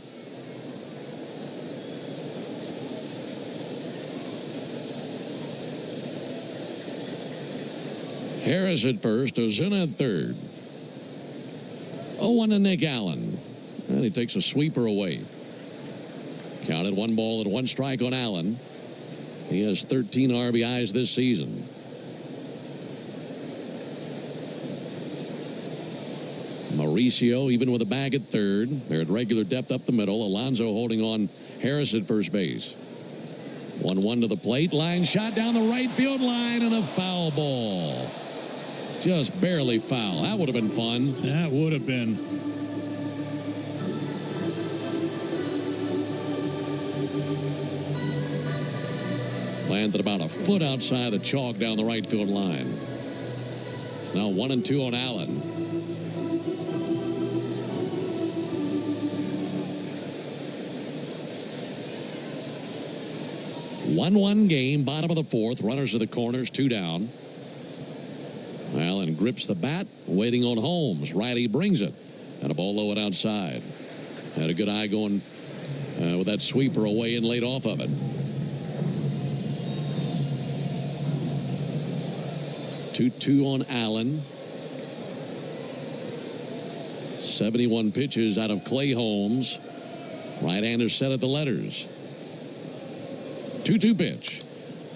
Harris at first. Ozuna at third. 0-1 to Nick Allen. And he takes a sweeper away. Counted 1 ball and 1 strike on Allen. He has 13 RBIs this season. Mauricio even with a bag at third. They're at regular depth up the middle. Alonso holding on Harris at first base. 1-1 to the plate. Line shot down the right field line, and a foul ball. Just barely foul. That would have been fun. That would have been. Landed about a foot outside the chalk down the right field line. Now 1-2 on Allen. One game, bottom of the fourth. Runners at the corners, 2 down. Allen grips the bat, waiting on Holmes. Righty brings it. And a ball low and outside. Had a good eye going with that sweeper away and laid off of it. 2-2 on Allen. 71 pitches out of Clay Holmes. Right-hander set at the letters. 2-2 pitch.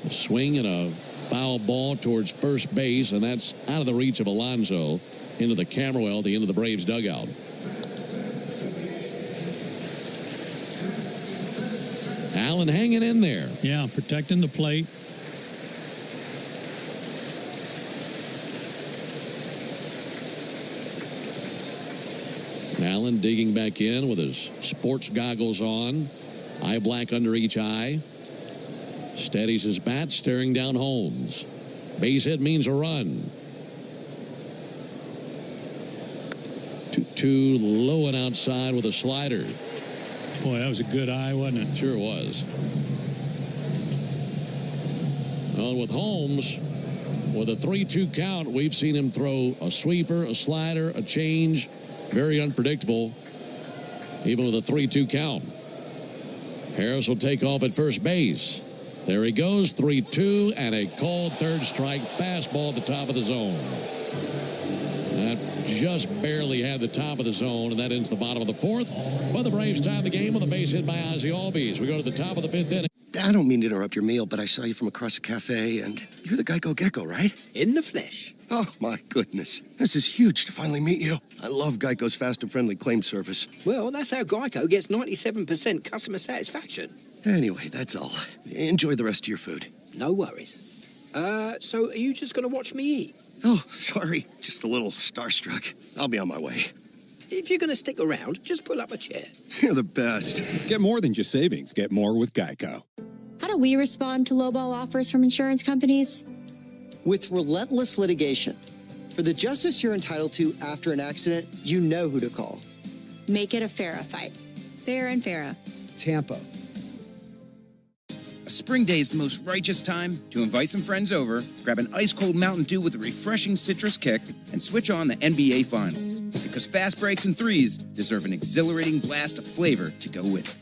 A swing and a foul ball towards first base, and that's out of the reach of Alonso into the camera well at the end of the Braves dugout. Allen hanging in there. Yeah, protecting the plate. Allen digging back in with his sports goggles on. Eye black under each eye. Steadies his bat, staring down Holmes. Base hit means a run. 2-2 low and outside with a slider. Boy, that was a good eye, wasn't it? Sure was. Well, with Holmes, with a 3-2 count, we've seen him throw a sweeper, a slider, a change. Very unpredictable, even with a 3-2 count. Harris will take off at first base. There he goes, 3-2, and a called third strike fastball at the top of the zone. That just barely had the top of the zone, and that ends the bottom of the fourth. But the Braves tie the game with a base hit by Ozzie Albies. We go to the top of the fifth inning. I don't mean to interrupt your meal, but I saw you from across a cafe, and you're the Geico Gecko, right? In the flesh. Oh, my goodness. This is huge to finally meet you. I love Geico's fast and friendly claim service. Well, that's how Geico gets 97% customer satisfaction. Anyway, that's all. Enjoy the rest of your food. No worries. So are you just going to watch me eat? Oh, sorry. Just a little starstruck. I'll be on my way. If you're going to stick around, just pull up a chair. You're the best. Get more than just savings. Get more with Geico. How do we respond to lowball offers from insurance companies? With relentless litigation. For the justice you're entitled to after an accident, you know who to call. Make it a FARA fight. Fair and FARA. Tampa. A spring day is the most righteous time to invite some friends over, grab an ice-cold Mountain Dew with a refreshing citrus kick, and switch on the NBA Finals. Because fast breaks and threes deserve an exhilarating blast of flavor to go with it.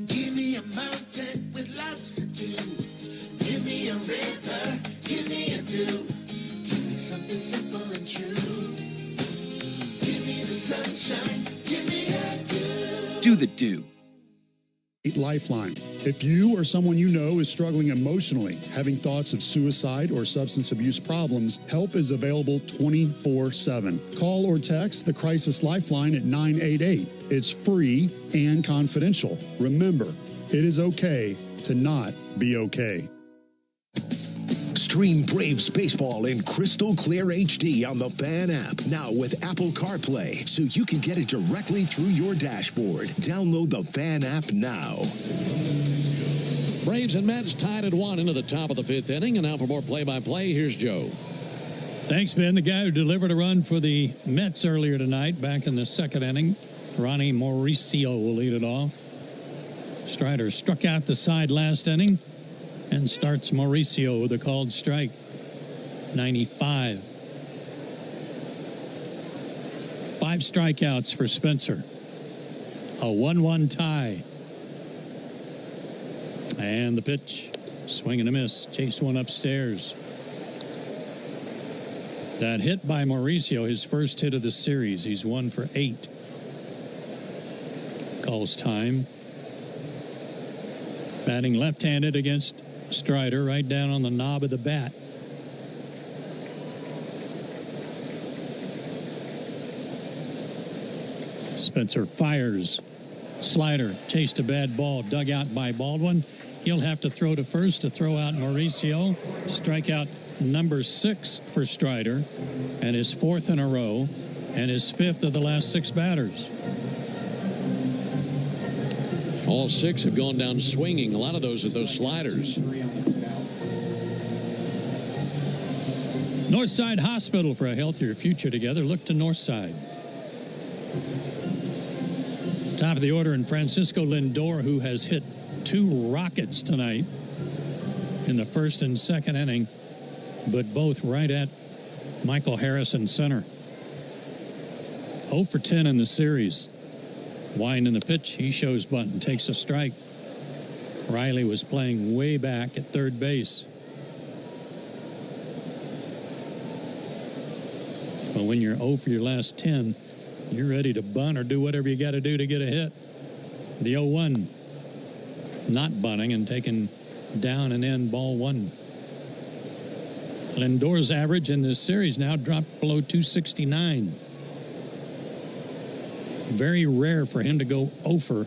Give me a mountain with lots to do. Give me a river, give me a dew. Give me something simple and true. Give me the sunshine, give me a dew. Do the Dew. Lifeline. If you or someone you know is struggling emotionally, having thoughts of suicide or substance abuse problems, help is available 24/7. Call or text the Crisis Lifeline at 988. It's free and confidential. Remember, it is okay to not be okay. Stream Braves baseball in crystal clear HD on the Fan app. Now with Apple CarPlay, so you can get it directly through your dashboard. Download the Fan app now. Braves and Mets tied at 1 into the top of the fifth inning. And now for more play-by-play, here's Joe. Thanks, Ben. The guy who delivered a run for the Mets earlier tonight, back in the second inning, Ronnie Mauricio will lead it off. Strider struck out the side last inning. And starts Mauricio with a called strike. 95. 5 strikeouts for Spencer. A 1-1 tie. And the pitch. Swing and a miss. Chased one upstairs. That hit by Mauricio, his first hit of the series. He's 1 for 8. Calls time. Batting left-handed against Strider, right down on the knob of the bat. Spencer fires. Slider chased a bad ball, dug out by Baldwin. He'll have to throw to first to throw out Mauricio. Strikeout number 6 for Strider, and his 4th in a row, and his 5th of the last 6 batters. All 6 have gone down swinging. A lot of those are those sliders. Northside Hospital, for a healthier future together. Look to Northside. Top of the order in Francisco Lindor, who has hit 2 rockets tonight in the first and second inning, but both right at Michael Harris in center. 0 for 10 in the series. Wind in the pitch. He shows bunt and takes a strike. Riley was playing way back at third base. Well, when you're 0 for your last 10, you're ready to bunt or do whatever you got to do to get a hit. The 0-1 not bunting and taken down and in, ball 1. Lindor's average in this series now dropped below 269. Very rare for him to go 0 for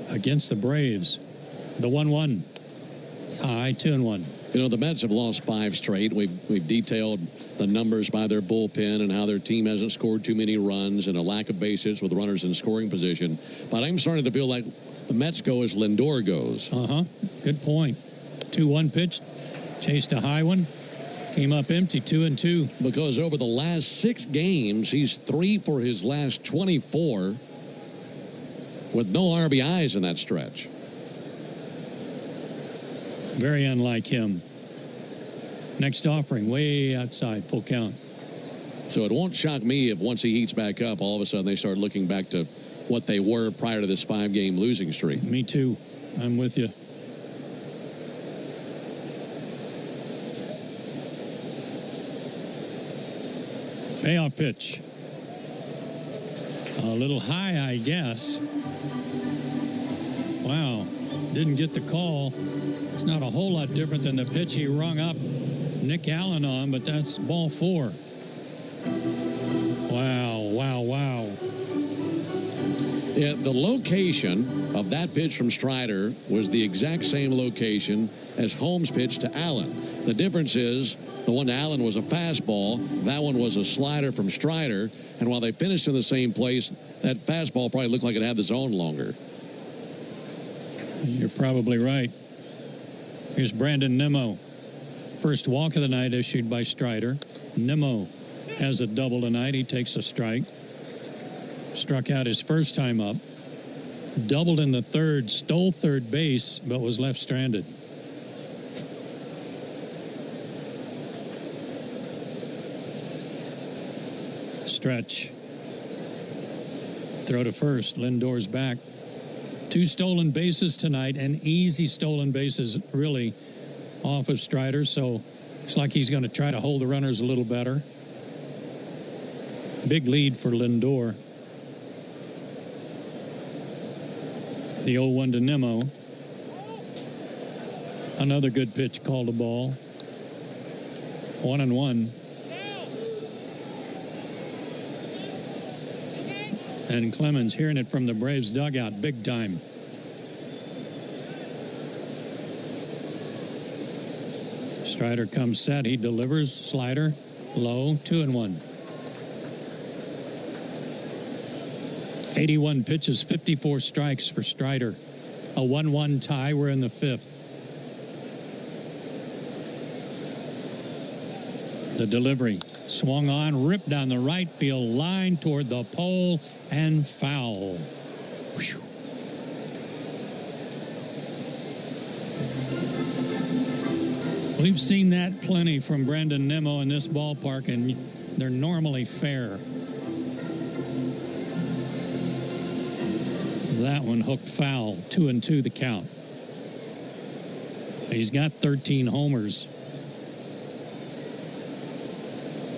against the Braves. The 1-1. High, 2-1. You know, the Mets have lost 5 straight. We've detailed the numbers by their bullpen and how their team hasn't scored too many runs and a lack of base hits with runners in scoring position. But I'm starting to feel like the Mets go as Lindor goes. Good point. 2-1 pitch, chased a high one, came up empty, 2-2. Because over the last 6 games, he's 3 for his last 24 with no RBIs in that stretch. Very unlike him. Next offering, way outside, full count. So it won't shock me if once he heats back up, all of a sudden they start looking back to what they were prior to this 5-game losing streak. Me too. I'm with you. Payoff pitch. A little high, I guess. Wow. Didn't get the call. It's not a whole lot different than the pitch he rung up Nick Allen on, but that's ball 4. Wow. Yeah, the location of that pitch from Strider was the exact same location as Holmes' pitch to Allen. The difference is the one to Allen was a fastball. That one was a slider from Strider. And while they finished in the same place, that fastball probably looked like it had the zone longer. You're probably right. Here's Brandon Nimmo. First walk of the night issued by Strider. Nimmo has a double tonight. He takes a strike. Struck out his first time up. Doubled in the third, stole third base, but was left stranded. Stretch. Throw to first. Lindor's back. 2 stolen bases tonight, and easy stolen bases, really, off of Strider. So looks like he's going to try to hold the runners a little better. Big lead for Lindor. The 0-1 to Nimmo. Another good pitch, called a ball. 1-1. And Clemens hearing it from the Braves dugout big time. Strider comes set. He delivers. Slider low. 2-1. 81 pitches, 54 strikes for Strider. A 1-1 tie. We're in the 5th. The delivery swung on, ripped down the right field line toward the pole, and foul. Whew. We've seen that plenty from Brandon Nimmo in this ballpark, and they're normally fair. That one hooked foul. 2-2 the count. He's got 13 homers.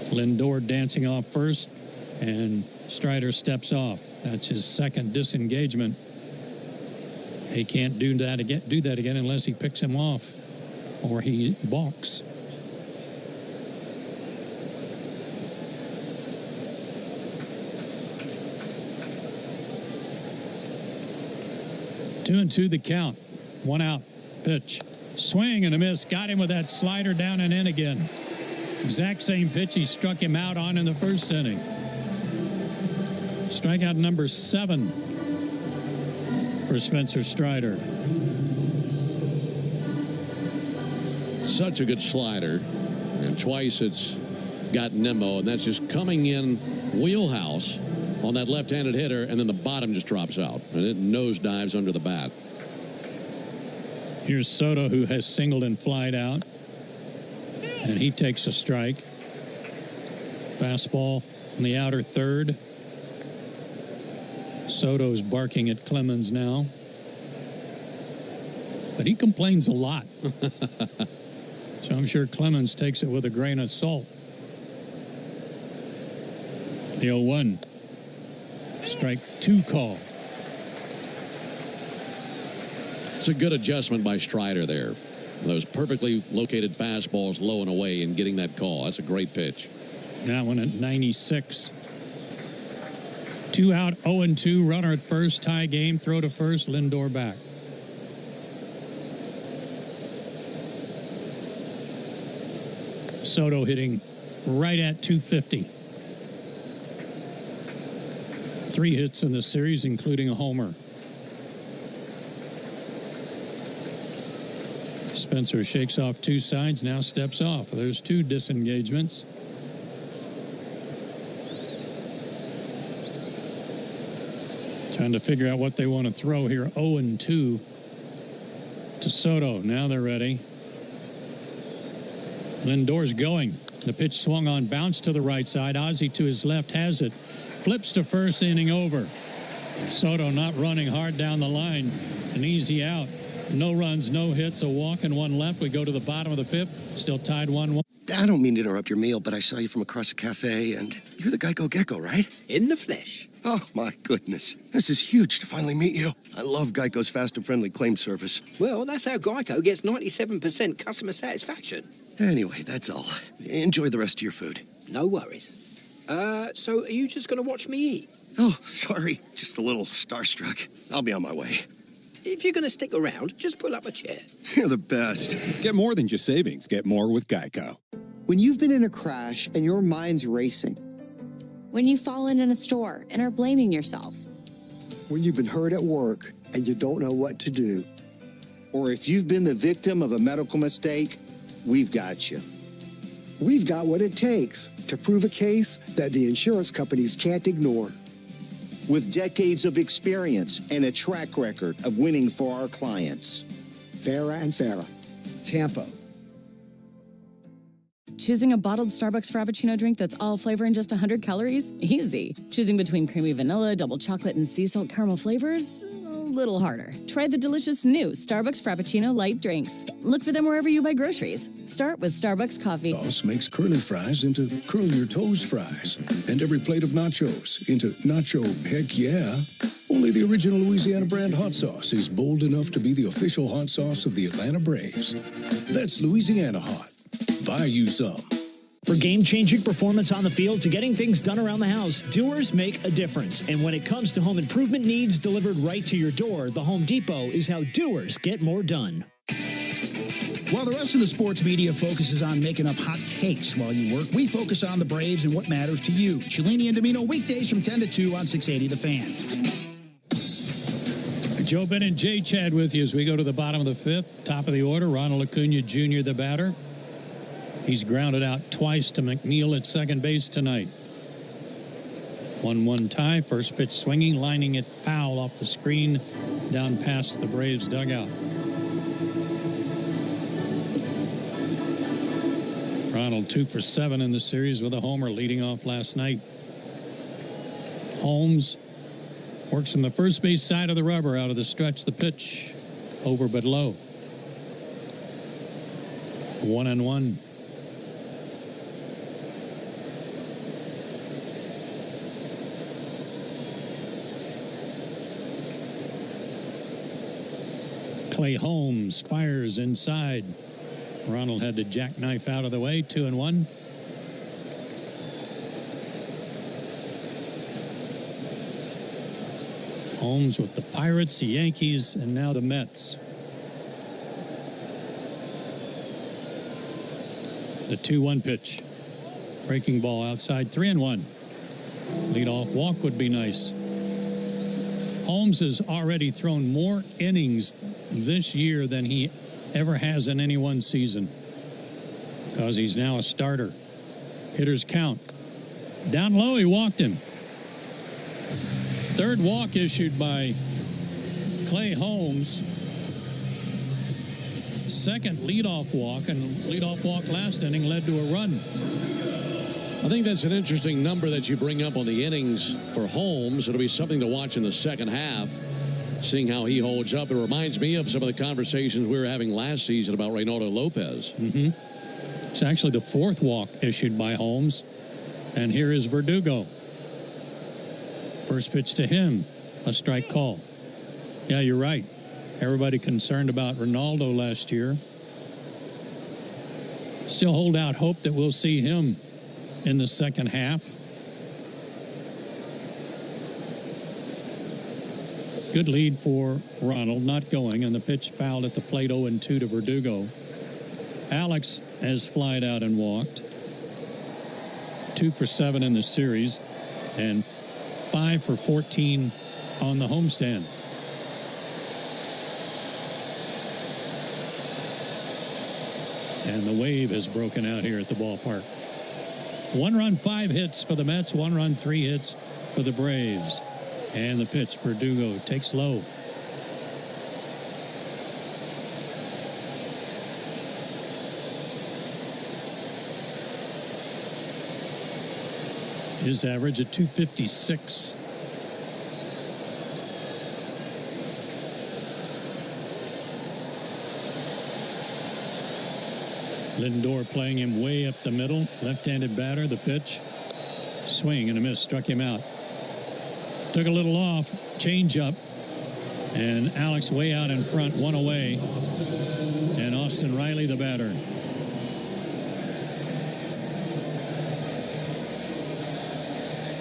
Lindor dancing off first, and Strider steps off. That's his second disengagement. He can't do that again unless he picks him off or he balks. Two and two the count. 1 out. Pitch. Swing and a miss. Got him with that slider down and in again. Exact same pitch he struck him out on in the first inning. Strikeout number 7 for Spencer Strider. Such a good slider. And twice it's got Nimmo, and that's just coming in wheelhouse on that left-handed hitter, and then the bottom just drops out, and it nosedives under the bat. Here's Soto, who has singled and flied out, and he takes a strike. Fastball in the outer third. Soto's barking at Clemens now, but he complains a lot. So I'm sure Clemens takes it with a grain of salt. The 0-1. Strike 2 call. It's a good adjustment by Strider there. Those perfectly located fastballs low and away and getting that call. That's a great pitch. That one at 96. 2 out, 0-2. Runner at first. Tie game. Throw to first. Lindor back. Soto hitting right at 250. 3 hits in the series, including a homer. Spencer shakes off 2 sides, now steps off. There's 2 disengagements. Trying to figure out what they want to throw here. 0-2 to Soto. Now they're ready. Lindor's going. The pitch swung on, bounced to the right side. Ozzie to his left has it. Flips to first, inning over. Soto not running hard down the line. An easy out. No runs, no hits, a walk and 1 left. We go to the bottom of the 5th. Still tied 1-1. I don't mean to interrupt your meal, but I saw you from across a cafe, and you're the Geico Gecko, right? In the flesh. Oh, my goodness. This is huge to finally meet you. I love Geico's fast and friendly claim service. Well, that's how Geico gets 97% customer satisfaction. Anyway, that's all. Enjoy the rest of your food. No worries. So are you just going to watch me eat? Oh, sorry. Just a little starstruck. I'll be on my way. If you're going to stick around, just pull up a chair. You're the best. Get more than just savings. Get more with Geico. When you've been in a crash and your mind's racing. When you've fallen in a store and are blaming yourself. When you've been hurt at work and you don't know what to do. Or if you've been the victim of a medical mistake, we've got you. We've got what it takes to prove a case that the insurance companies can't ignore. With decades of experience and a track record of winning for our clients. Farah and Farah, Tampa. Choosing a bottled Starbucks Frappuccino drink that's all flavor and just 100 calories? Easy. Choosing between creamy vanilla, double chocolate, and sea salt caramel flavors? A little harder. Try the delicious new Starbucks Frappuccino light drinks. Look for them wherever you buy groceries. Start with Starbucks coffee. Sauce makes curly fries into curl your toes fries. And every plate of nachos into nacho heck yeah. Only the original Louisiana brand hot sauce is bold enough to be the official hot sauce of the Atlanta Braves. That's Louisiana Hot. Buy you some. For game-changing performance on the field to getting things done around the house, doers make a difference. And when it comes to home improvement needs delivered right to your door, the Home Depot is how doers get more done. While the rest of the sports media focuses on making up hot takes while you work, we focus on the Braves and what matters to you. Cellini and Domino weekdays from 10 to 2 on 680 The Fan. Joe Bennett, Jay Chad with you as we go to the bottom of the 5th. Top of the order, Ronald Acuna Jr., the batter. He's grounded out twice to McNeil at second base tonight. 1-1 tie. First pitch swinging, lining it foul off the screen down past the Braves dugout. Ronald 2 for 7 in the series with a homer leading off last night. Holmes works from the first base side of the rubber out of the stretch. The pitch over but low. 1-1. Clay Holmes fires inside. Ronald had the jackknife out of the way. 2-1. Holmes with the Pirates, the Yankees, and now the Mets. The 2-1 pitch. Breaking ball outside. 3-1. Leadoff walk would be nice. Holmes has already thrown more innings this year than he ever has in any one season because he's now a starter. Hitters count. Down low, he walked him. Third walk issued by Clay Holmes. Second leadoff walk, and leadoff walk last inning led to a run. I think that's an interesting number that you bring up on the innings for Holmes. It'll be something to watch in the second half, seeing how he holds up. It reminds me of some of the conversations we were having last season about Reynaldo Lopez. It's actually the fourth walk issued by Holmes. And here is Verdugo. First pitch to him, a strike call. Yeah, you're right. Everybody concerned about Reynaldo last year. Still hold out hope that we'll see him in the second half. Good lead for Ronald, not going, and the pitch fouled at the plate. 0-2 to Verdugo. Alex has flied out and walked. 2 for 7 in the series and 5 for 14 on the homestand. And the wave has broken out here at the ballpark. 1 run, 5 hits for the Mets. 1 run, 3 hits for the Braves. And the pitch, Verdugo takes low. His average at 256. Lindor playing him way up the middle. Left-handed batter, the pitch. Swing and a miss, struck him out. Took a little off, change up. And Alex way out in front, 1 away. And Austin Riley, the batter.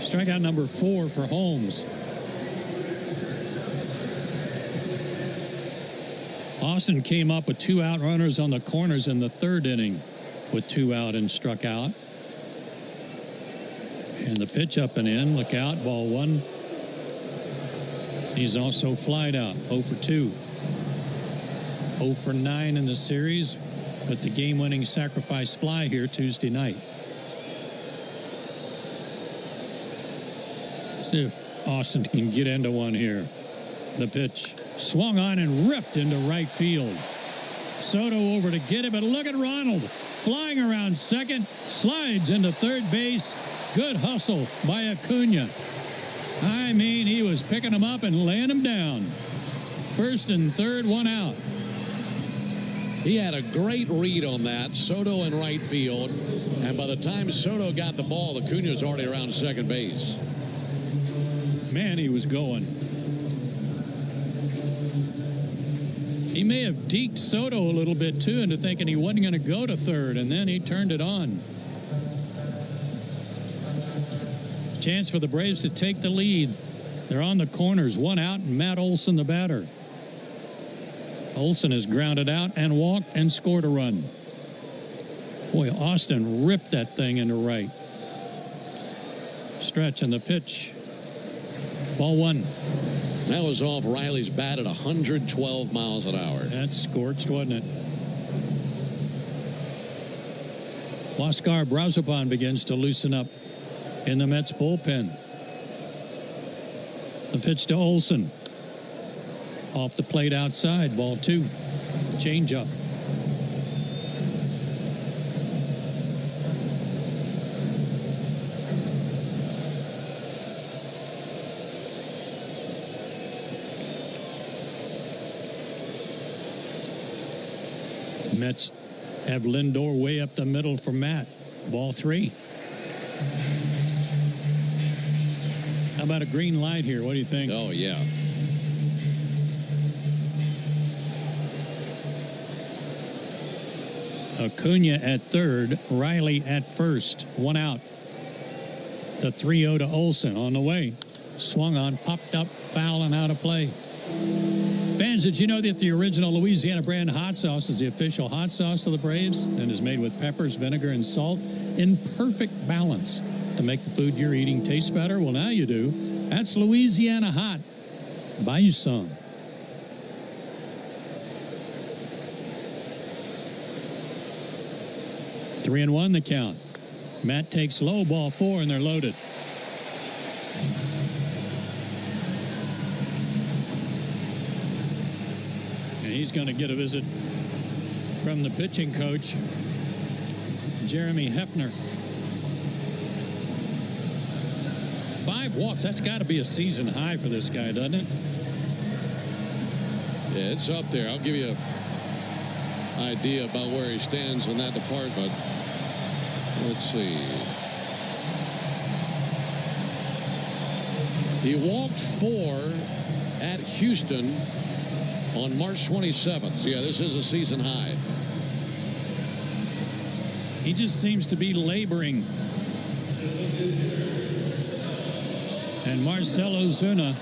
Strikeout number 4 for Holmes. Austin came up with 2 out runners on the corners in the 3rd inning with 2 out and struck out. And the pitch up and in. Look out, ball 1. He's also flied out, 0 for 2. 0 for 9 in the series with the game-winning sacrifice fly here Tuesday night. See if Austin can get into one here. The pitch swung on and ripped into right field. Soto over to get it, but look at Ronald flying around second, slides into third base. Good hustle by Acuna. I mean, he was picking him up and laying him down. 1st and 3rd, 1 out. He had a great read on that, Soto in right field. And by the time Soto got the ball, Acuna was already around second base. Man, he was going. He may have deked Soto a little bit, too, into thinking he wasn't going to go to 3rd, and then he turned it on. Chance for the Braves to take the lead. They're on the corners, 1 out, and Matt Olson, the batter. Olson has grounded out and walked and scored a run. Boy, Austin ripped that thing into right. Stretch and the pitch. Ball 1. That was off Riley's bat at 112 miles an hour. That scorched, wasn't it? Huascar Brazopan begins to loosen up in the Mets bullpen. The pitch to Olson. Off the plate outside, ball 2. Change up. Mets have Lindor way up the middle for Matt. Ball 3. How about a green light here? What do you think? Oh, yeah. Acuna at 3rd, Riley at 1st. 1 out. The 3-0 to Olson on the way. Swung on, popped up, foul, and out of play. Fans, did you know that the original Louisiana brand hot sauce is the official hot sauce of the Braves and is made with peppers, vinegar, and salt in perfect balance to make the food you're eating taste better? Well, now you do. That's Louisiana Hot. Buy you some. Three and 1 the count. Matt takes low, ball 4, and they're loaded. And he's going to get a visit from the pitching coach, Jeremy Hefner. 5 walks. That's got to be a season high for this guy, doesn't it? Yeah, it's up there. I'll give you an idea about where he stands in that department. Let's see. He walked 4 at Houston on March 27th. So, yeah, this is a season high. He just seems to be laboring. And Marcell Ozuna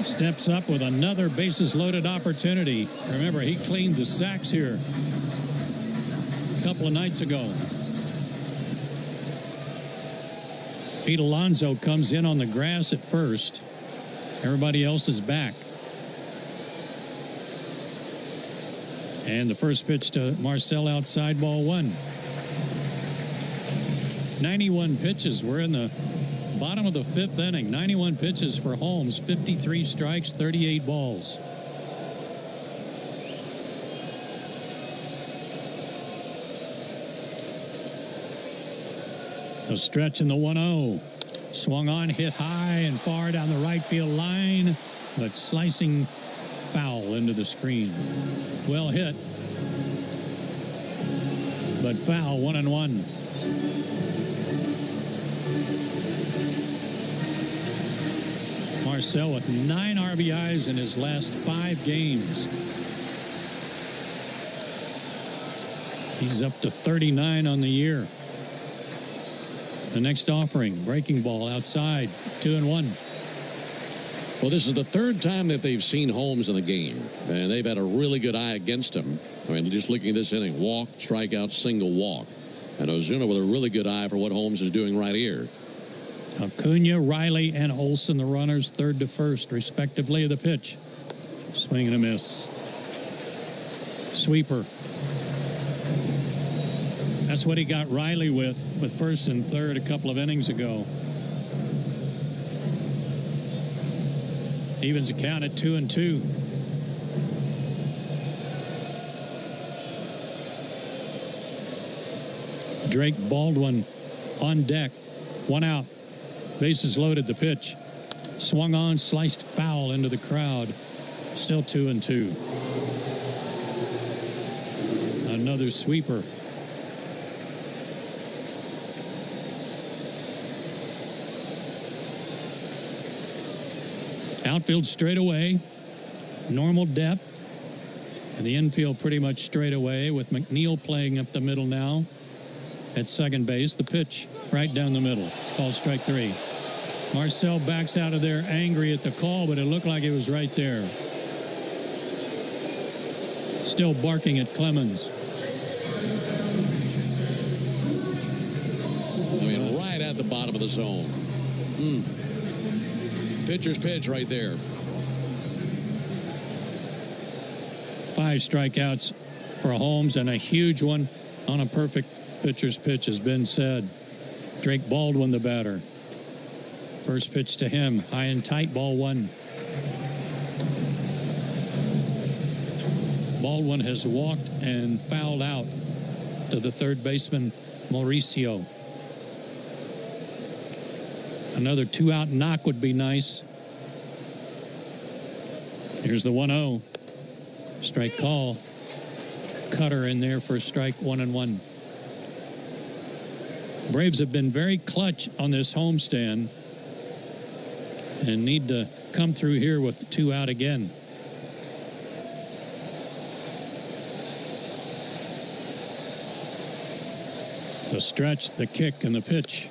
Steps up with another bases-loaded opportunity. Remember, he cleaned the sacks here a couple of nights ago. Pete Alonso comes in on the grass at first. Everybody else is back. And the first pitch to Marcell outside, ball one. 91 pitches. We're in the bottom of the fifth inning. 91 pitches for Holmes, 53 strikes, 38 balls. The stretch in the 1-0. Swung on, hit high and far down the right field line, but slicing foul into the screen. Well hit, but foul, 1-1. Marcell with 9 RBIs in his last 5 games. He's up to 39 on the year. The next offering, breaking ball outside, 2-1. Well, this is the third time that they've seen Holmes in the game, and they've had a really good eye against him. I mean, just looking at this inning, walk, strikeout, single walk. And Ozuna with a really good eye for what Holmes is doing right here. Acuna, Riley, and Olson, the runners, third to first, respectively. The pitch. Swing and a miss. Sweeper. That's what he got Riley with first and third a couple of innings ago. Evens the count at 2-2. Drake Baldwin on deck. 1 out. Bases loaded. The pitch. Swung on, sliced foul into the crowd. Still 2-2. Another sweeper. Outfield straight away, normal depth, and the infield pretty much straight away with McNeil playing up the middle now at second base. The pitch right down the middle. Call strike 3. Marcell backs out of there angry at the call, but it looked like it was right there. Still barking at Clemens. I mean, right at the bottom of the zone. Pitcher's pitch right there. 5 strikeouts for Holmes and a huge one on a perfect pitcher's pitch, has been said. Drake Baldwin, the batter. First pitch to him, high and tight, ball 1. Baldwin has walked and fouled out to the third baseman, Mauricio. Another 2-out knock would be nice. Here's the 1-0. Strike call. Cutter in there for strike 1-1. Braves have been very clutch on this homestand and need to come through here with the 2 out again. The stretch, the kick, and the pitch.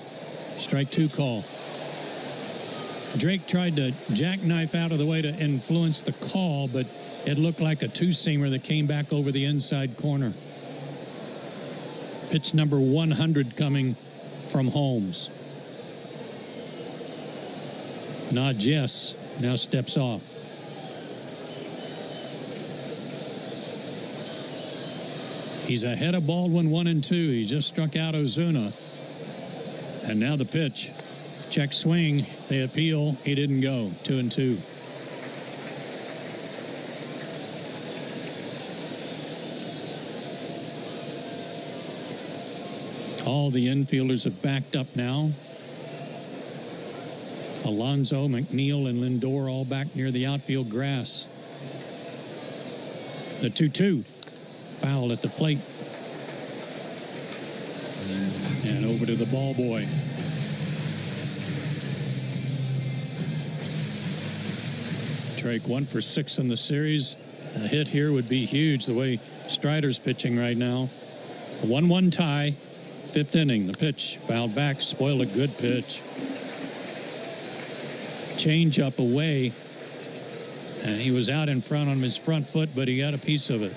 Strike 2 call. Drake tried to jackknife out of the way to influence the call, but it looked like a 2-seamer that came back over the inside corner. Pitch number 100 coming from Holmes. Nods yes, now steps off. He's ahead of Baldwin 1-2. He just struck out Ozuna. And now the pitch. Check swing. They appeal. He didn't go. 2-2. All the infielders have backed up now. Alonso, McNeil, and Lindor all back near the outfield grass. The 2-2. Foul at the plate. And over to the ball boy. Drake 1 for 6 in the series. A hit here would be huge the way Strider's pitching right now. A 1-1 tie. 5th inning. The pitch fouled back. Spoiled a good pitch. Change up away And he was out in front on his front foot, but he got a piece of it.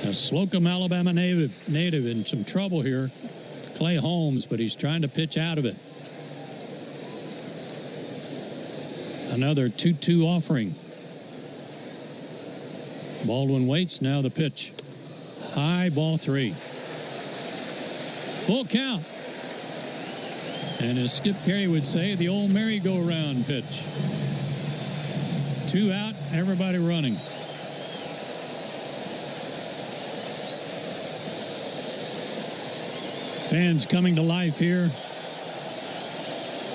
A Slocum, Alabama native in some trouble here. Clay Holmes, but he's trying to pitch out of it. Another 2-2 offering. Baldwin waits. Now the pitch. High, ball 3. Full count. And as Skip Carey would say, the old merry-go-round pitch. 2 out, everybody running. Fans coming to life here.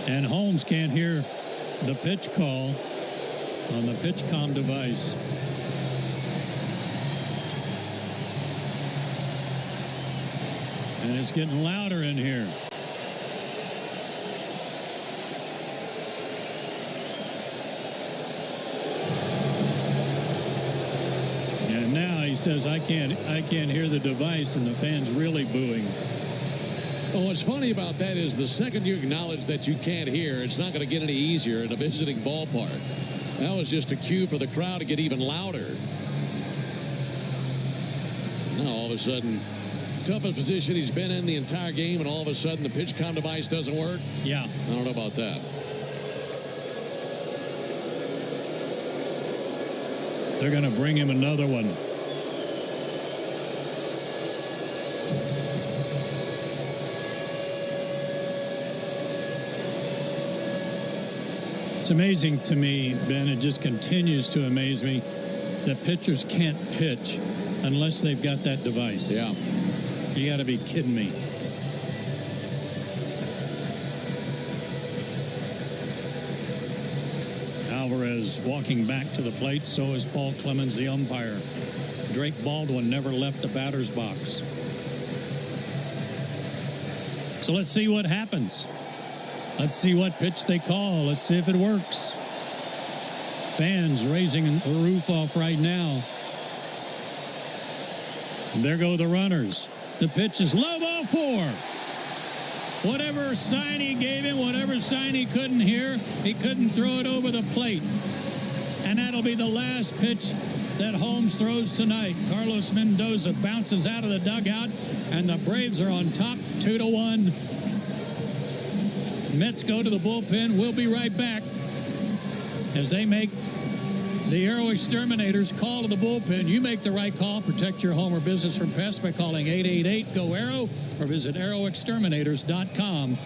And Holmes can't hear the pitch call on the PitchCom device. And it's getting louder in here. And now he says, I can't hear the device, and the fans really booing. Well, what's funny about that is the second you acknowledge that you can't hear, it's not going to get any easier in a visiting ballpark. That was just a cue for the crowd to get even louder. Now, all of a sudden, toughest position he's been in the entire game, and all of a sudden the PitchCom device doesn't work? Yeah. I don't know about that. They're going to bring him another one. It's amazing to me, Ben, it just continues to amaze me that pitchers can't pitch unless they've got that device. Yeah. You got to be kidding me. Alvarez walking back to the plate. So is Paul Clemens, the umpire. Drake Baldwin never left the batter's box. So let's see what happens. Let's see what pitch they call. Let's see if it works. Fans raising the roof off right now. There go the runners. The pitch is low, ball 4. Whatever sign he gave him, whatever sign he couldn't hear, he couldn't throw it over the plate. And that'll be the last pitch that Holmes throws tonight. Carlos Mendoza bounces out of the dugout, and the Braves are on top 2-1. Mets go to the bullpen. We'll be right back as they make the Aero Exterminators call to the bullpen. You make the right call. Protect your home or business from pests by calling 888-GO-AERO or visit aeroexterminators.com.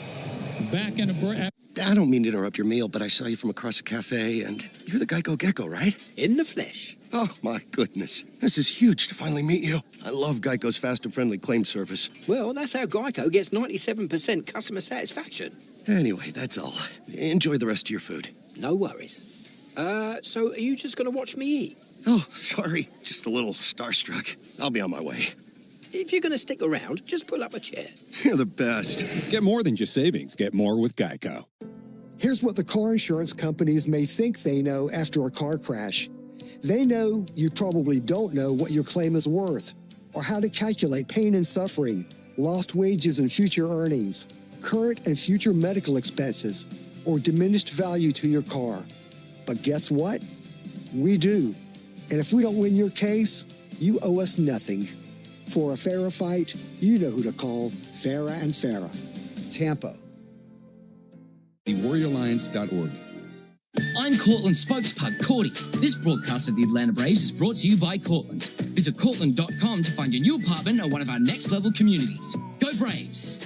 Back in a I don't mean to interrupt your meal, but I saw you from across a cafe, and you're the Geico Gecko, right? In the flesh. Oh, my goodness. This is huge to finally meet you. I love Geico's fast and friendly claim service. Well, that's how Geico gets 97% customer satisfaction. Anyway, that's all. Enjoy the rest of your food. No worries. So are you just going to watch me eat? Oh, sorry. Just a little starstruck. I'll be on my way. If you're going to stick around, just pull up a chair. You're the best. Get more than just savings. Get more with Geico. Here's what the car insurance companies may think they know after a car crash. They know you probably don't know what your claim is worth, or how to calculate pain and suffering, lost wages and future earnings, current and future medical expenses, or diminished value to your car. But guess what? We do. And if we don't win your case, you owe us nothing. For a fairer fight, you know who to call. Farah and Farah. Tampa. TheWarriorAlliance.org. I'm Cortland spokespug, Cordy. This broadcast of the Atlanta Braves is brought to you by Cortland. Visit Cortland.com to find your new apartment or one of our next-level communities. Go Braves!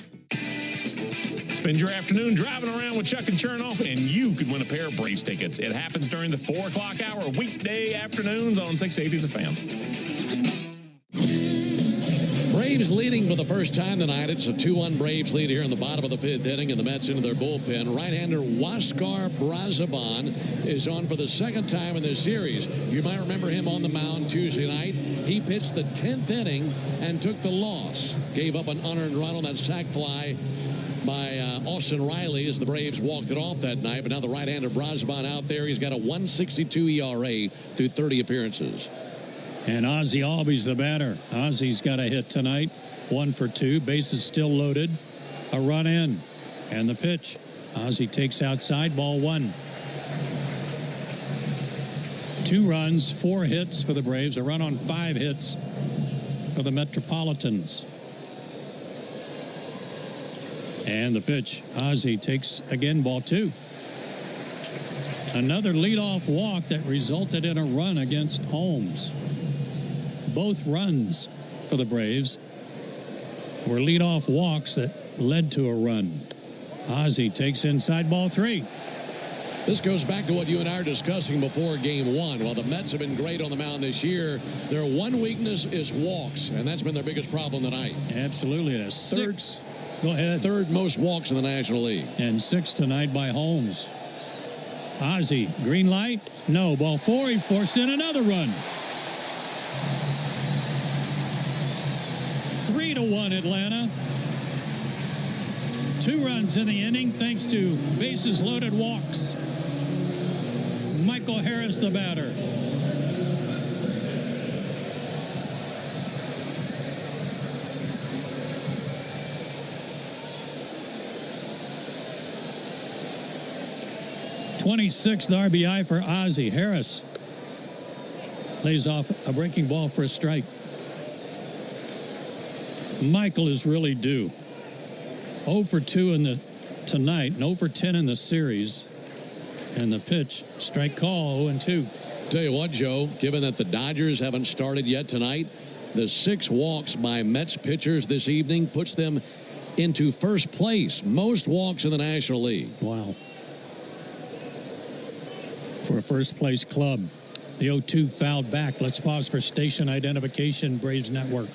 Spend your afternoon driving around with Chuck and Chernoff, and you could win a pair of Braves tickets. It happens during the 4 o'clock hour, weekday afternoons on 680 The Fan. Braves leading for the first time tonight. It's a 2-1 Braves lead here in the bottom of the 5th inning, and the Mets into their bullpen. Right-hander Huascar Brazoban is on for the second time in this series. You might remember him on the mound Tuesday night. He pitched the 10th inning and took the loss. Gave up an unearned run on that sac fly by Austin Riley as the Braves walked it off that night. But now the right-hander Brazoban out there. He's got a 1.62 ERA through 30 appearances. And Ozzie Albies the batter. Ozzie's got a hit tonight. 1 for 2. Bases still loaded. A run in. And the pitch. Ozzie takes outside, ball 1. 2 runs, 4 hits for the Braves. A run on 5 hits for the Metropolitans. And the pitch. Ozzie takes again, ball 2. Another leadoff walk that resulted in a run against Holmes. Both runs for the Braves were leadoff walks that led to a run. Ozzie takes inside, ball 3. This goes back to what you and I were discussing before Game 1. While the Mets have been great on the mound this year, their one weakness is walks, and that's been their biggest problem tonight. Absolutely. It is 6. Go ahead. Third most walks in the National League. And 6 tonight by Holmes. Ozzie, green light? No. Ball 4, he forced in another run. 3-1 Atlanta. 2 runs in the inning thanks to bases loaded walks. Michael Harris, the batter. '26th RBI for Ozzie. Harris lays off a breaking ball for a strike. Michael is really due. 0 for 2 tonight, and 0 for 10 in the series. And the pitch, strike call, 0-2. Tell you what, Joe, given that the Dodgers haven't started yet tonight, the 6 walks by Mets pitchers this evening puts them into first place. Most walks in the National League. Wow. For a first place club. The 0-2 fouled back. Let's pause for station identification, Braves Network.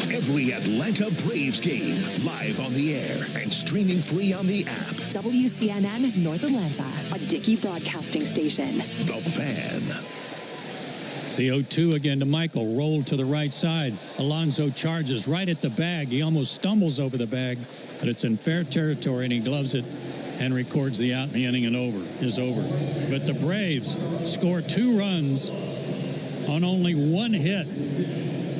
Every Atlanta Braves game, live on the air and streaming free on the app. WCNN North Atlanta, a Dickey broadcasting station. The Fan. The 0-2 again to Michael, rolled to the right side. Alonso charges right at the bag. He almost stumbles over the bag, but it's in fair territory, and he gloves it and records the out in the inning, and is over. But the Braves score 2 runs on only 1 hit.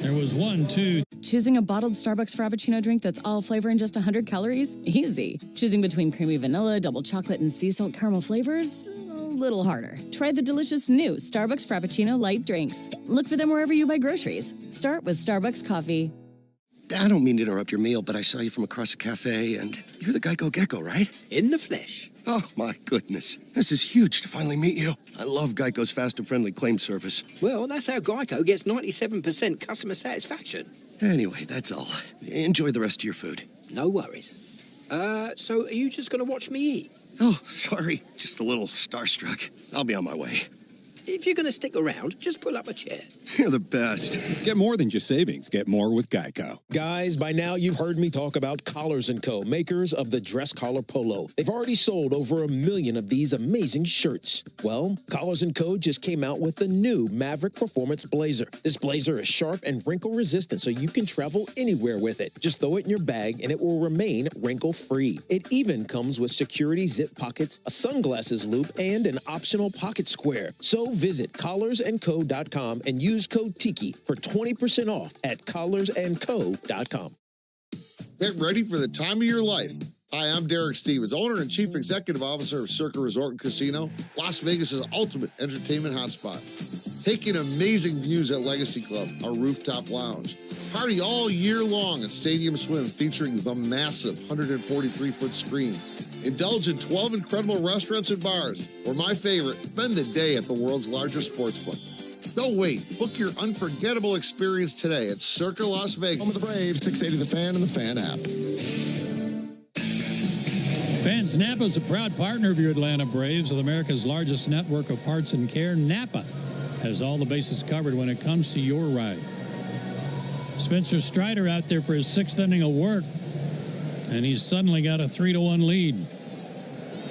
There was 1, 2. Choosing a bottled Starbucks Frappuccino drink that's all flavor and just 100 calories? Easy. Choosing between creamy vanilla, double chocolate, and sea salt caramel flavors? A little harder. Try the delicious new Starbucks Frappuccino light drinks. Look for them wherever you buy groceries. Start with Starbucks coffee. I don't mean to interrupt your meal, but I saw you from across a cafe, and you're the Geico Gecko, right? In the flesh. Oh, my goodness. This is huge to finally meet you. I love Geico's fast and friendly claim service. Well, that's how Geico gets 97% customer satisfaction. Anyway, that's all. Enjoy the rest of your food. No worries. So are you just going to watch me eat? Oh, sorry. Just a little starstruck. I'll be on my way. If you're going to stick around, just pull up a chair. You're the best. Get more than just savings. Get more with Geico. Guys, by now you've heard me talk about Collars & Co., makers of the dress collar polo. They've already sold over 1 million of these amazing shirts. Well, Collars & Co. just came out with the new Maverick Performance Blazer. This blazer is sharp and wrinkle resistant, so you can travel anywhere with it. Just throw it in your bag and it will remain wrinkle-free. It even comes with security zip pockets, a sunglasses loop, and an optional pocket square. So visit collarsandco.com and use code TIKI for 20% off at collarsandco.com. Get ready for the time of your life. Hi, I'm Derek Stevens, owner and chief executive officer of Circa Resort and Casino, Las Vegas's ultimate entertainment hotspot. Taking amazing views at Legacy Club, our rooftop lounge. Party all year long at Stadium Swim, featuring the massive 143-foot screen. Indulge in 12 incredible restaurants and bars, or my favorite, spend the day at the world's largest sportsbook. Don't wait. Book your unforgettable experience today at Circa Las Vegas. Home of the Braves, 680 The Fan and the Fan app. Fans, Napa is a proud partner of your Atlanta Braves with America's largest network of parts and care. Napa has all the bases covered when it comes to your ride. Spencer Strider out there for his 6th inning of work, and he's suddenly got a 3-1 lead.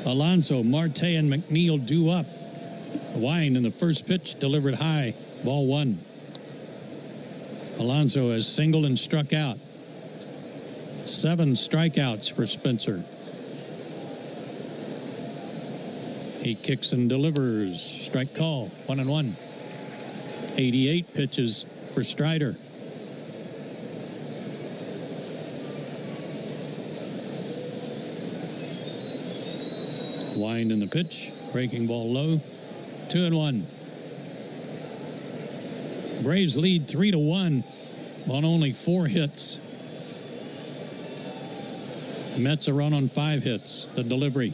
Alonso, Marte, and McNeil due up. Wine in the first pitch delivered high, ball 1. Alonso has singled and struck out. 7 strikeouts for Spencer. He kicks and delivers. Strike call, 1-1. 88 pitches for Strider. Wind in the pitch. Breaking ball low. 2-1. Braves lead 3-1 on only 4 hits. Mets a run on 5 hits. The delivery.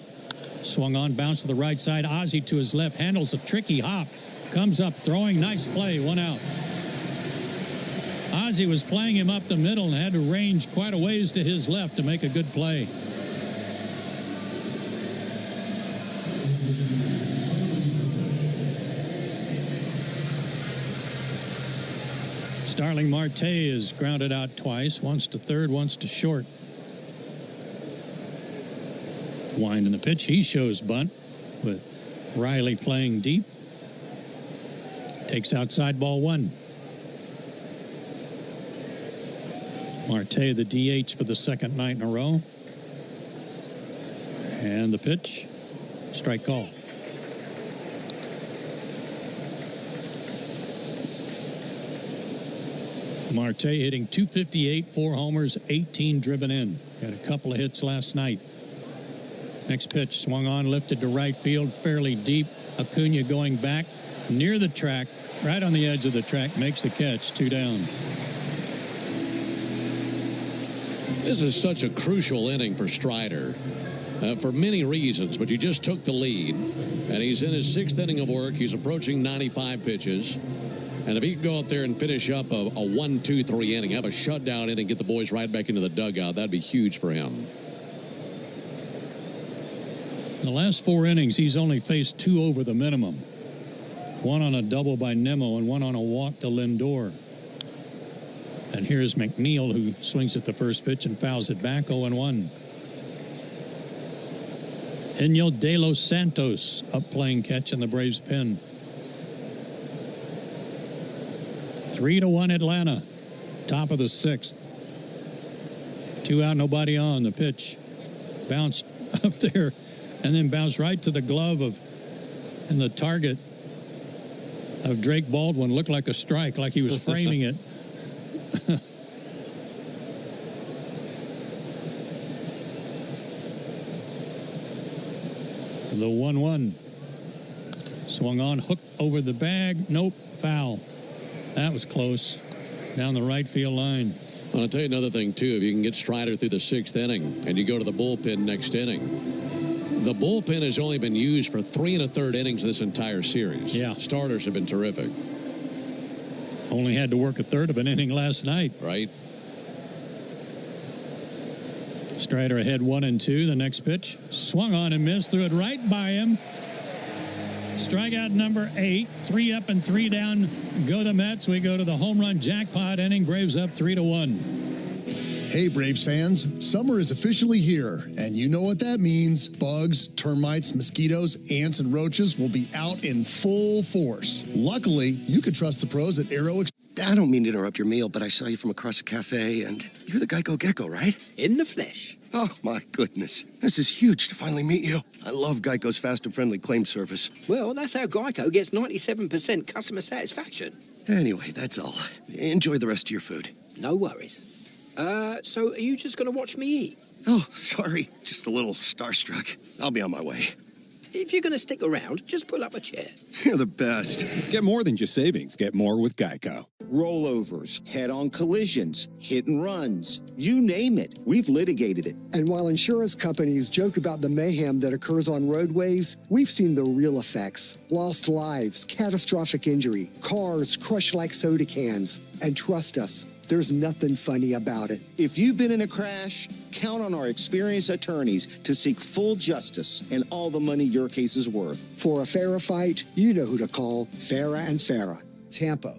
Swung on, bounce to the right side. Ozzie to his left. Handles a tricky hop. Comes up, throwing. Nice play. 1 out. Ozzie was playing him up the middle and had to range quite a ways to his left to make a good play. Starling Marte is grounded out twice, once to third, once to short. Wind in the pitch. He shows bunt with Riley playing deep. Takes outside, ball 1. Marte, the DH for the second night in a row. And the pitch. Strike call. Marte hitting .258, 4 homers, 18 driven in. Had a couple of hits last night. Next pitch, swung on, lifted to right field, fairly deep. Acuna going back near the track, right on the edge of the track, makes the catch. 2 down. This is such a crucial inning for Strider. For many reasons, but you just took the lead, and he's in his 6th inning of work. He's approaching 95 pitches. And if he can go out there and finish up a 1-2-3 inning, have a shutdown inning, get the boys right back into the dugout, that'd be huge for him. The last 4 innings, he's only faced 2 over the minimum. 1 on a double by Nimmo and 1 on a walk to Lindor. And here's McNeil, who swings at the first pitch and fouls it back. 0-1. Enyel De Los Santos up playing catch in the Braves pen. 3-1 Atlanta. Top of the 6th. 2 out, nobody on. The pitch bounced up there and then bounced right to the glove of and the target of Drake Baldwin. Looked like a strike, like he was framing it. The 1-1. Swung on, hooked over the bag. Nope, foul. That was close. Down the right field line. Well, I'll tell you another thing, too. If you can get Strider through the 6th inning and you go to the bullpen next inning, the bullpen has only been used for 3 1/3 innings this entire series. Yeah. Starters have been terrific. Only had to work a third of an inning last night. Right. Strider ahead 1-2. The next pitch. Swung on and missed. Threw it right by him. Strikeout number 8. 3 up and 3 down. Go the Mets. We go to the home run jackpot inning. Braves up 3-1. Hey, Braves fans, summer is officially here, and you know what that means. Bugs, termites, mosquitoes, ants, and roaches will be out in full force. Luckily, you can trust the pros at Aero. I don't mean to interrupt your meal, but I saw you from across a cafe, and you're the Geico Gecko, right? In the flesh. Oh, my goodness. This is huge to finally meet you. I love Geico's fast and friendly claim service. Well, that's how Geico gets 97% customer satisfaction. Anyway, that's all. Enjoy the rest of your food. No worries. So are you just going to watch me eat? Oh, sorry. Just a little starstruck. I'll be on my way. If you're going to stick around, just pull up a chair. You're the best. Get more than just savings. Get more with Geico. Rollovers, head-on collisions, hit and runs, you name it. We've litigated it. And while insurance companies joke about the mayhem that occurs on roadways, we've seen the real effects. Lost lives, catastrophic injury, cars crushed like soda cans. And trust us, there's nothing funny about it. If you've been in a crash, count on our experienced attorneys to seek full justice and all the money your case is worth. For a fairer fight, you know who to call. Farah and Farah. Tampa.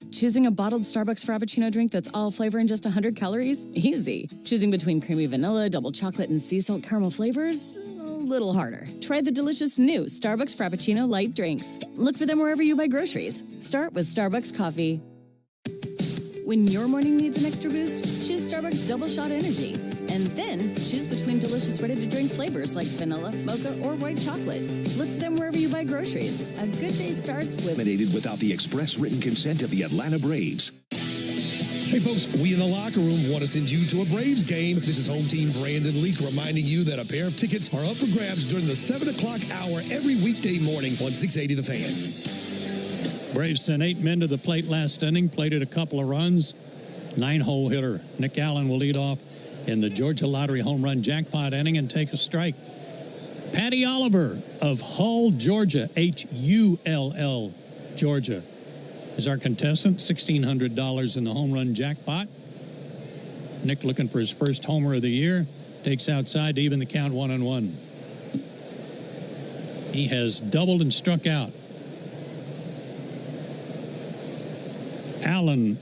Choosing a bottled Starbucks Frappuccino drink that's all flavor and just 100 calories? Easy. Choosing between creamy vanilla, double chocolate, and sea salt caramel flavors? A little harder. Try the delicious new Starbucks Frappuccino light drinks. Look for them wherever you buy groceries. Start with Starbucks coffee. When your morning needs an extra boost, choose Starbucks Double Shot Energy. And then choose between delicious ready-to-drink flavors like vanilla, mocha, or white chocolate. Look for them wherever you buy groceries. A good day starts with... Eliminated without the express written consent of the Atlanta Braves. Hey, folks, we in the locker room want to send you to a Braves game. This is home team Brandon Leak reminding you that a pair of tickets are up for grabs during the 7 o'clock hour every weekday morning on 680 The Fan. Braves sent 8 men to the plate last inning, plated a couple of runs. 9-hole hitter Nick Allen will lead off in the Georgia Lottery home run jackpot inning and take a strike. Patty Oliver of Hull, Georgia, Hull, Georgia, is our contestant. $1,600 in the home run jackpot. Nick looking for his first homer of the year. Takes outside to even the count 1-1. He has doubled and struck out. Allen,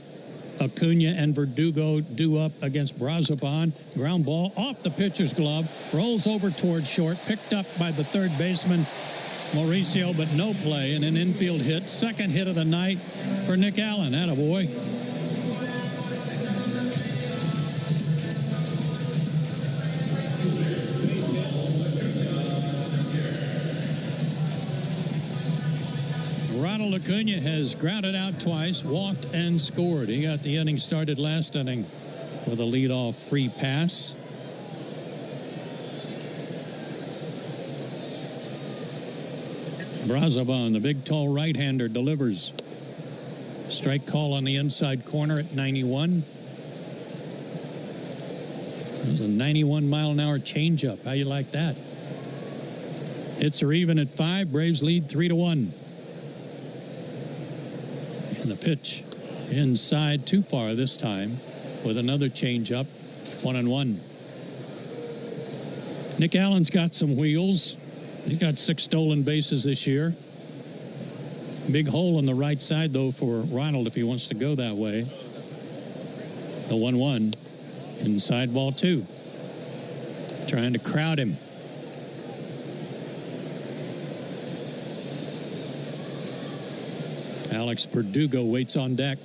Acuna, and Verdugo due up against Brazoban. Ground ball off the pitcher's glove. Rolls over towards short. Picked up by the third baseman, Mauricio, but no play, and an infield hit. Second hit of the night for Nick Allen. Attaboy. Ronald Acuna has grounded out twice, walked, and scored. He got the inning started last inning with a leadoff free pass. Brazoban, the big, tall right-hander, delivers. Strike call on the inside corner at 91. There's a 91-mile-an-hour changeup. How you like that? Hits are even at 5. Braves lead 3-1. And the pitch inside too far this time with another changeup. 1-1. Nick Allen's got some wheels. He got 6 stolen bases this year. Big hole on the right side, though, for Ronald if he wants to go that way. The 1-1. Inside ball 2. Trying to crowd him. Alex Verdugo waits on deck.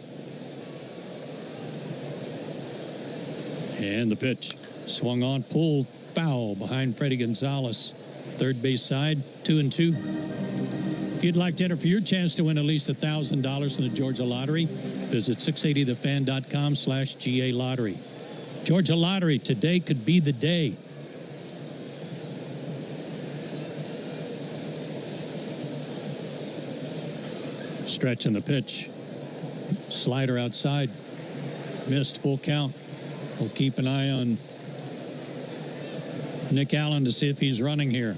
And the pitch. Swung on, pulled, foul behind Freddie Gonzalez. Third base side, 2-2. If you'd like to enter for your chance to win at least $1,000 in the Georgia Lottery, visit 680thefan.com/GA Lottery. Georgia Lottery, today could be the day. Stretch in the pitch. Slider outside. Missed, full count. We'll keep an eye on Nick Allen to see if he's running here.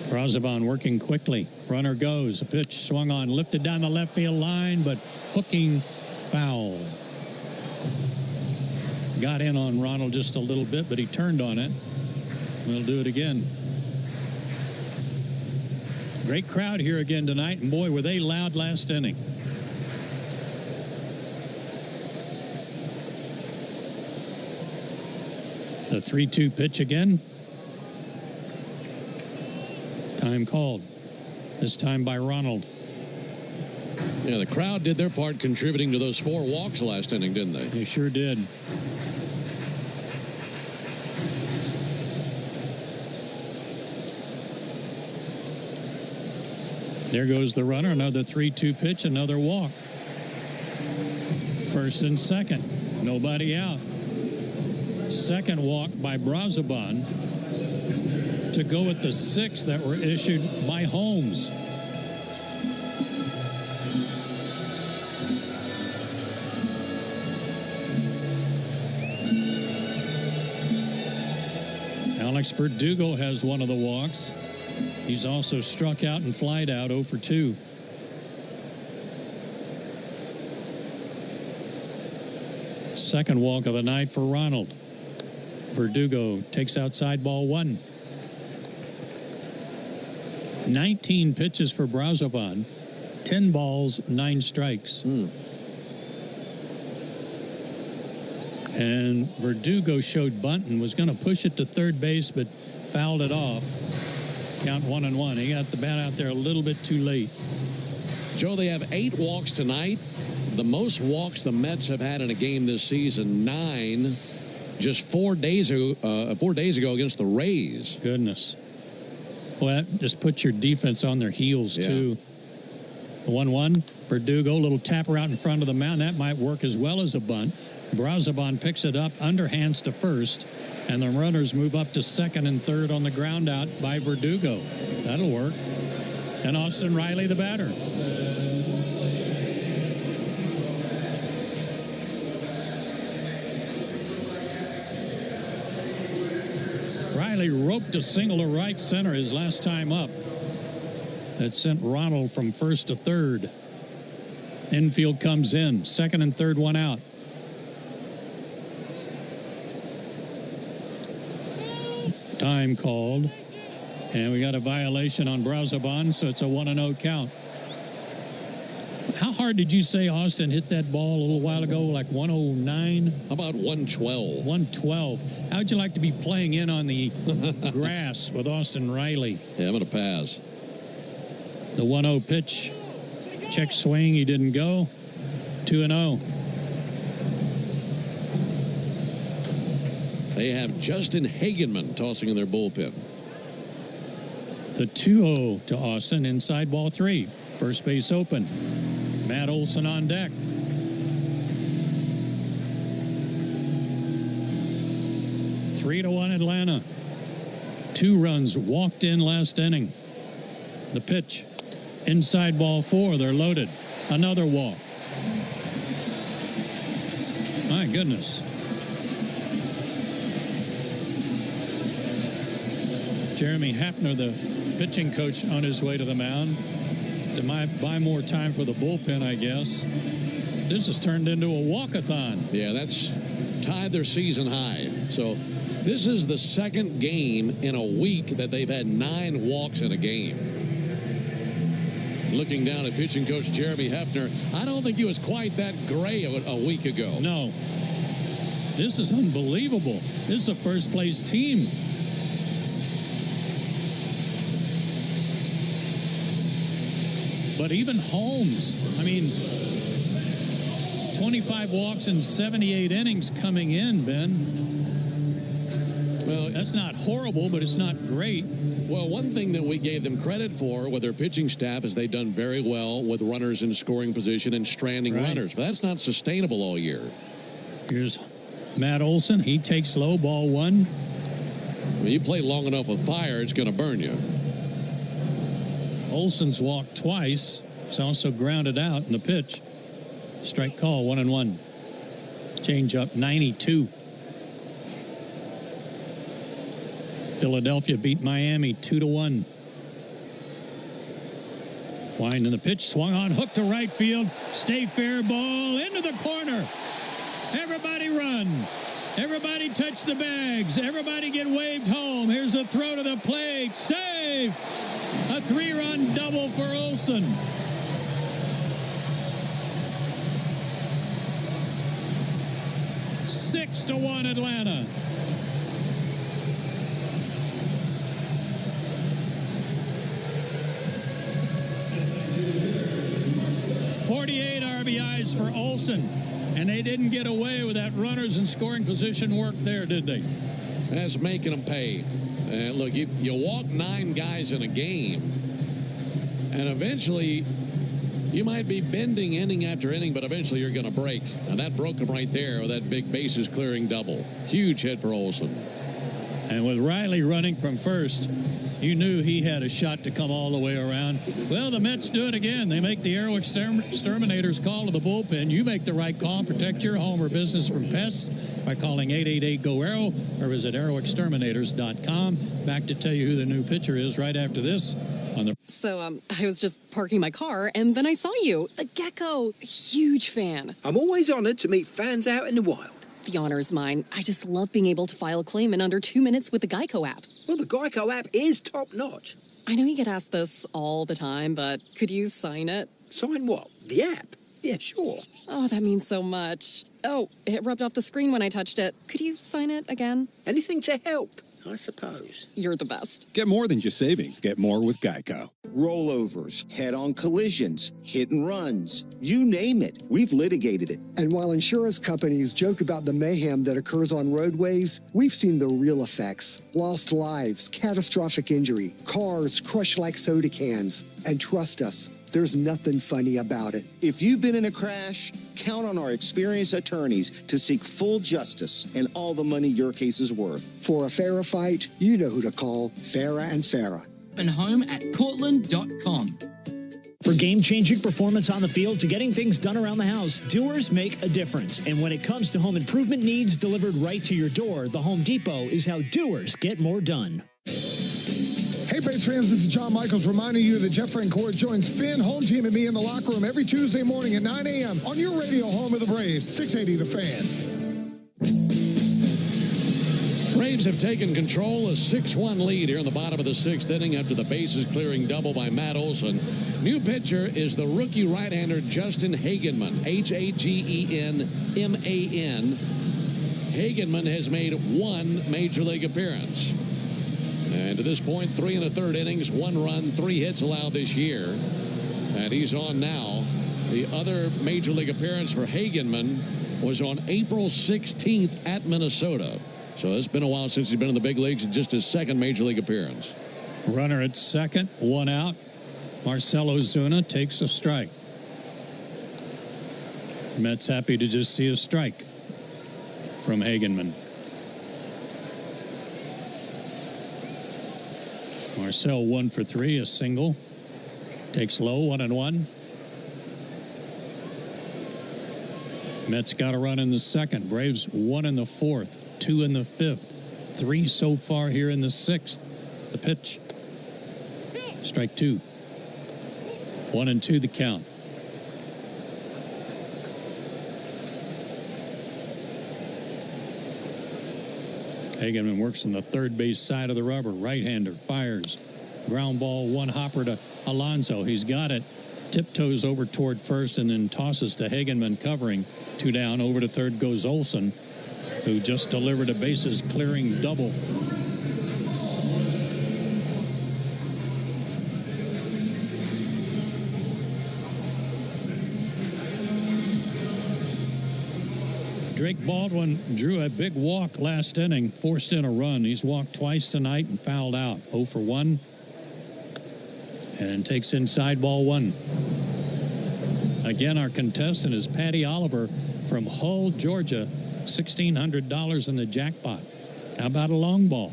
Brazoban working quickly. Runner goes. A pitch swung on, lifted down the left field line, but hooking foul. Got in on Ronald just a little bit, but he turned on it. We'll do it again. Great crowd here again tonight, and boy, were they loud last inning. The 3-2 pitch again. Time called. This time by Ronald. Yeah, the crowd did their part contributing to those 4 walks last inning, didn't they? They sure did. There goes the runner. Another 3-2 pitch, another walk. First and second. Nobody out. Second walk by Brazoban to go with the 6 that were issued by Holmes. Alex Verdugo has one of the walks. He's also struck out and flied out 0 for 2. Second walk of the night for Ronald. Verdugo takes outside ball 1. 19 pitches for Brazoban. 10 balls, 9 strikes. And Verdugo showed bunting, was going to push it to third base, but fouled it off. Count 1-1. He got the bat out there a little bit too late. Joe, they have 8 walks tonight. The most walks the Mets have had in a game this season, 9. Just 4 days ago against the Rays. Goodness. Well, that just puts your defense on their heels, too. 1-1. Verdugo, little tapper out in front of the mound. That might work as well as a bunt. Brazoban picks it up, underhands to first, and the runners move up to second and third on the ground out by Verdugo. That'll work. And Austin Riley, the batter. Riley roped a single to right center his last time up. That sent Ronald from first to third. Infield comes in. Second and third, one out. Time called. And we got a violation on Brazoban, so it's a 1-0 count. How hard did you say Austin hit that ball a little while ago? Like 109? How about 112? 112. How'd you like to be playing in on the grass with Austin Riley? Yeah, I'm going to pass. The 1-0 pitch. Check swing. He didn't go. 2-0. They have Justin Hagenman tossing in their bullpen. The 2-0 to Austin. Inside ball 3. First base open. Matt Olson on deck. Three to 1 Atlanta. 2 runs walked in last inning. The pitch. Inside ball 4. They're loaded. Another walk. My goodness. Jeremy Hafner, the pitching coach, on his way to the mound to buy more time for the bullpen, I guess. This has turned into a walkathon. Yeah, that's tied their season high. So this is the second game in a week that they've had 9 walks in a game. Looking down at pitching coach Jeremy Hafner, I don't think he was quite that gray a week ago. No. This is unbelievable. This is a first-place team. But even Holmes, I mean, 25 walks in 78 innings coming in, Ben. Well, that's not horrible, but it's not great. Well, one thing that we gave them credit for with their pitching staff is they've done very well with runners in scoring position and stranding runners. But that's not sustainable all year. Here's Matt Olson. He takes low, ball 1. When you play long enough with fire, it's going to burn you. Olson's walked twice. He's also grounded out in the pitch. Strike call, 1-1. Change up, 92. Philadelphia beat Miami 2-1. Wind in the pitch, swung on, hook to right field. Stay fair, ball into the corner. Everybody run. Everybody touch the bags. Everybody get waved home. Here's a throw to the plate. Save! A 3-run double for Olson. Six to 1 Atlanta. .48 RBIs for Olson. And they didn't get away with that runners in scoring position work there, did they? That's making them pay. And look, you walk 9 guys in a game, and eventually you might be bending inning after inning, but eventually you're going to break. And that broke him right there with that big bases clearing double. Huge hit for Olson. And with Riley running from first, you knew he had a shot to come all the way around. Well, the Mets do it again. They make the Aero Exterminators call to the bullpen. You make the right call and protect your home or business from pests by calling 888-GO-AERO or visit aeroexterminators.com. Back to tell you who the new pitcher is right after this. So, I was just parking my car, and then I saw you. The Gecko. Huge fan. I'm always honored to meet fans out in the wild. The honor is mine. I just love being able to file a claim in under 2 minutes with the Geico app. Well, the Geico app is top-notch. I know you get asked this all the time, but could you sign it? Sign what? The app? Yeah, sure. Oh, that means so much. Oh, it rubbed off the screen when I touched it. Could you sign it again? Anything to help, I suppose. You're the best. Get more than just savings. Get more with Geico. Rollovers, head-on collisions, hit and runs, you name it. We've litigated it. And while insurance companies joke about the mayhem that occurs on roadways, we've seen the real effects. Lost lives, catastrophic injury, cars crushed like soda cans. And trust us, there's nothing funny about it. If you've been in a crash, count on our experienced attorneys to seek full justice and all the money your case is worth. For a fairer fight, you know who to call. Farah and Farah. And home at Cortland.com. For game-changing performance on the field to getting things done around the house, doers make a difference. And when it comes to home improvement needs delivered right to your door, the Home Depot is how doers get more done. Hey, Braves fans, this is John Michaels reminding you that Jeff Francoeur joins Finn, Home Team, and me in the locker room every Tuesday morning at 9 a.m. on your radio home of the Braves, 680 The Fan. Braves have taken control, a 6-1 lead here in the bottom of the sixth inning after the bases clearing double by Matt Olson. New pitcher is the rookie right-hander Justin Hagenman, Hagenman. Hagenman has made one Major League appearance. And to this point, 3 1/3 innings, 1 run, 3 hits allowed this year. And he's on now. The other Major League appearance for Hagenman was on April 16th at Minnesota. So it's been a while since he's been in the big leagues, just his second Major League appearance. Runner at second, 1 out. Marcell Ozuna takes a strike. Mets happy to just see a strike from Hagenman. Marcell 1 for 3, a single. Takes low, 1-1. Mets got a run in the second. Braves 1 in the fourth, 2 in the fifth, 3 so far here in the sixth. The pitch. Strike 2. 1-2 the count. Hagenman works on the third base side of the rubber. Right-hander fires. Ground ball, one hopper to Alonso. He's got it. Tiptoes over toward first and then tosses to Hagenman covering. 2 down. Over to third goes Olson, who just delivered a bases clearing double. Drake Baldwin drew a big walk last inning, forced in a run. He's walked twice tonight and fouled out. 0 for 1. And takes inside ball 1. Again, our contestant is Patty Oliver from Hull, Georgia. $1,600 in the jackpot. How about a long ball?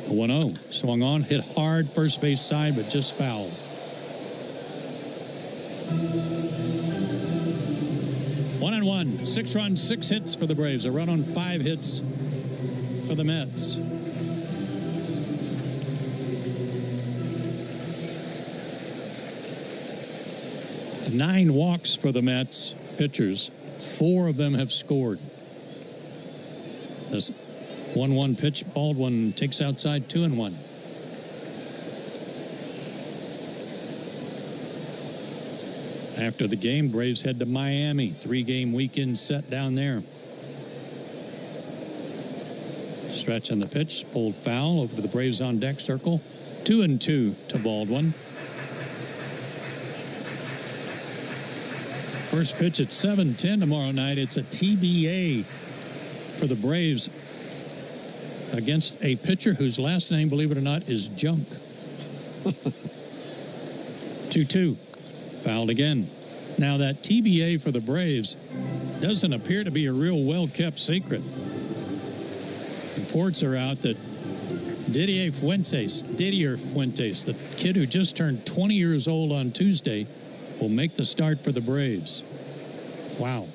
A 1-0. Swung on, hit hard, first base side, but just fouled. One and one. 6 runs, 6 hits for the Braves. A run on 5 hits for the Mets. Nine walks for the Mets pitchers. 4 of them have scored. This 1-1 pitch, Baldwin takes outside 2-1. After the game, Braves head to Miami. 3-game weekend set down there. Stretch on the pitch, pulled foul over to the Braves on deck circle. 2-2 to Baldwin. First pitch at 7:10 tomorrow night. It's a TBA for the Braves against a pitcher whose last name, believe it or not, is Junk. 2-2. Fouled again. Now that TBA for the Braves doesn't appear to be a real well-kept secret. Reports are out that Didier Fuentes, the kid who just turned 20 years old on Tuesday, will make the start for the Braves. Wow.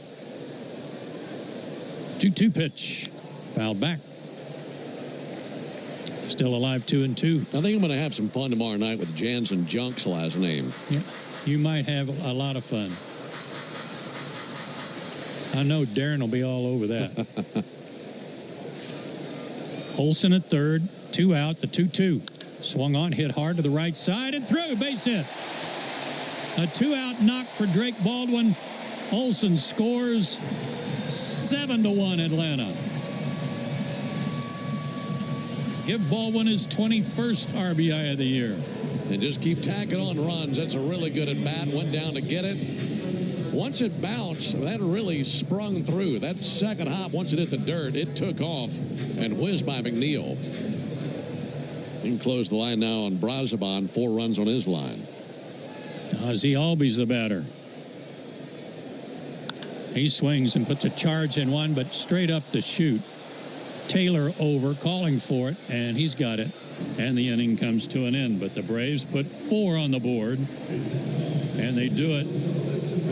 2-2 pitch. Fouled back. Still alive, 2-2. I think I'm going to have some fun tomorrow night with Jansen Junk's last name. Yeah, you might have a lot of fun. I know Darren will be all over that. Olson at third, 2 out, the 2-2. Swung on, hit hard to the right side and through, base hit. A 2-out knock for Drake Baldwin. Olson scores. 7-1 Atlanta. Give Baldwin his 21st RBI of the year. And just keep tacking on runs. That's a really good at bat. Went down to get it. Once it bounced, that really sprung through. That second hop, once it hit the dirt, it took off and whizzed by McNeil. You can close the line now on Brazoban. 4 runs on his line. Ozzie Albies the batter. He swings and puts a charge in one, but straight up the chute. Taylor over, calling for it, and he's got it. And the inning comes to an end. But the Braves put 4 on the board, and they do it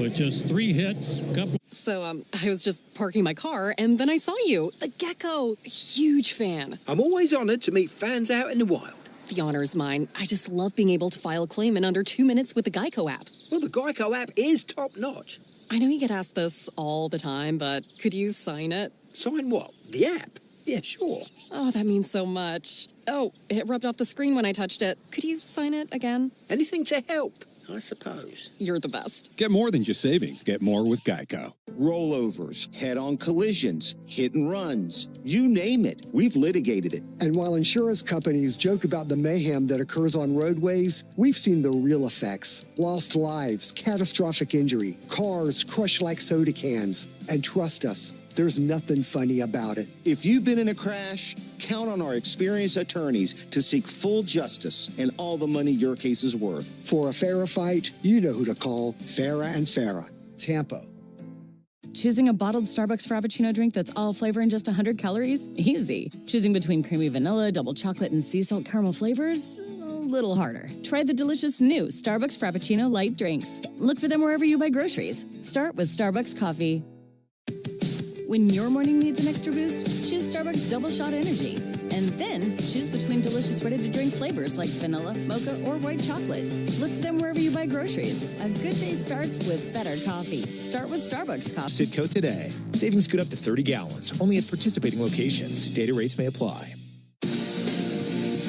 with just 3 hits. So, I was just parking my car, and then I saw you. The Gecko. Huge fan. I'm always honored to meet fans out in the wild. The honor is mine. I just love being able to file a claim in under 2 minutes with the Geico app. Well, the Geico app is top-notch. I know you get asked this all the time, but could you sign it? Sign what? The app? Yeah, sure. Oh, that means so much. Oh, it rubbed off the screen when I touched it. Could you sign it again? Anything to help, I suppose. You're the best. Get more than just savings. Get more with Geico. Rollovers, head-on collisions, hit and runs, you name it. We've litigated it. And while insurance companies joke about the mayhem that occurs on roadways, we've seen the real effects. Lost lives, catastrophic injury, cars crushed like soda cans. And trust us, there's nothing funny about it. If you've been in a crash, count on our experienced attorneys to seek full justice and all the money your case is worth. For a fairer fight, you know who to call. Farah and Farah, Tampa. Choosing a bottled Starbucks Frappuccino drink that's all flavor and just 100 calories? Easy. Choosing between creamy vanilla, double chocolate, and sea salt caramel flavors? A little harder. Try the delicious new Starbucks Frappuccino light drinks. Look for them wherever you buy groceries. Start with Starbucks coffee. When your morning needs an extra boost, choose Starbucks Double Shot Energy. And then choose between delicious ready-to-drink flavors like vanilla, mocha, or white chocolate. Look for them wherever you buy groceries. A good day starts with better coffee. Start with Starbucks coffee. Citco today. Savings good up to 30 gallons, only at participating locations. Data rates may apply.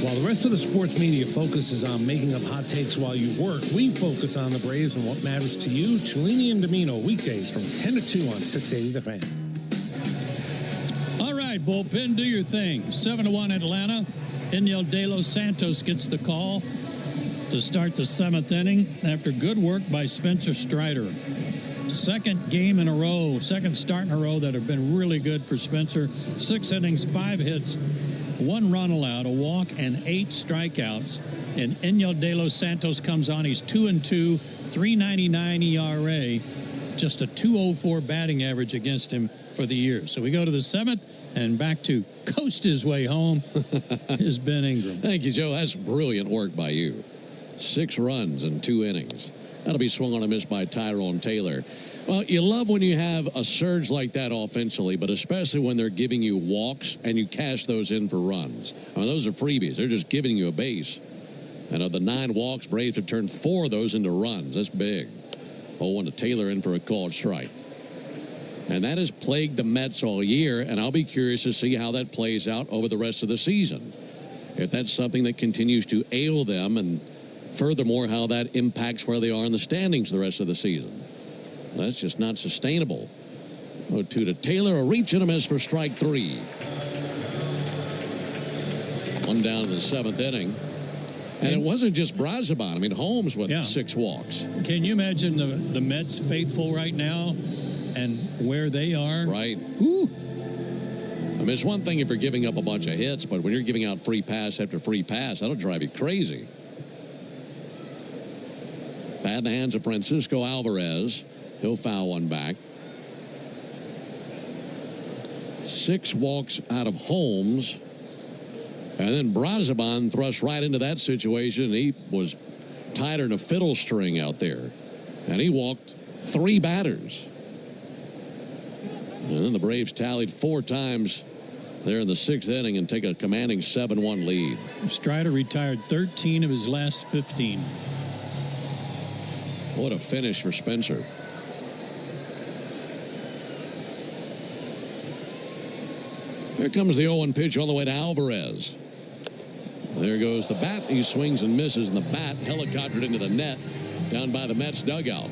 While the rest of the sports media focuses on making up hot takes while you work, we focus on the Braves and what matters to you. Cellini and Domino, weekdays from 10 to 2 on 680 The Fan. All right, bullpen, do your thing. 7-1 Atlanta. Enyel De Los Santos gets the call to start the 7th inning after good work by Spencer Strider. Second game in a row, second start in a row that have been really good for Spencer. 6 innings, 5 hits, 1 run allowed, a walk, and 8 strikeouts. And Enyel De Los Santos comes on. He's 2-2, 3.99 ERA, just a 2.04 batting average against him for the year. So we go to the 7th, and back to coast his way home is Ben Ingram. Thank you, Joe. That's brilliant work by you. 6 runs in 2 innings. That'll be swung on a miss by Tyrone Taylor. Well, you love when you have a surge like that offensively, but especially when they're giving you walks and you cash those in for runs. I mean, those are freebies. They're just giving you a base. And of the 9 walks, Braves have turned 4 of those into runs. That's big. 0-1 to Taylor in for a called strike. And that has plagued the Mets all year, and I'll be curious to see how that plays out over the rest of the season. If that's something that continues to ail them, and furthermore, how that impacts where they are in the standings the rest of the season. That's just not sustainable. 0-2 to Taylor, a reach and a miss for strike 3. 1 down in the 7th inning. And it wasn't just Braziban. I mean, Holmes with 6 walks. Can you imagine the Mets faithful right now and where they are? Right. Woo. I mean, it's one thing if you're giving up a bunch of hits, but when you're giving out free pass after free pass, that'll drive you crazy. Bat in the hands of Francisco Alvarez. He'll foul one back. 6 walks out of Holmes. And then Braziban thrust right into that situation. He was tighter than a fiddle string out there. And he walked 3 batters. And then the Braves tallied 4 times there in the 6th inning and take a commanding 7-1 lead. Strider retired 13 of his last 15. What a finish for Spencer. Here comes the 0-1 pitch on the way to Alvarez. There goes the bat. He swings and misses, and the bat helicoptered into the net down by the Mets dugout.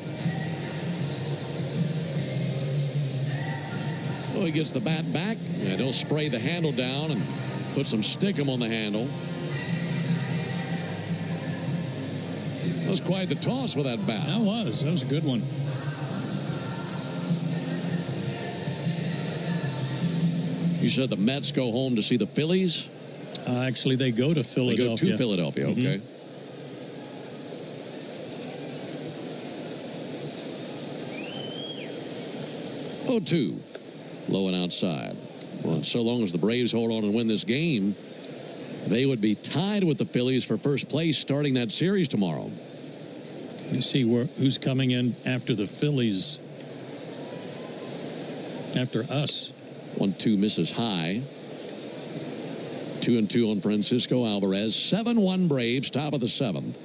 Well, he gets the bat back, and he'll spray the handle down and put some stickum on the handle. That was quite the toss with that bat. That was a good one. You said the Mets go home to see the Phillies? Actually, they go to Philadelphia. They go to Philadelphia, okay. 0-2. Low and outside. Well, so long as the Braves hold on and win this game, they would be tied with the Phillies for first place starting that series tomorrow. You see who's coming in after the Phillies. After us. 1-2 misses high. 2-2 on Francisco Alvarez. 7-1 Braves, top of the 7th.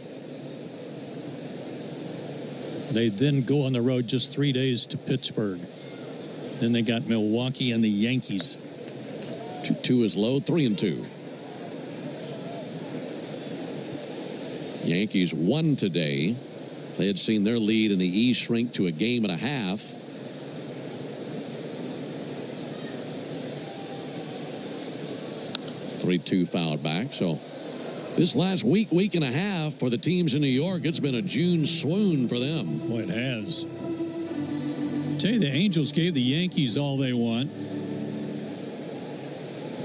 They then go on the road just 3 days to Pittsburgh. Then they got Milwaukee and the Yankees. 2-2 is low, 3-2. Yankees won today. They had seen their lead in the East shrink to a game and a half. Three-two fouled back. So this last week and a half for the teams in New York, it's been a June swoon for them. Boy, it has. Tell you, the Angels gave the Yankees all they want.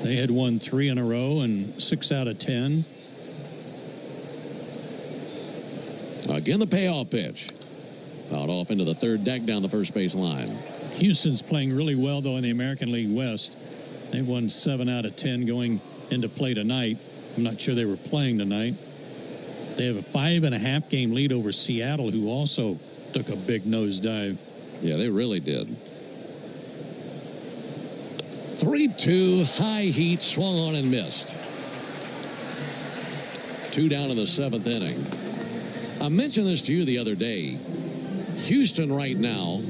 They had won 3 in a row and 6 out of 10. Again, the payoff pitch. Fouled off into the third deck down the first base line. Houston's playing really well, though, in the American League West. They won 7 out of 10 going into play tonight. I'm not sure they were playing tonight. They have a 5.5 game lead over Seattle, who also took a big nosedive. Yeah, they really did. 3-2, high heat, swung on and missed. 2 down in the 7th inning. I mentioned this to you the other day. Houston right now,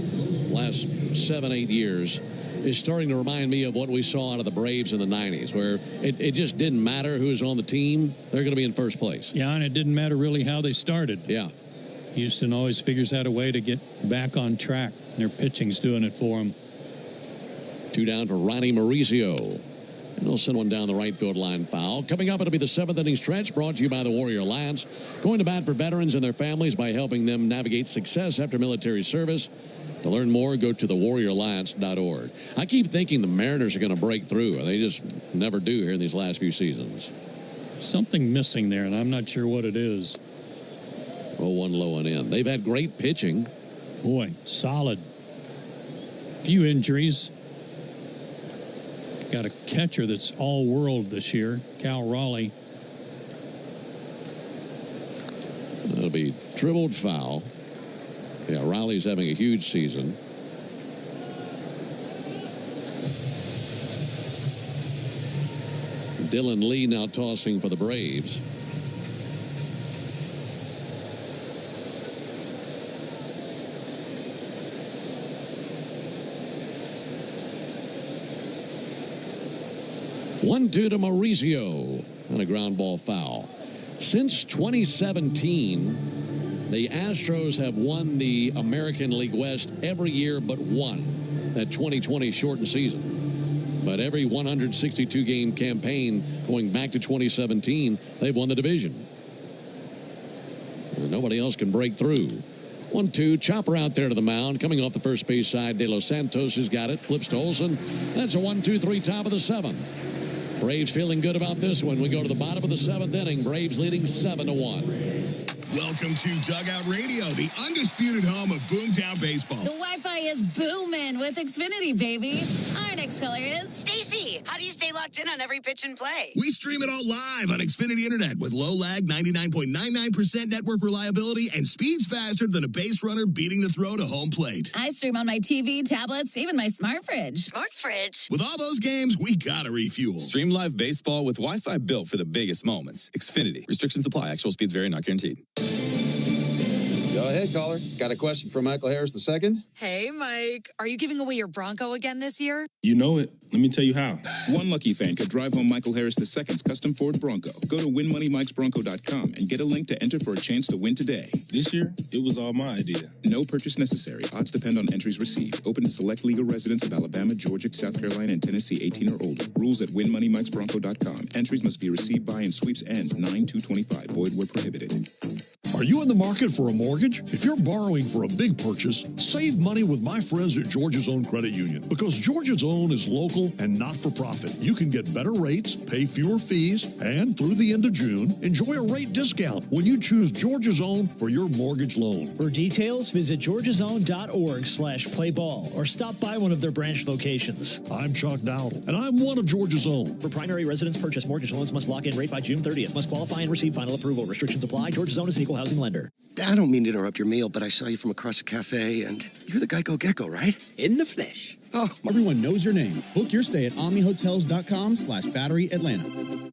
last 7-8 years, is starting to remind me of what we saw out of the Braves in the 90s, where it just didn't matter who was on the team. They're going to be in first place. Yeah, and it didn't matter really how they started. Yeah. Houston always figures out a way to get back on track. Their pitching's doing it for them. 2 down for Ronnie Mauricio. And they'll send one down the right field line foul. Coming up, it'll be the 7th inning stretch brought to you by the Warrior Alliance. Going to bat for veterans and their families by helping them navigate success after military service. To learn more, go to thewarrioralliance.org. I keep thinking the Mariners are going to break through, and they just never do here in these last few seasons. Something missing there, and I'm not sure what it is. 0-1 low and in. They've had great pitching. Boy, solid. Few injuries. Got a catcher that's all-world this year, Cal Raleigh. That'll be dribbled foul. Yeah, Raleigh's having a huge season. Dylan Lee now tossing for the Braves. One-two to Mauricio on a ground ball foul. Since 2017, the Astros have won the American League West every year but one, that 2020 shortened season. But every 162-game campaign going back to 2017, they've won the division. And nobody else can break through. 1-2, chopper out there to the mound. Coming off the first base side, De Los Santos has got it. Flips to Olsen. That's a 1-2-3, top of the 7th. Braves feeling good about this one. We go to the bottom of the 7th inning. Braves leading 7-1. Welcome to Dugout Radio, the undisputed home of Boomtown Baseball. The Wi-Fi is booming with Xfinity, baby. Our next caller is Stacy. How do you stay locked in on every pitch and play? We stream it all live on Xfinity Internet with low lag, 99.99% network reliability, and speeds faster than a base runner beating the throw to home plate. I stream on my TV, tablets, even my smart fridge. Smart fridge? With all those games, we gotta refuel. Stream live baseball with Wi-Fi built for the biggest moments. Xfinity. Restrictions apply. Actual speeds vary, not guaranteed. Go ahead, caller. Got a question for Michael Harris II? Hey, Mike. Are you giving away your Bronco again this year? You know it. Let me tell you how. One lucky fan could drive home Michael Harris II's custom Ford Bronco. Go to winmoneymikesbronco.com and get a link to enter for a chance to win today. This year, it was all my idea. No purchase necessary. Odds depend on entries received. Open to select legal residents of Alabama, Georgia, South Carolina, and Tennessee 18 or older. Rules at winmoneymikesbronco.com. Entries must be received by and sweeps ends 9/2/25. Void where prohibited. Are you in the market for a mortgage? If you're borrowing for a big purchase, save money with my friends at Georgia's Own Credit Union. Because Georgia's Own is local and not-for-profit. You can get better rates, pay fewer fees, and through the end of June, enjoy a rate discount when you choose Georgia's Own for your mortgage loan. For details, visit georgiasown.org/playball or stop by one of their branch locations. I'm Chuck Dowdle, and I'm one of Georgia's Own. For primary residence purchase, mortgage loans must lock in rate by June 30th. Must qualify and receive final approval. Restrictions apply. Georgia's Own is an equal housing lender. I don't mean to interrupt your meal, but I saw you from across a cafe, and you're the Geico Gecko, right? In the flesh. Oh, everyone knows your name. Book your stay at omnihotels.com/Battery Atlanta.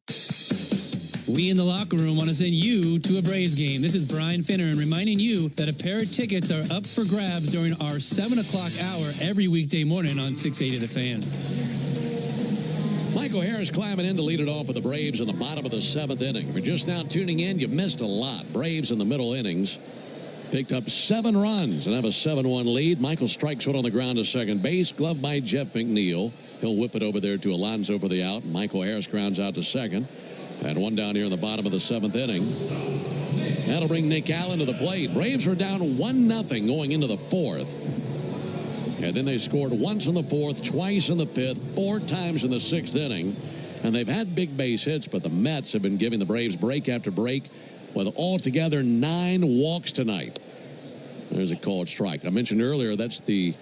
We in the locker room want to send you to a Braves game. This is Brian Finner, and reminding you that a pair of tickets are up for grabs during our 7 o'clock hour every weekday morning on 680 The Fan. Michael Harris climbing in to lead it off with the Braves in the bottom of the 7th inning. If you're just now tuning in, you've missed a lot. Braves in the middle innings picked up 7 runs and have a 7-1 lead. Michael strikes one on the ground to second base. Glove by Jeff McNeil. He'll whip it over there to Alonso for the out. Michael Harris grounds out to second. And one down here in the bottom of the 7th inning. That'll bring Nick Allen to the plate. Braves are down 1-0 going into the 4th. And then they scored once in the 4th, twice in the 5th, 4 times in the 6th inning. And they've had big base hits, but the Mets have been giving the Braves break after break with altogether 9 walks tonight. There's a called strike. I mentioned earlier that's the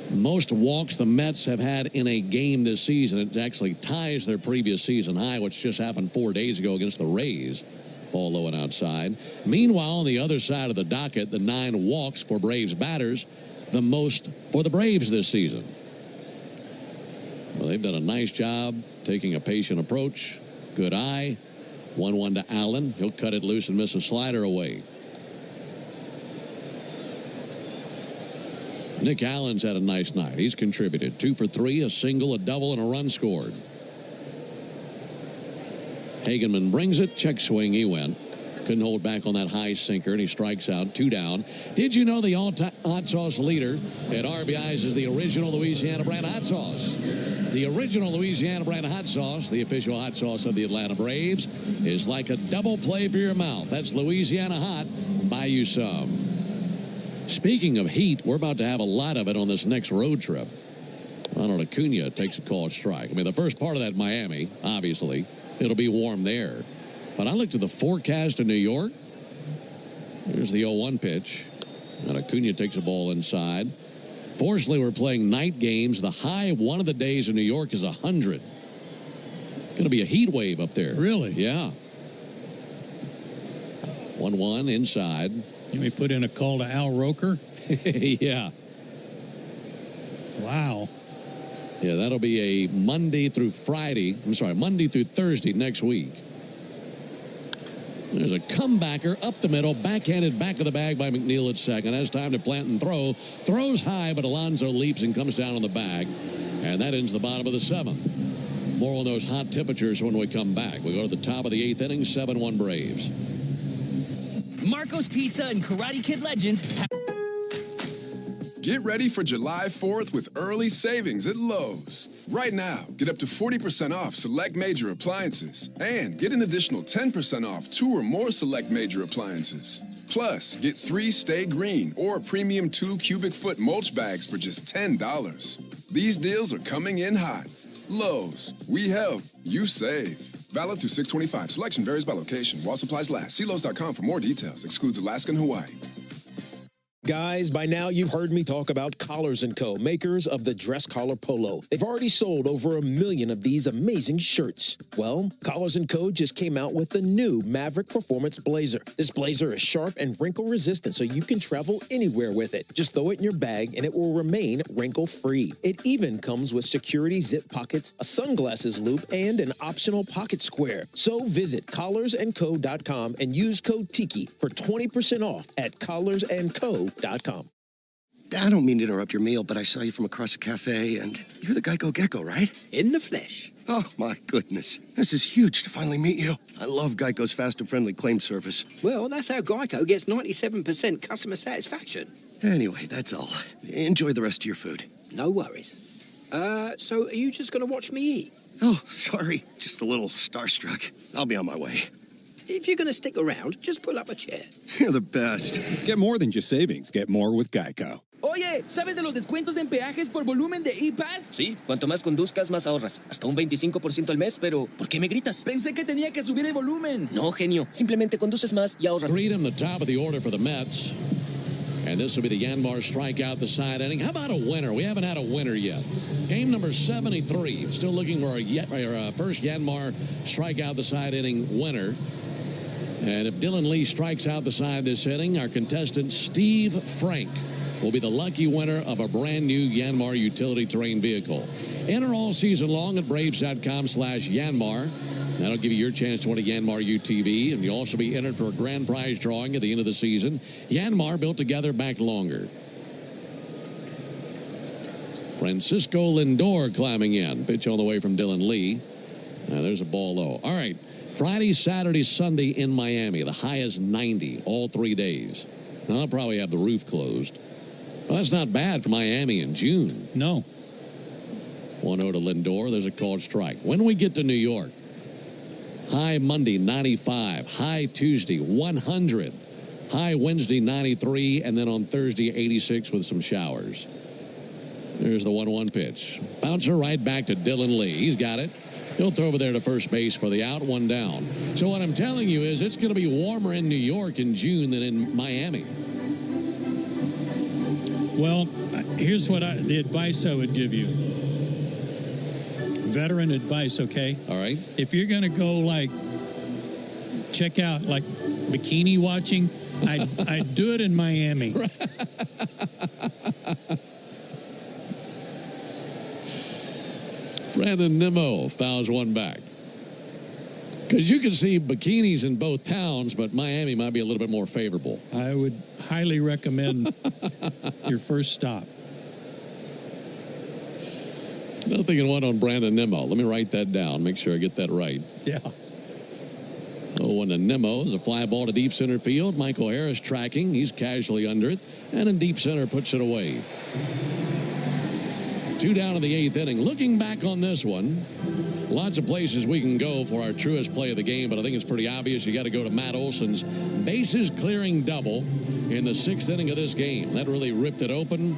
most walks the Mets have had in a game this season. It actually ties their previous season high, which just happened 4 days ago against the Rays. Ball low and outside. Meanwhile, on the other side of the docket, the 9 walks for Braves batters, the most for the Braves this season. Well, they've done a nice job taking a patient approach. Good eye. 1-1 to Allen. He'll cut it loose and miss a slider away. Nick Allen's had a nice night. He's contributed 2 for 3, a single, a double, and a run scored. Hagenman brings it. Check swing. He went. Couldn't hold back on that high sinker, and he strikes out. 2 down. Did you know the all-time hot sauce leader at RBIs is the original Louisiana brand hot sauce? The original Louisiana brand hot sauce, the official hot sauce of the Atlanta Braves, is like a double play for your mouth. That's Louisiana hot. Buy you some. Speaking of heat, we're about to have a lot of it on this next road trip. Ronald Acuna takes a called strike. I mean, the first part of that, Miami, obviously. It'll be warm there. But I looked at the forecast in New York. Here's the 0-1 pitch. And Acuna takes a ball inside. Fortunately, we're playing night games. The high one of the days in New York is 100. Going to be a heat wave up there. Really? Yeah. 1-1 inside. You may put in a call to Al Roker. Yeah. Wow. Yeah, that'll be a Monday through Thursday next week. There's a comebacker up the middle, backhanded back of the bag by McNeil at second. Has time to plant and throw. Throws high, but Alonso leaps and comes down on the bag. And that ends the bottom of the 7th. More on those hot temperatures when we come back. We go to the top of the 8th inning, 7-1 Braves. Marco's Pizza and Karate Kid Legends. Get ready for July 4th with early savings at Lowe's. Right now, get up to 40% off select major appliances and get an additional 10% off 2 or more select major appliances. Plus, get 3 Stay Green or premium 2 cubic foot mulch bags for just $10. These deals are coming in hot. Lowe's, we help, you save. Valid through 6/25. Selection varies by location. While supplies last. See Lowe's.com for more details. Excludes Alaska and Hawaii. Guys, by now you've heard me talk about Collars & Co., makers of the dress collar polo. They've already sold over 1 million of these amazing shirts. Well, Collars & Co. just came out with the new Maverick Performance Blazer. This blazer is sharp and wrinkle resistant, so you can travel anywhere with it. Just throw it in your bag and it will remain wrinkle-free. It even comes with security zip pockets, a sunglasses loop, and an optional pocket square. So visit collarsandco.com and use code TIKI for 20% off at collarsandco.com. I don't mean to interrupt your meal, but I saw you from across a cafe, and you're the Geico Gecko, right? In the flesh. Oh, my goodness. This is huge to finally meet you. I love Geico's fast and friendly claim service. Well, that's how Geico gets 97% customer satisfaction. Anyway, that's all. Enjoy the rest of your food. No worries. So are you just going to watch me eat? Oh, sorry. Just a little starstruck. I'll be on my way. If you're going to stick around, just pull up a chair. You're the best. Get more than just savings. Get more with Geico. Oye, ¿sabes de los descuentos en peajes por volumen de E-Pass? Sí, cuanto más conduzcas, más ahorras. Hasta un 25% al mes, pero ¿por qué me gritas? Pensé que tenía que subir el volumen. No, genio. Simplemente conduces más y ahorras. Freedom, the top of the order for the Mets. And this will be the Yanmar strikeout, the side inning. How about a winner? We haven't had a winner yet. Game number 73. Still looking for a first Yanmar strikeout, the side inning winner. And if Dylan Lee strikes out the side this inning, our contestant Steve Frank will be the lucky winner of a brand new Yanmar utility terrain vehicle. Enter all season long at Braves.com/Yanmar. That'll give you your chance to win a Yanmar UTV, and you'll also be entered for a grand prize drawing at the end of the season. Yanmar, built together, back longer. Francisco Lindor climbing in. Pitch on the way from Dylan Lee. There's a ball low. All right. Friday, Saturday, Sunday in Miami. The high is 90 all 3 days. Now, they'll probably have the roof closed. Well, that's not bad for Miami in June. No. 1-0 to Lindor. There's a called strike. When we get to New York, high Monday, 95. High Tuesday, 100. High Wednesday, 93. And then on Thursday, 86 with some showers. There's the 1-1 pitch. Bouncer right back to Dylan Lee. He's got it. He'll throw over there to first base for the out, 1 down. So what I'm telling you is it's going to be warmer in New York in June than in Miami. Well, here's what the advice I would give you. Veteran advice, okay? All right. If you're going to go, check out, bikini watching, I'd do it in Miami. Brandon Nimmo fouls one back. Because you can see bikinis in both towns, but Miami might be a little bit more favorable. I would highly recommend your first stop. Nothing in one on Brandon Nimmo. Let me write that down. Make sure I get that right. Yeah. 0-1 to Nimmo is a fly ball to deep center field. Michael Harris tracking. He's casually under it. And in deep center puts it away. 2 down in the 8th inning. Looking back on this one, lots of places we can go for our truest play of the game, but I think it's pretty obvious you got to go to Matt Olson's bases clearing double in the 6th inning of this game. That really ripped it open.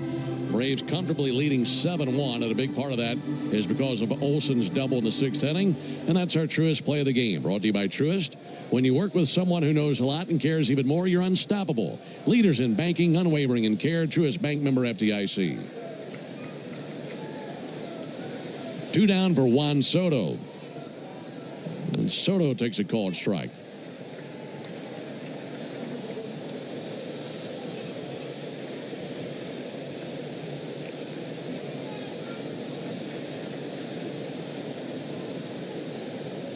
Braves comfortably leading 7-1, and a big part of that is because of Olson's double in the 6th inning, and that's our truest play of the game. Brought to you by Truist. When you work with someone who knows a lot and cares even more, you're unstoppable. Leaders in banking, unwavering in care. Truist Bank, member FDIC. 2 down for Juan Soto. And Soto takes a called strike.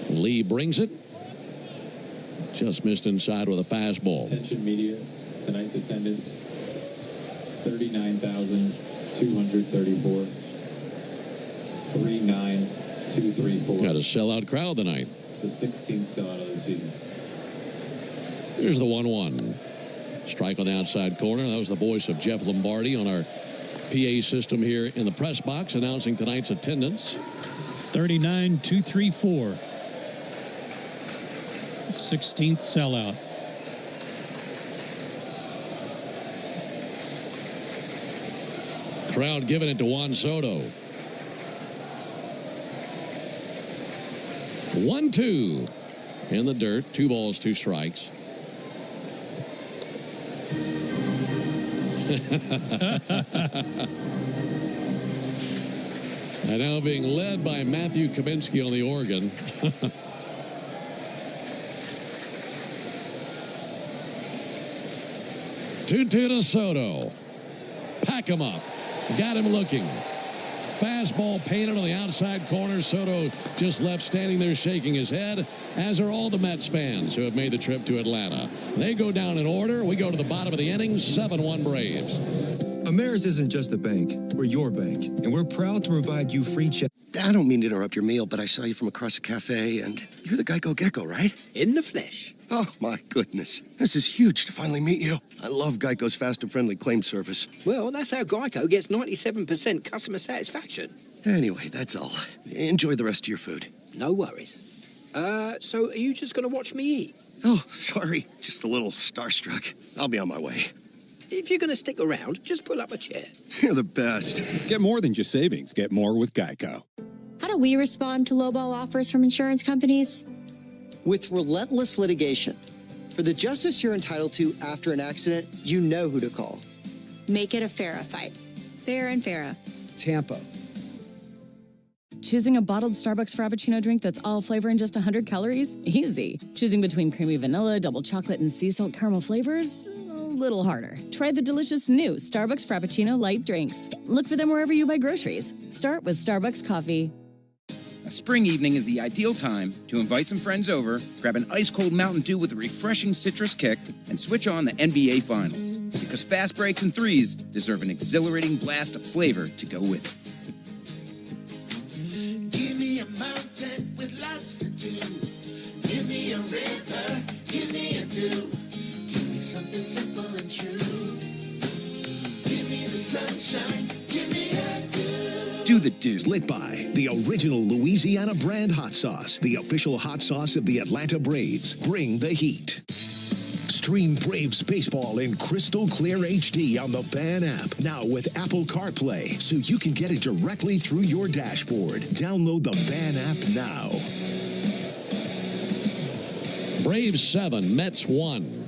Lee brings it. Just missed inside with a fastball. Attention media, tonight's attendance, 39,234. 39234. Got a sellout crowd tonight. It's the 16th sellout of the season. Here's the 1-1. Strike on the outside corner. That was the voice of Jeff Lombardi on our PA system here in the press box announcing tonight's attendance. 39,234. 16th sellout. Crowd giving it to Juan Soto. 1-2 in the dirt. 2 balls, 2 strikes. And now being led by Matthew Kaminsky on the organ. 2-2 to Soto. Pack him up. Got him looking. Fastball painted on the outside corner. Soto just left standing there shaking his head, as are all the Mets fans who have made the trip to Atlanta. They go down in order. We go to the bottom of the inning. 7-1 Braves. Ameris isn't just a bank. We're your bank, and we're proud to provide you free check. I don't mean to interrupt your meal, but I saw you from across a cafe, and you're the Geico Gecko, right? In the flesh. Oh, my goodness. This is huge to finally meet you. I love Geico's fast and friendly claim service. Well, that's how Geico gets 97% customer satisfaction. Anyway, that's all. Enjoy the rest of your food. No worries. So are you just going to watch me eat? Oh, sorry. Just a little starstruck. I'll be on my way. If you're going to stick around, just pull up a chair. You're the best. Get more than just savings. Get more with Geico. How do we respond to lowball offers from insurance companies? With relentless litigation. For the justice you're entitled to after an accident, you know who to call. Make it a FARA fight. Fair and FARA. Tampa. Choosing a bottled Starbucks Frappuccino drink that's all flavor and just 100 calories? Easy. Choosing between creamy vanilla, double chocolate, and sea salt caramel flavors? A little harder. Try the delicious new Starbucks Frappuccino light drinks. Look for them wherever you buy groceries. Start with Starbucks coffee. A spring evening is the ideal time to invite some friends over, grab an ice-cold Mountain Dew with a refreshing citrus kick, and switch on the NBA Finals. Because fast breaks and threes deserve an exhilarating blast of flavor to go with it. Give me a mountain with lots to do. Give me a river, give me a dew. Give me something simple and true. Give me the sunshine, give me a dew. Do the Dew. Lit by the original Louisiana brand hot sauce, the official hot sauce of the Atlanta Braves. Bring the heat. Stream Braves baseball in crystal clear HD on the Fan app. Now with Apple CarPlay, so you can get it directly through your dashboard. Download the Fan app now. Braves 7, Mets 1.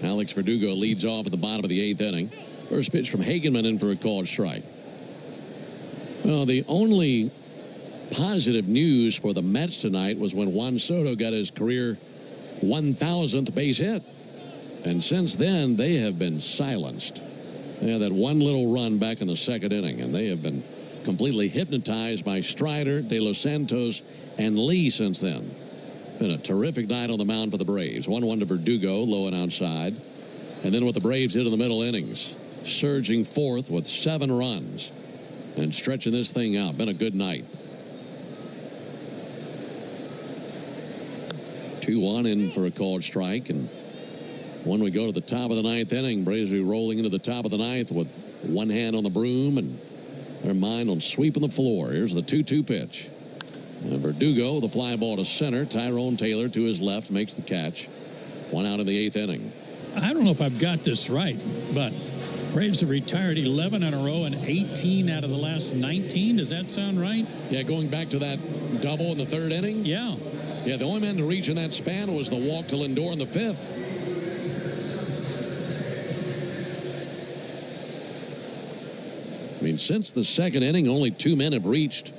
Alex Verdugo leads off at the bottom of the 8th inning. First pitch from Hageman in for a called strike. Well, the only positive news for the Mets tonight was when Juan Soto got his career 1,000th base hit. And since then, they have been silenced. They had that one little run back in the second inning, and they have been completely hypnotized by Strider, De Los Santos, and Lee since then. Been a terrific night on the mound for the Braves. 1-1 to Verdugo, low and outside. And then what the Braves did in the middle innings, surging fourth with 7 runs. And stretching this thing out. Been a good night. 2-1 in for a called strike. And when we go to the top of the 9th inning, Braves will be rolling into the top of the 9th with one hand on the broom and their mind on sweeping the floor. Here's the 2-2 pitch. And Verdugo, the fly ball to center. Tyrone Taylor to his left makes the catch. 1 out in the 8th inning. I don't know if I've got this right, but Braves have retired 11 in a row and 18 out of the last 19. Does that sound right? Yeah, going back to that double in the 3rd inning? Yeah. Yeah, the only man to reach in that span was the walk to Lindor in the 5th. I mean, since the 2nd inning, only 2 men have reached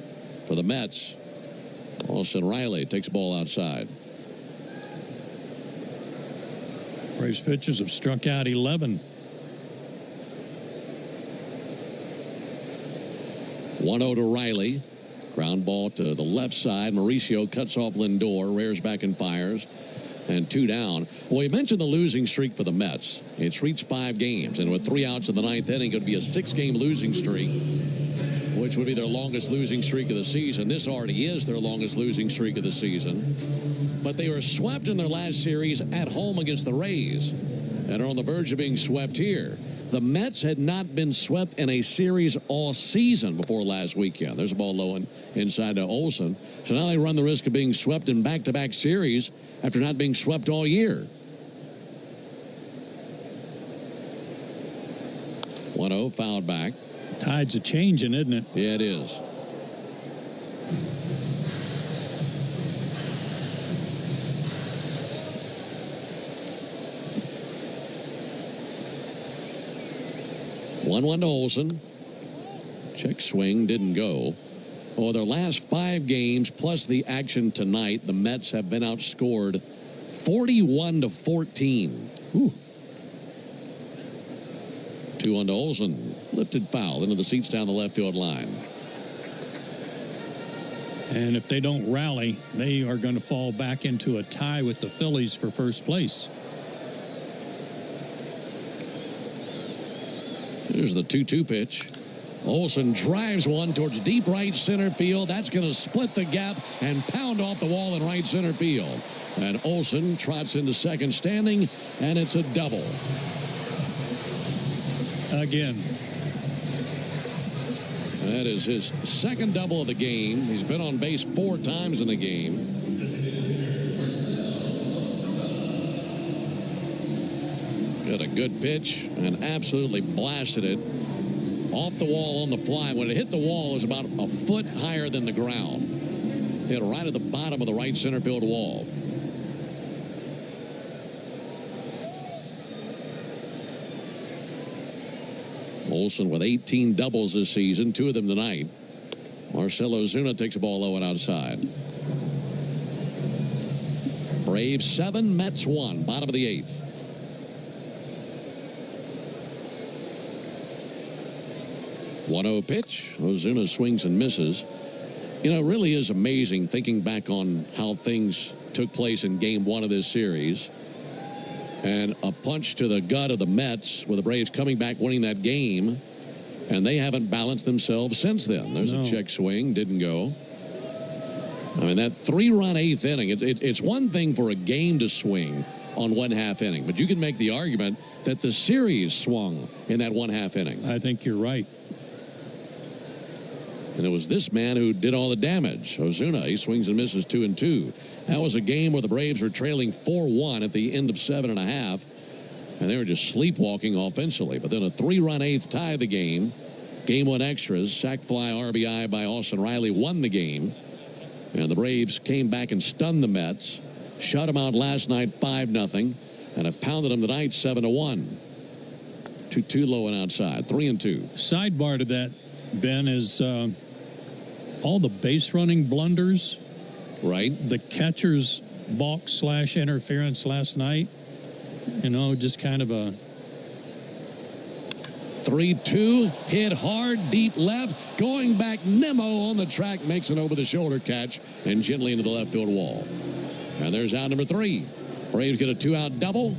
for the Mets. Austin Riley takes the ball outside. Braves pitchers have struck out 11. 1-0 to Riley. Ground ball to the left side. Mauricio cuts off Lindor. Rears back and fires. And 2 down. Well, we mentioned the losing streak for the Mets. It's reached 5 games. And with 3 outs in the 9th inning, it would be a 6-game losing streak, which would be their longest losing streak of the season. This already is their longest losing streak of the season. But they were swept in their last series at home against the Rays and are on the verge of being swept here. The Mets had not been swept in a series all season before last weekend. There's a ball low and inside to Olsen. So now they run the risk of being swept in back-to-back series after not being swept all year. 1-0, fouled back. Tide's a changing, isn't it? Yeah, it is. One to Olsen. Check swing didn't go. Well, their last 5 games plus the action tonight, the Mets have been outscored 41-14. Ooh. 2-1 to Olsen. Lifted foul into the seats down the left field line. And if they don't rally, they are going to fall back into a tie with the Phillies for first place. Here's the 2-2 pitch. Olsen drives one towards deep right center field. That's going to split the gap and pound off the wall in right center field. And Olsen trots into second standing, and it's a double. Again. That is his second double of the game. He's been on base 4 times in the game. Hit a good pitch and absolutely blasted it off the wall on the fly. When it hit the wall, it was about a foot higher than the ground. Hit right at the bottom of the right center field wall. Olson with 18 doubles this season, 2 of them tonight. Marcell Ozuna takes a ball low and outside. Braves 7, Mets 1, bottom of the 8th. One-0 pitch. Ozuna swings and misses. You know, it really is amazing thinking back on how things took place in Game 1 of this series. And a punch to the gut of the Mets, with the Braves coming back, winning that game. And they haven't balanced themselves since then. There's a check swing, didn't go. I mean, that 3-run 8th inning, it's one thing for a game to swing on 1/2 inning. But you can make the argument that the series swung in that 1/2 inning. I think you're right. And it was this man who did all the damage. Ozuna, he swings and misses 2-2. That was a game where the Braves were trailing 4-1 at the end of 7 1/2. And they were just sleepwalking offensively. But then a 3-run 8th tied the game. Game 1 extras. Sac fly RBI by Austin Riley won the game. And the Braves came back and stunned the Mets. Shut them out last night 5-0. And have pounded them tonight 7-1. 2-2 low and outside. 3-2. Sidebar to that, Ben, is all the base running blunders. Right. The catcher's balk / interference last night. You know, just kind of a 3-2, hit hard, deep left, going back. Nemo on the track makes an over-the-shoulder catch and gently into the left field wall. And there's out number 3. Braves get a 2-out double.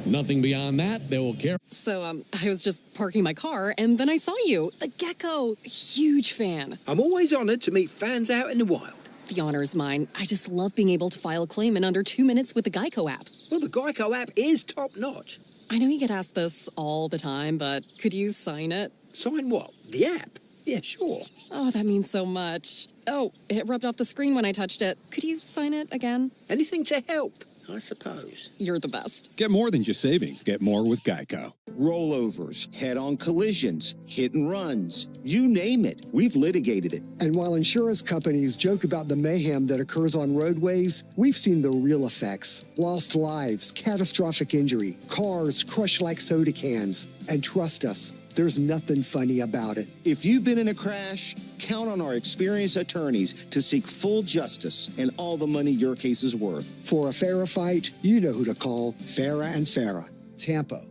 Nothing beyond that. They will carry. So, I was just parking my car, and then I saw you. The Gecko. Huge fan. I'm always honored to meet fans out in the wild. The honor is mine. I just love being able to file a claim in under 2 minutes with the Geico app. Well, the Geico app is top-notch. I know you get asked this all the time, but could you sign it? Sign what? The app? Yeah, sure. Oh, that means so much. Oh, it rubbed off the screen when I touched it. Could you sign it again? Anything to help, I suppose. You're the best. Get more than just savings. Get more with Geico. Rollovers, head-on collisions, hit and runs, you name it. We've litigated it. And while insurance companies joke about the mayhem that occurs on roadways, we've seen the real effects. Lost lives, catastrophic injury, cars crushed like soda cans. And trust us, there's nothing funny about it. If you've been in a crash, count on our experienced attorneys to seek full justice and all the money your case is worth. For a fairer fight, you know who to call. Farah and Farah. Tampa.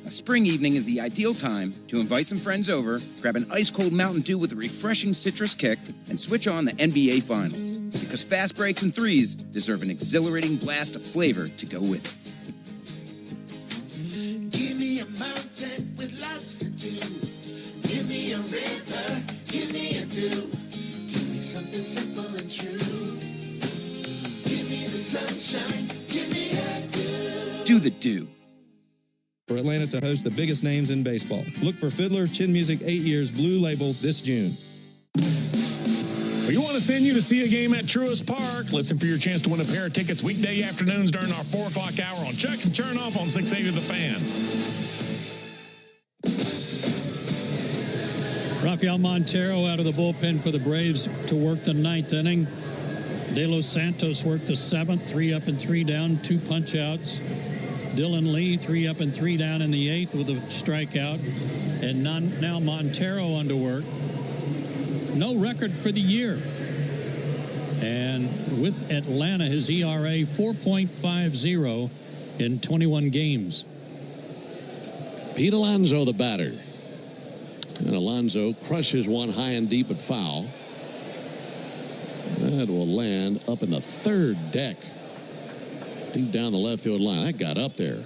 A spring evening is the ideal time to invite some friends over, grab an ice-cold Mountain Dew with a refreshing citrus kick, and switch on the NBA Finals. Because fast breaks and threes deserve an exhilarating blast of flavor to go with it. Give me a mountain with lots to do. Give me a river, give me a dew. Give me something simple and true. Give me the sunshine, give me a dew. Do the Dew. For Atlanta to host the biggest names in baseball. Look for Fiddler Chin Music 8 Years Blue Label this June. We want to send you to see a game at Truist Park. Listen for your chance to win a pair of tickets weekday afternoons during our 4 o'clock hour on Chuck and Chernoff on 680 The Fan. Rafael Montero out of the bullpen for the Braves to work the 9th inning. De Los Santos worked the 7th, 3 up and 3 down, 2 punch outs. Dylan Lee, 3 up and 3 down in the 8th with a strikeout. And now Montero under work. No record for the year. And with Atlanta, his ERA 4.50 in 21 games. Pete Alonso, the batter. And Alonso crushes one high and deep but foul. That will land up in the 3rd deck. Deep down the left field line. That got up there.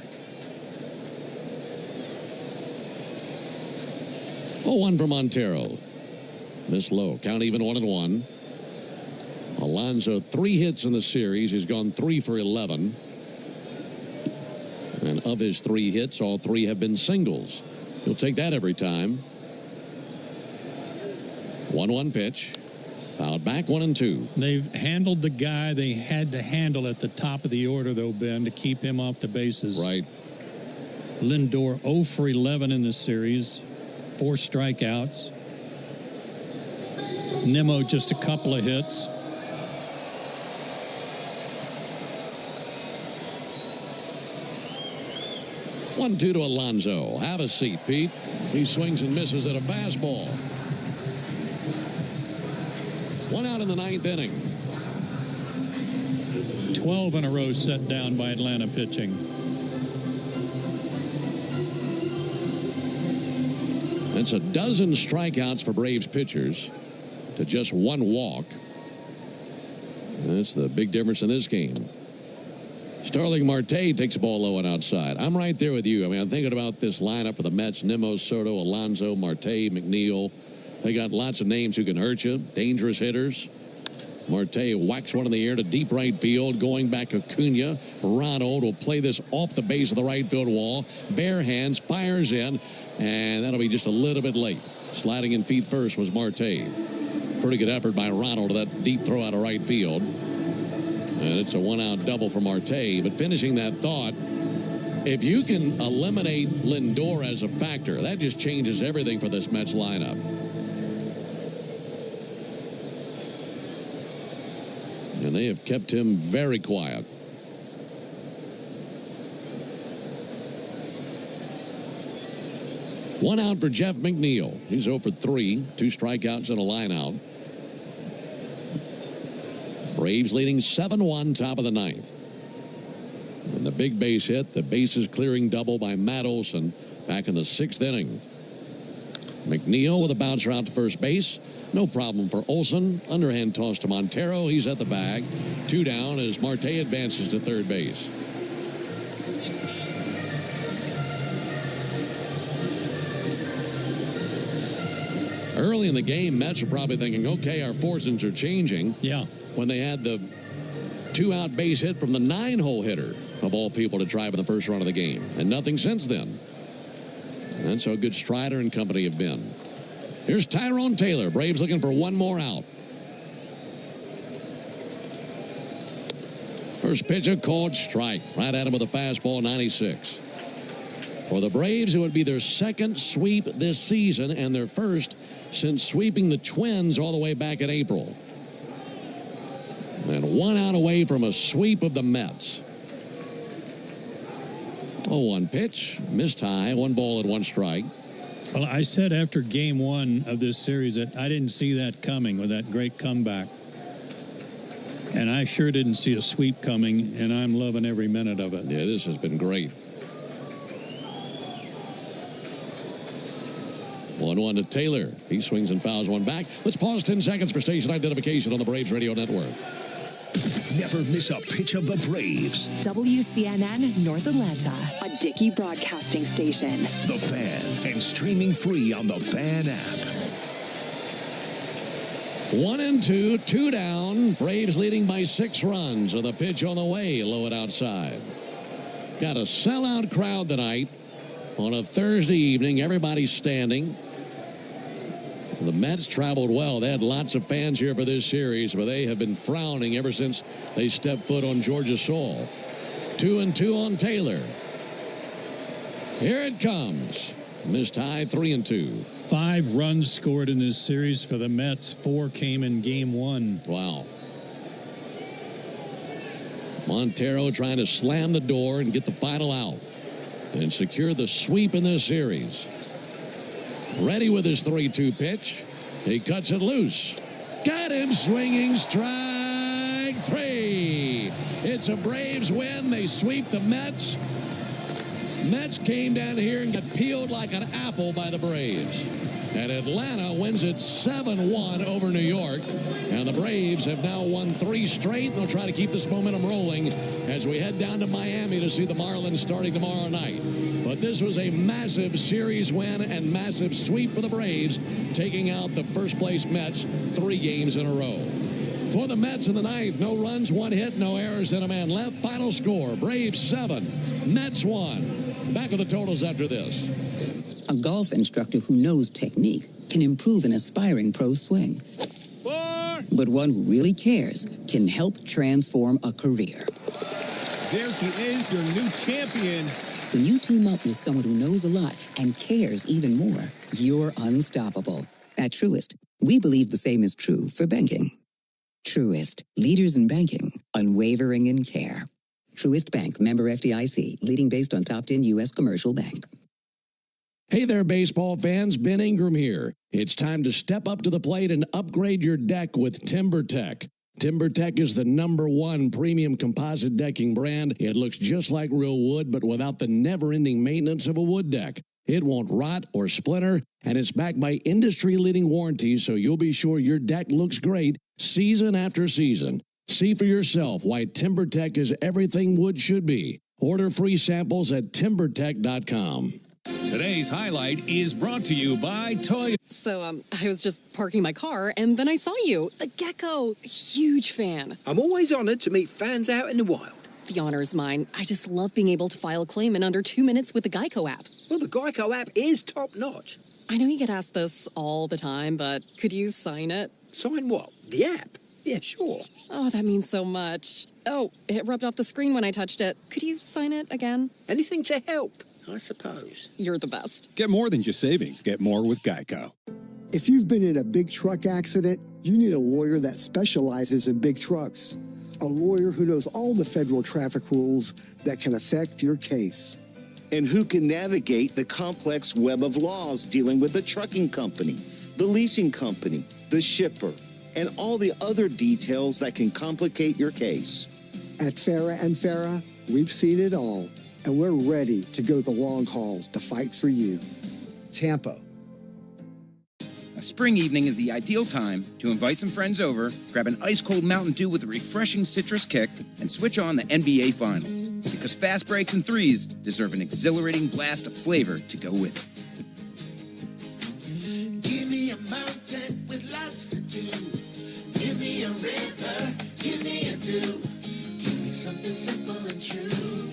0-1 for Montero. This low. Count even 1-1. Alonso 3 hits in the series. He's gone 3 for 11. And of his 3 hits, all 3 have been singles. He'll take that every time. 1-1 pitch. Fouled back, 1-2. They've handled the guy they had to handle at the top of the order, though, Ben, to keep him off the bases. Right. Lindor 0 for 11 in this series, 4 strikeouts. Nimmo just a couple of hits. One-two to Alonso. Have a seat, Pete. He swings and misses at a fastball. 1 out in the 9th inning. 12 in a row set down by Atlanta pitching. That's a dozen strikeouts for Braves pitchers to just 1 walk. That's the big difference in this game. Starling Marte takes the ball low and outside. I'm right there with you. I mean, I'm thinking about this lineup for the Mets: Nimmo, Soto, Alonso, Marte, McNeil. They got lots of names who can hurt you. Dangerous hitters. Marte whacks one in the air to deep right field. Going back, Acuna. Ronald will play this off the base of the right field wall. Bare hands, fires in, and that'll be just a little bit late. Sliding in feet first was Marte. Pretty good effort by Ronald to that deep throw out of right field. And it's a 1-out double for Marte. But finishing that thought, if you can eliminate Lindor as a factor, that just changes everything for this Mets lineup. And they have kept him very quiet. One out for Jeff McNeil. He's 0 for 3, 2 strikeouts and a line out. Braves leading 7-1, top of the 9th. And the big base hit, the bases clearing double by Matt Olson back in the 6th inning. McNeil with a bouncer out to first base. No problem for Olson. Underhand toss to Montero. He's at the bag. 2 down as Marte advances to third base. Early in the game, Mets are probably thinking, okay, our fortunes are changing. Yeah. When they had the 2-out base hit from the 9-hole hitter, of all people, to drive in the first run of the game. And nothing since then. That's how good Strider and company have been. Here's Tyrone Taylor. Braves looking for 1 more out. First pitcher called strike. Right at him with a fastball, 96. For the Braves, it would be their 2nd sweep this season and their 1st since sweeping the Twins all the way back in April. And 1 out away from a sweep of the Mets. 0-1 pitch. Missed high. 1 ball and 1 strike. Well, I said after game 1 of this series that I didn't see that coming with that great comeback. And I sure didn't see a sweep coming, and I'm loving every minute of it. Yeah, this has been great. 1-1 to Taylor. He swings and fouls 1 back. Let's pause 10 seconds for station identification on the Braves Radio Network. Never miss a pitch of the Braves. WCNN North Atlanta, a Dickey broadcasting station. The Fan, and streaming free on the Fan app. 1-2, 2 down. Braves leading by 6 runs. And the pitch on the way, low and outside. Got a sellout crowd tonight on a Thursday evening. Everybody's standing. The Mets traveled well. They had lots of fans here for this series, but they have been frowning ever since they stepped foot on Georgia's soil. 2-2 on Taylor. Here it comes. Missed high, 3-2. 5 runs scored in this series for the Mets. 4 came in game 1. Wow. Montero trying to slam the door and get the final out and secure the sweep in this series. Ready with his 3-2 pitch. He cuts it loose. Got him swinging, strike 3. It's a Braves win. They sweep the Mets. Mets came down here and got peeled like an apple by the Braves. And Atlanta wins it 7-1 over New York. And the Braves have now won 3 straight. They'll try to keep this momentum rolling as we head down to Miami to see the Marlins starting tomorrow night. But this was a massive series win and massive sweep for the Braves, taking out the first-place Mets 3 games in a row. For the Mets in the 9th, no runs, 1 hit, no errors, and a man left. Final score, Braves 7, Mets 1. Back with the totals after this. A golf instructor who knows technique can improve an aspiring pro swing. 4. But one who really cares can help transform a career. There he is, your new champion. When you team up with someone who knows a lot and cares even more, you're unstoppable. At Truist, we believe the same is true for banking. Truist, leaders in banking, unwavering in care. Truist Bank, member FDIC, leading based on top 10 U.S. commercial bank. Hey there, baseball fans. Ben Ingram here. It's time to step up to the plate and upgrade your deck with TimberTech. TimberTech is the #1 premium composite decking brand. It looks just like real wood, but without the never-ending maintenance of a wood deck. It won't rot or splinter, and it's backed by industry-leading warranties, so you'll be sure your deck looks great season after season. See for yourself why TimberTech is everything wood should be. Order free samples at TimberTech.com. Today's highlight is brought to you by Toyota. So, I was just parking my car, and then I saw you. The gecko. Huge fan. I'm always honored to meet fans out in the wild. The honor is mine. I just love being able to file a claim in under 2 minutes with the Geico app. Well, the Geico app is top-notch. I know you get asked this all the time, but could you sign it? Sign what? The app? Yeah, sure. Oh, that means so much. Oh, it rubbed off the screen when I touched it. Could you sign it again? Anything to help, I suppose. You're the best. Get more than just savings. Get more with Geico. If you've been in a big truck accident, you need a lawyer that specializes in big trucks. A lawyer who knows all the federal traffic rules that can affect your case. And who can navigate the complex web of laws dealing with the trucking company, the leasing company, the shipper, and all the other details that can complicate your case. At Farah & Farah, we've seen it all, and we're ready to go the long haul to fight for you. Tampa. A spring evening is the ideal time to invite some friends over, grab an ice-cold Mountain Dew with a refreshing citrus kick, and switch on the NBA Finals. Because fast breaks and threes deserve an exhilarating blast of flavor to go with it. Give me a mountain with lots to do. Give me a river, give me a dew. Give me something simple and true.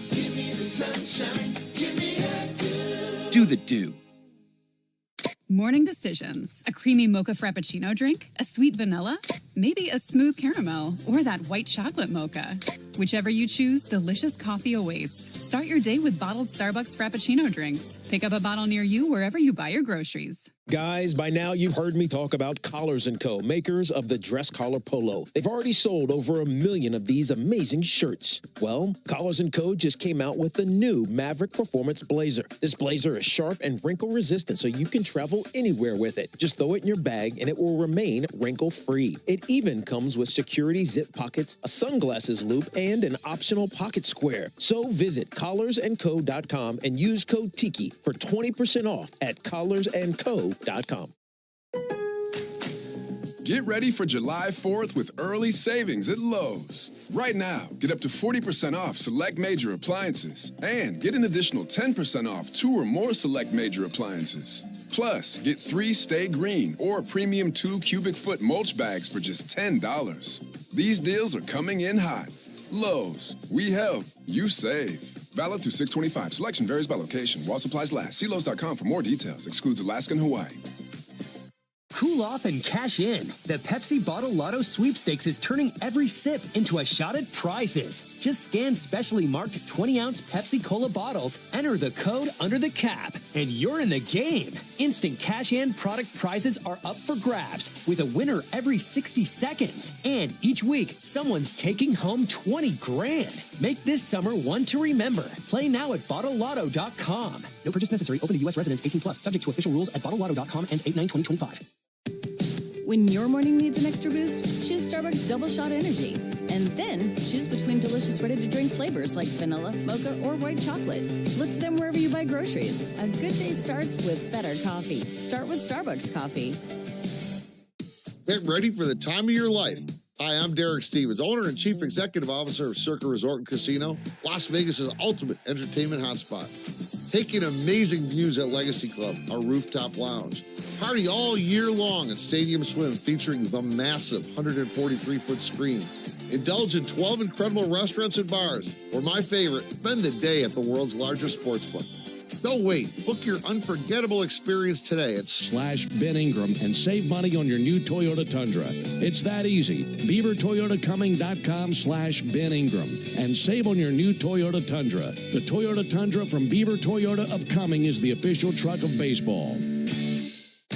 Give me the sunshine, give me a dew. Do the dew. Morning decisions. A creamy mocha frappuccino drink? A sweet vanilla? Maybe a smooth caramel or that white chocolate mocha. Whichever you choose, delicious coffee awaits. Start your day with bottled Starbucks Frappuccino drinks. Pick up a bottle near you wherever you buy your groceries. Guys, by now you've heard me talk about Collars & Co., makers of the dress collar polo. They've already sold over 1 million of these amazing shirts. Well, Collars & Co. just came out with the new Maverick Performance Blazer. This blazer is sharp and wrinkle resistant, so you can travel anywhere with it. Just throw it in your bag and it will remain wrinkle-free. It even comes with security zip pockets, a sunglasses loop, and an optional pocket square. So visit collarsandco.com and use code TIKI for 20% off at collarsandco.com. Get ready for July 4th with early savings at Lowe's. Right now, get up to 40% off select major appliances and get an additional 10% off 2 or more select major appliances. Plus, get 3 Stay Green or premium 2 cubic foot mulch bags for just $10. These deals are coming in hot. Lowe's, we help, you save. Valid through 6/25. Selection varies by location. While supplies last. See Lowe's.com for more details. Excludes Alaska and Hawaii. Cool off and cash in. The Pepsi Bottle Lotto Sweepstakes is turning every sip into a shot at prizes. Just scan specially marked 20-ounce Pepsi Cola bottles, enter the code under the cap, and you're in the game. Instant cash-in product prizes are up for grabs, with a winner every 60 seconds. And each week, someone's taking home 20 grand. Make this summer one to remember. Play now at BottleLotto.com. No purchase necessary. Open to U.S. residents 18+. Subject to official rules at BottleLotto.com. Ends 8/9/2025. When your morning needs an extra boost, choose Starbucks Double Shot Energy. And then choose between delicious ready-to-drink flavors like vanilla, mocha, or white chocolate. Look for them wherever you buy groceries. A good day starts with better coffee. Start with Starbucks coffee. Get ready for the time of your life. Hi, I'm Derek Stevens, owner and chief executive officer of Circa Resort and Casino, Las Vegas's ultimate entertainment hotspot. Taking amazing views at Legacy Club, our rooftop lounge. Party all year long at Stadium Swim, featuring the massive 143-foot screen. Indulge in 12 incredible restaurants and bars, or my favorite, spend the day at the world's largest sports book. Don't wait. Book your unforgettable experience today at /Ben Ingram and save money on your new Toyota Tundra. It's that easy. BeaverToyotaCumming.com /Ben Ingram and save on your new Toyota Tundra. The Toyota Tundra from Beaver Toyota of Cumming is the official truck of baseball.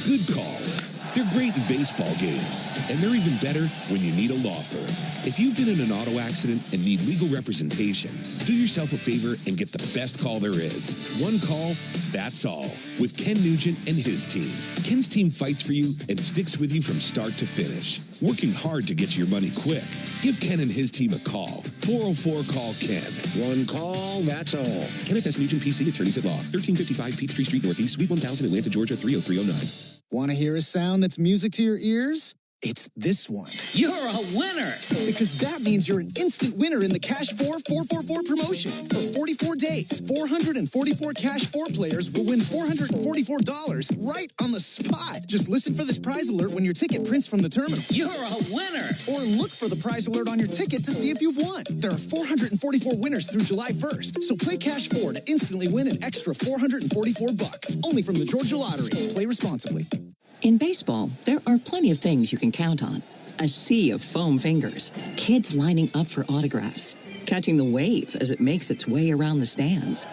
Good calls. They're great in baseball games, and they're even better when you need a law firm. If you've been in an auto accident and need legal representation, do yourself a favor and get the best call there is. One call, that's all. With Ken Nugent and his team. Ken's team fights for you and sticks with you from start to finish, working hard to get you your money quick. Give Ken and his team a call. 404-CALL-KEN. One call, that's all. Kenneth S. Nugent, PC, Attorneys at Law. 1355 Peachtree Street Northeast, Suite 1000, Atlanta, Georgia, 30309. Want to hear a sound that's music to your ears? It's this one. You're a winner! Because that means you're an instant winner in the Cash 4 444 promotion. For 44 days, 444 Cash 4 players will win $444 right on the spot. Just listen for this prize alert when your ticket prints from the terminal. You're a winner! Or look for the prize alert on your ticket to see if you've won. There are 444 winners through July 1st. So play Cash 4 to instantly win an extra $444. Only from the Georgia Lottery. Play responsibly. In baseball, there are plenty of things you can count on. A sea of foam fingers, kids lining up for autographs, catching the wave as it makes its way around the stands.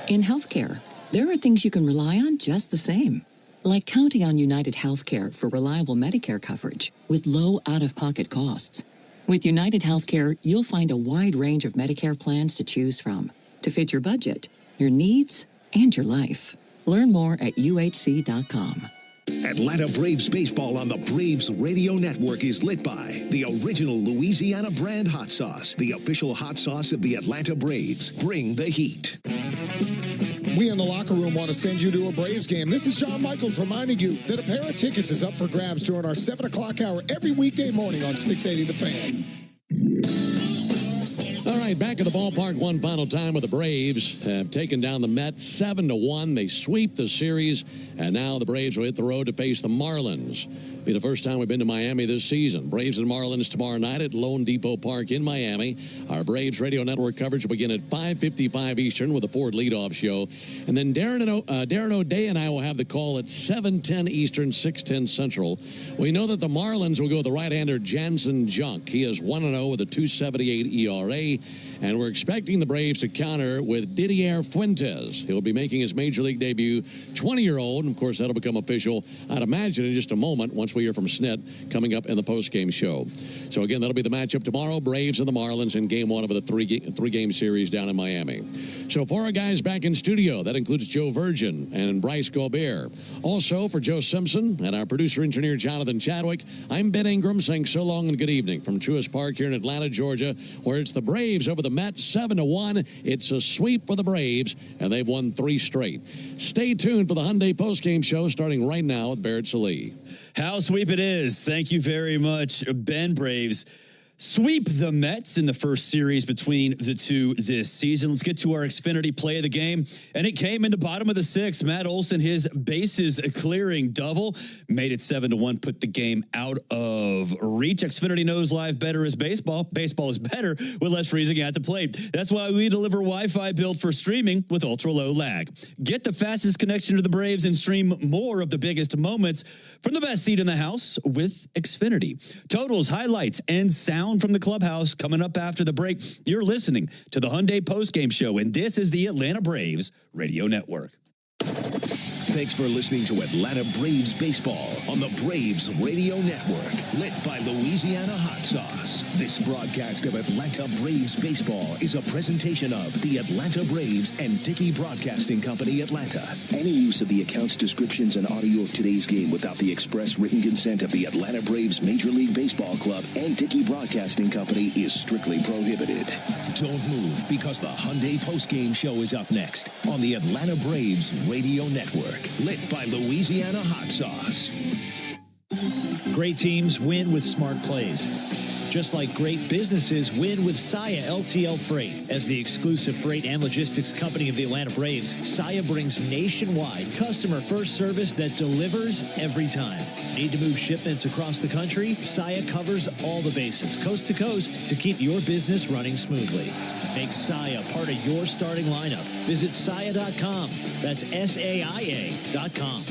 In healthcare, there are things you can rely on just the same, like counting on United Healthcare for reliable Medicare coverage with low out-of-pocket costs. With United Healthcare, you'll find a wide range of Medicare plans to choose from to fit your budget, your needs, and your life. Learn more at uhc.com. Atlanta Braves baseball on the Braves Radio Network is lit by the original Louisiana brand hot sauce, the official hot sauce of the Atlanta Braves. Bring the heat. We in the locker room want to send you to a Braves game. This is John Michaels reminding you that a pair of tickets is up for grabs during our 7 o'clock hour every weekday morning on 680 The Fan. All right, back at the ballpark one final time with the Braves have taken down the Mets 7-1. They sweep the series, and now the Braves will hit the road to face the Marlins. Be the first time we've been to Miami this season. Braves and Marlins tomorrow night at Lone Depot Park in Miami. Our Braves Radio Network coverage will begin at 5:55 Eastern with a Ford leadoff show. And then Darren O'Day and I will have the call at 7:10 Eastern, 6:10 Central. We know that the Marlins will go with the right-hander Jansen Junk. He is 1-0 with a 2.78 ERA. And we're expecting the Braves to counter with Didier Fuentes. He'll be making his Major League debut, 20-year-old. And, of course, that'll become official, I'd imagine, in just a moment once we hear from Snit coming up in the postgame show. So, again, that'll be the matchup tomorrow, Braves and the Marlins in Game 1 of the three-game series down in Miami. So, for our guys back in studio, that includes Joe Virgin and Bryce Gobert. Also, for Joe Simpson and our producer-engineer Jonathan Chadwick, I'm Ben Ingram saying so long and good evening from Truist Park here in Atlanta, Georgia, where it's the Braves over the Mets 7-1. It's a sweep for the Braves, and they've won 3 straight. Stay tuned for the Hyundai postgame show starting right now with Barrett Salee. How sweep it is. Thank you very much, Ben. Braves sweep the Mets in the first series between the two this season. Let's get to our Xfinity play of the game. And it came in the bottom of the 6th. Matt Olson, his bases clearing double, made it 7-1, put the game out of reach. Xfinity knows live better is baseball. Baseball is better with less freezing at the plate. That's why we deliver Wi-Fi built for streaming with ultra low lag. Get the fastest connection to the Braves and stream more of the biggest moments from the best seat in the house with Xfinity. Totals, highlights, and sound from the clubhouse coming up after the break. You're listening to the Hyundai postgame show, and this is the Atlanta Braves Radio Network. Thanks for listening to Atlanta Braves baseball on the Braves Radio Network, lit by Louisiana Hot Sauce. This broadcast of Atlanta Braves baseball is a presentation of the Atlanta Braves and Dickey Broadcasting Company, Atlanta. Any use of the accounts, descriptions, and audio of today's game without the express written consent of the Atlanta Braves Major League Baseball Club and Dickey Broadcasting Company is strictly prohibited. Don't move, because the Hyundai postgame show is up next on the Atlanta Braves Radio Network, lit by Louisiana Hot Sauce. Great teams win with smart plays. Just like great businesses win with Saia LTL Freight. As the exclusive freight and logistics company of the Atlanta Braves, Saia brings nationwide customer-first service that delivers every time. Need to move shipments across the country? Saia covers all the bases, coast to coast, to keep your business running smoothly. Make Saia part of your starting lineup. Visit Saia.com. That's SAIA.com.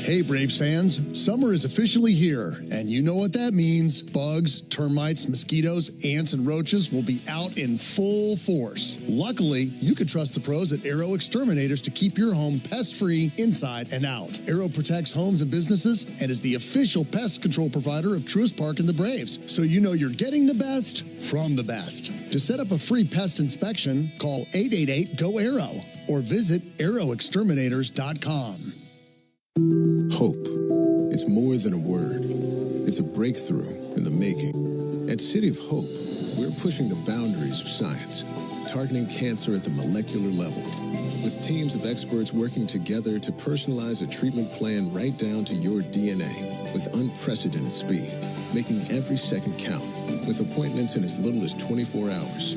Hey, Braves fans, summer is officially here, and you know what that means. Bugs, termites, mosquitoes, ants, and roaches will be out in full force. Luckily, you can trust the pros at Arrow Exterminators to keep your home pest-free inside and out. Arrow protects homes and businesses and is the official pest control provider of Truist Park and the Braves, so you know you're getting the best from the best. To set up a free pest inspection, call 888-GO-ARROW or visit arrowexterminators.com. Hope. It's more than a word. It's a breakthrough in the making. At City of Hope, we're pushing the boundaries of science, targeting cancer at the molecular level, with teams of experts working together to personalize a treatment plan right down to your DNA with unprecedented speed, making every second count, with appointments in as little as 24 hours.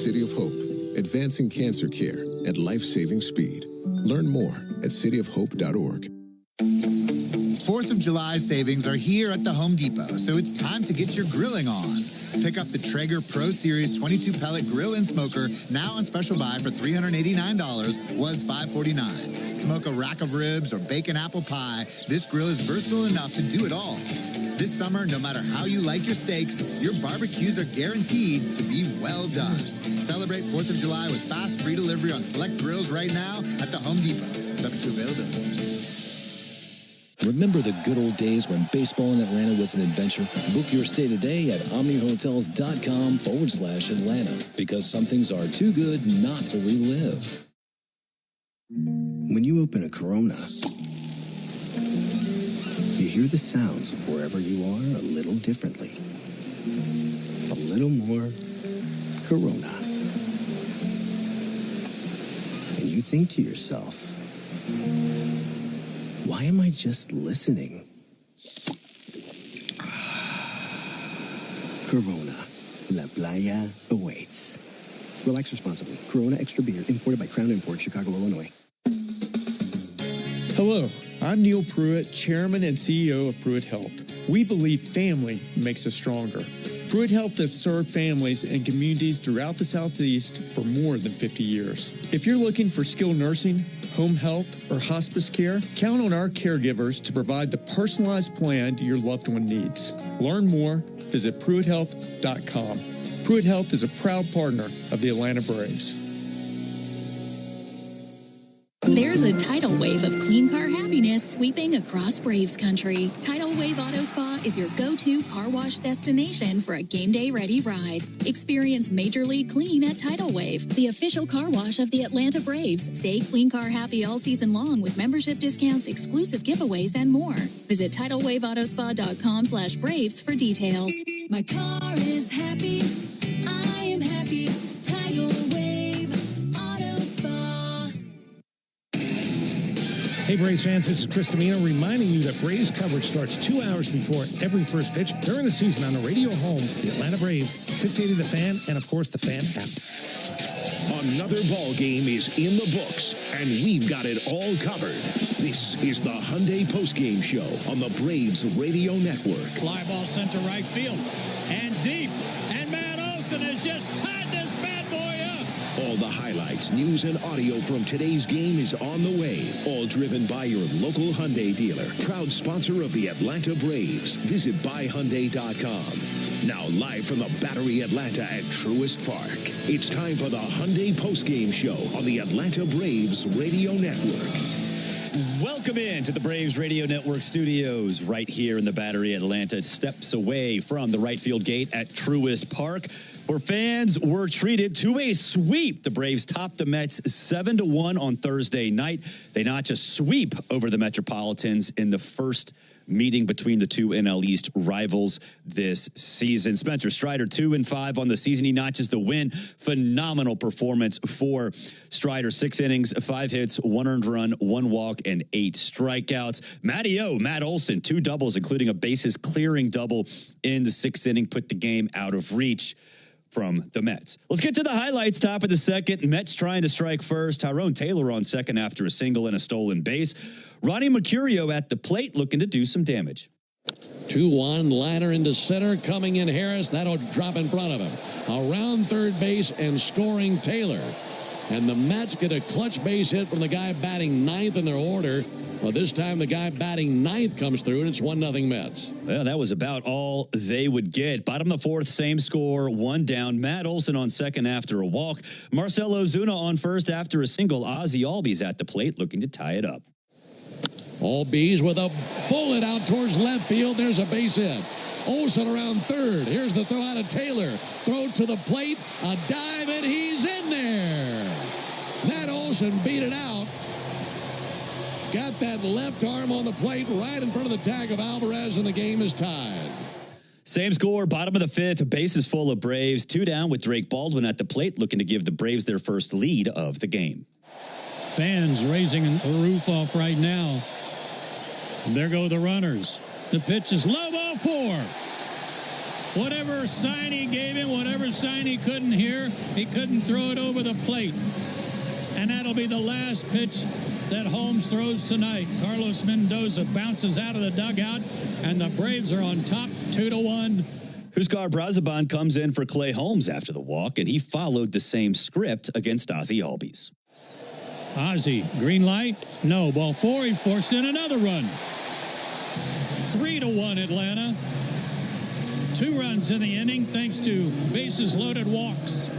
City of Hope, advancing cancer care at life-saving speed. Learn more at cityofhope.org. 4th of July savings are here at the Home Depot, so it's time to get your grilling on. Pick up the Traeger Pro Series 22-pellet grill and smoker, now on special buy for $389, was $549. Smoke a rack of ribs or bake an apple pie, this grill is versatile enough to do it all. This summer, no matter how you like your steaks, your barbecues are guaranteed to be well done. Celebrate 4th of July with fast free delivery on select grills right now at the Home Depot. Subject to availability. Remember the good old days when baseball in Atlanta was an adventure? Book your stay today at omnihotels.com/Atlanta, because some things are too good not to relive. When you open a Corona, you hear the sounds of wherever you are a little differently. A little more Corona. And you think to yourself, why am I just listening? Corona. La Playa awaits. Relax responsibly. Corona Extra Beer, imported by Crown Imports, Chicago, Illinois. Hello, I'm Neil Pruitt, Chairman and CEO of Pruitt Health. We believe family makes us stronger. Pruitt Health has served families and communities throughout the Southeast for more than 50 years. If you're looking for skilled nursing, home health, or hospice care, count on our caregivers to provide the personalized plan your loved one needs. Learn more, visit PruittHealth.com. Pruitt Health is a proud partner of the Atlanta Braves. There's a tidal wave of clean car happiness sweeping across Braves country. Tidal Wave Auto Spa is your go-to car wash destination for a game day ready ride. Experience Major League Clean at Tidal Wave, the official car wash of the Atlanta Braves. Stay clean car happy all season long with membership discounts, exclusive giveaways, and more. Visit TidalWaveAutoSpa.com/Braves for details. My car is happy. I am happy. Tidal Wave Auto Spa. Hey, Braves fans, this is Chris Domino reminding you that Braves coverage starts 2 hours before every first pitch during the season on the radio home, the Atlanta Braves, 680 The Fan, and, of course, the Fan app. Another ball game is in the books, and we've got it all covered. This is the Hyundai Postgame Show on the Braves Radio Network. Fly ball sent to right field, and deep, and Matt Olson has just tied this bad boy up. All the highlights, news, and audio from today's game is on the way. All driven by your local Hyundai dealer. Proud sponsor of the Atlanta Braves. Visit buyhyundai.com. Now live from the Battery Atlanta at Truist Park. It's time for the Hyundai Postgame Show on the Atlanta Braves Radio Network. Welcome in to the Braves Radio Network studios right here in the Battery Atlanta, steps away from the right field gate at Truist Park, where fans were treated to a sweep. The Braves topped the Mets 7-1 on Thursday night. They notched a sweep over the Metropolitans in the first meeting between the two NL East rivals this season. Spencer Strider, 2-5 on the season. He notches the win. Phenomenal performance for Strider. 6 innings, 5 hits, 1 earned run, 1 walk, and 8 strikeouts. Matt Olson, 2 doubles, including a bases clearing double in the 6th inning, put the game out of reach from the Mets. Let's get to the highlights. Top of the second, Mets trying to strike first. Tyrone Taylor on second after a single and a stolen base. Ronnie Mercurio at the plate looking to do some damage. 2-1, liner into center, coming in Harris. That'll drop in front of him. Around third base and scoring Taylor. And the Mets get a clutch base hit from the guy batting 9th in their order. Well, this time the guy batting 9th comes through, and it's 1-0 Mets. Well, that was about all they would get. Bottom of the 4th, same score, 1 down. Matt Olson on second after a walk. Marcell Ozuna on first after a single. Ozzie Albies at the plate looking to tie it up. Albies with a bullet out towards left field. There's a base hit. Olson around third. Here's the throw out of Taylor. Throw to the plate. A dive, and he's in there. Matt Olson beat it out. Got that left arm on the plate right in front of the tag of Alvarez, and the game is tied. Same score, bottom of the 5th, bases full of Braves. 2 down with Drake Baldwin at the plate looking to give the Braves their first lead of the game. Fans raising the roof off right now. And there go the runners. The pitch is low, ball 4. Whatever sign he gave him, whatever sign he couldn't hear, he couldn't throw it over the plate. And that'll be the last pitch that Holmes throws tonight. Carlos Mendoza bounces out of the dugout, and the Braves are on top 2-1. Huskar Brazaban comes in for Clay Holmes after the walk, and he followed the same script against Ozzie Albies. Ozzie, green light, no, ball 4, he forced in another run. 3-1 Atlanta. 2 runs in the inning thanks to bases loaded walks.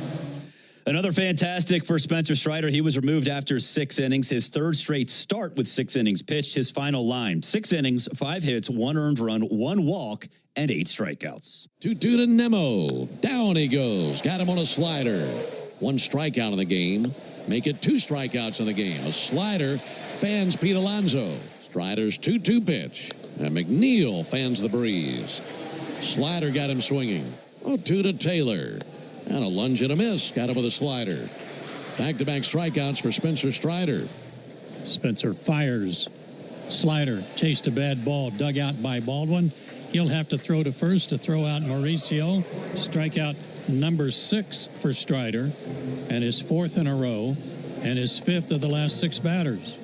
Another fantastic for Spencer Strider. He was removed after 6 innings. His 3rd straight start with 6 innings pitched. His final line, 6 innings, 5 hits, 1 earned run, 1 walk, and 8 strikeouts. 2-2 to Nemo. Down he goes. Got him on a slider. 1 strikeout in the game. Make it 2 strikeouts in the game. A slider fans Pete Alonso. Strider's 2-2 pitch. And McNeil fans the breeze. Slider got him swinging. 0-2 to Taylor. And a lunge and a miss. Got him with a slider. Back-to-back strikeouts for Spencer Strider. Spencer fires. Slider chased a bad ball. Dug out by Baldwin. He'll have to throw to first to throw out Mauricio. Strikeout number 6 for Strider. And his 4th in a row. And his 5th of the last 6 batters.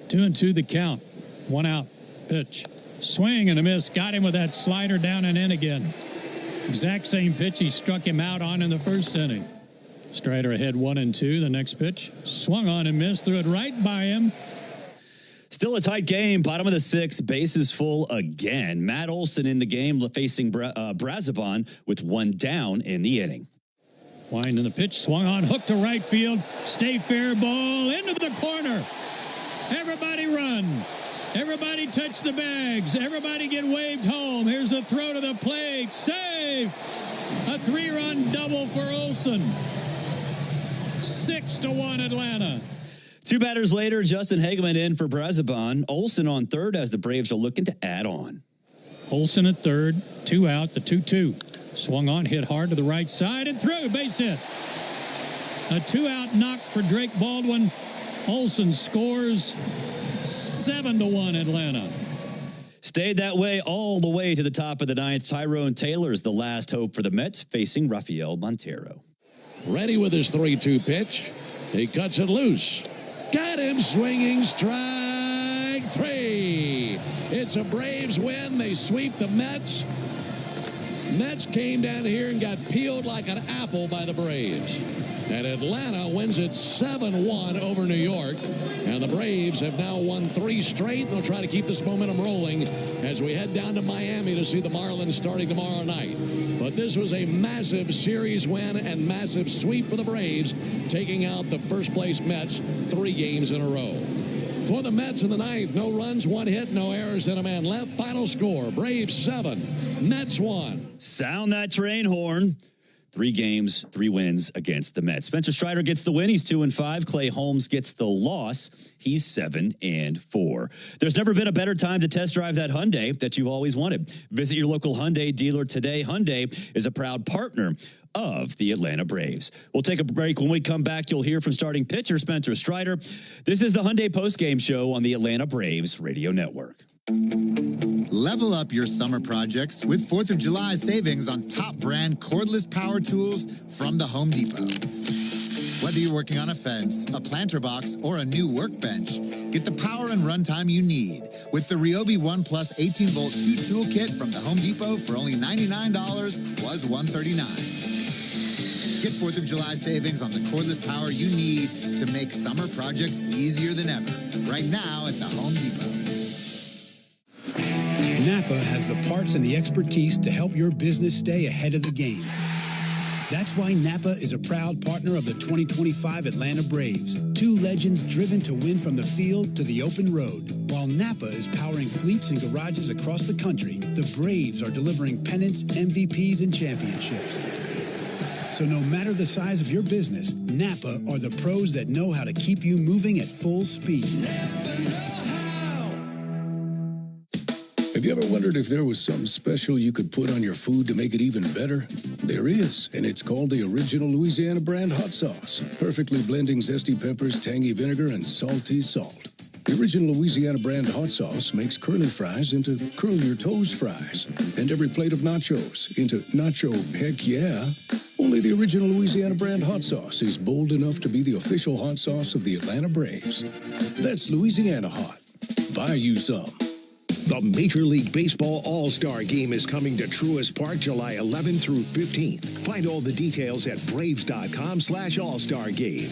2-2 the count. 1 out. Pitch. Swing and a miss. Got him with that slider down and in again. Exact same pitch he struck him out on in the 1st inning. Strider ahead 1-2. The next pitch swung on and missed. Threw it right by him. Still a tight game. Bottom of the 6th. Bases full again. Matt Olson in the game facing Brazaban with 1 down in the inning. Wind in the pitch. Swung on. Hook to right field. Stay fair ball into the corner. Everybody run. Everybody touch the bags. Everybody get waved home. Here's a throw to the plate. Save. A 3-run double for Olson. 6-1 Atlanta. 2 batters later, Justin Hageman in for Brazaban. Olson on third as the Braves are looking to add on. Olson at third. 2 out, the 2-2. Swung on, hit hard to the right side and through. Base hit. A 2-out knock for Drake Baldwin. Olson scores. 7-1 Atlanta. Stayed that way all the way to the top of the 9th. Tyrone Taylor is the last hope for the Mets facing Rafael Montero. Ready with his 3-2 pitch. He cuts it loose. Got him swinging. Strike 3. It's a Braves win. They sweep the Mets. Mets came down here and got peeled like an apple by the Braves. And Atlanta wins it 7-1 over New York. And the Braves have now won 3 straight. They'll try to keep this momentum rolling as we head down to Miami to see the Marlins starting tomorrow night. But this was a massive series win and massive sweep for the Braves, taking out the first-place Mets 3 games in a row. For the Mets in the 9th, no runs, 1 hit, no errors, and a man left. Final score, Braves 7, Mets 1. Sound that train horn. 3 games, 3 wins against the Mets. Spencer Strider gets the win. He's 2-5. Clay Holmes gets the loss. He's 7-4. There's never been a better time to test drive that Hyundai that you've always wanted. Visit your local Hyundai dealer today. Hyundai is a proud partner of the Atlanta Braves. We'll take a break. When we come back, you'll hear from starting pitcher Spencer Strider. This is the Hyundai Postgame Show on the Atlanta Braves Radio Network. Level up your summer projects with 4th of July savings on top brand cordless power tools from the Home Depot. Whether you're working on a fence, a planter box, or a new workbench, get the power and runtime you need with the Ryobi One Plus 18-volt 2-tool kit from the Home Depot for only $99, was $139. Get 4th of July savings on the cordless power you need to make summer projects easier than ever. Right now at the Home Depot. Napa has the parts and the expertise to help your business stay ahead of the game. That's why Napa is a proud partner of the 2025 Atlanta Braves. 2 legends driven to win from the field to the open road. While Napa is powering fleets and garages across the country, the Braves are delivering pennants, MVPs, and championships. So no matter the size of your business, Napa are the pros that know how to keep you moving at full speed. Have you ever wondered if there was something special you could put on your food to make it even better? There is, and it's called the Original Louisiana Brand Hot Sauce, perfectly blending zesty peppers, tangy vinegar, and salty salt. The Original Louisiana Brand Hot Sauce makes curly fries into curl your toes fries, and every plate of nachos into nacho heck yeah. Only the Original Louisiana Brand Hot Sauce is bold enough to be the official hot sauce of the Atlanta Braves. That's Louisiana Hot. Buy you some. The Major League Baseball All-Star Game is coming to Truist Park July 11th through 15th. Find all the details at Braves.com/All-Star Game.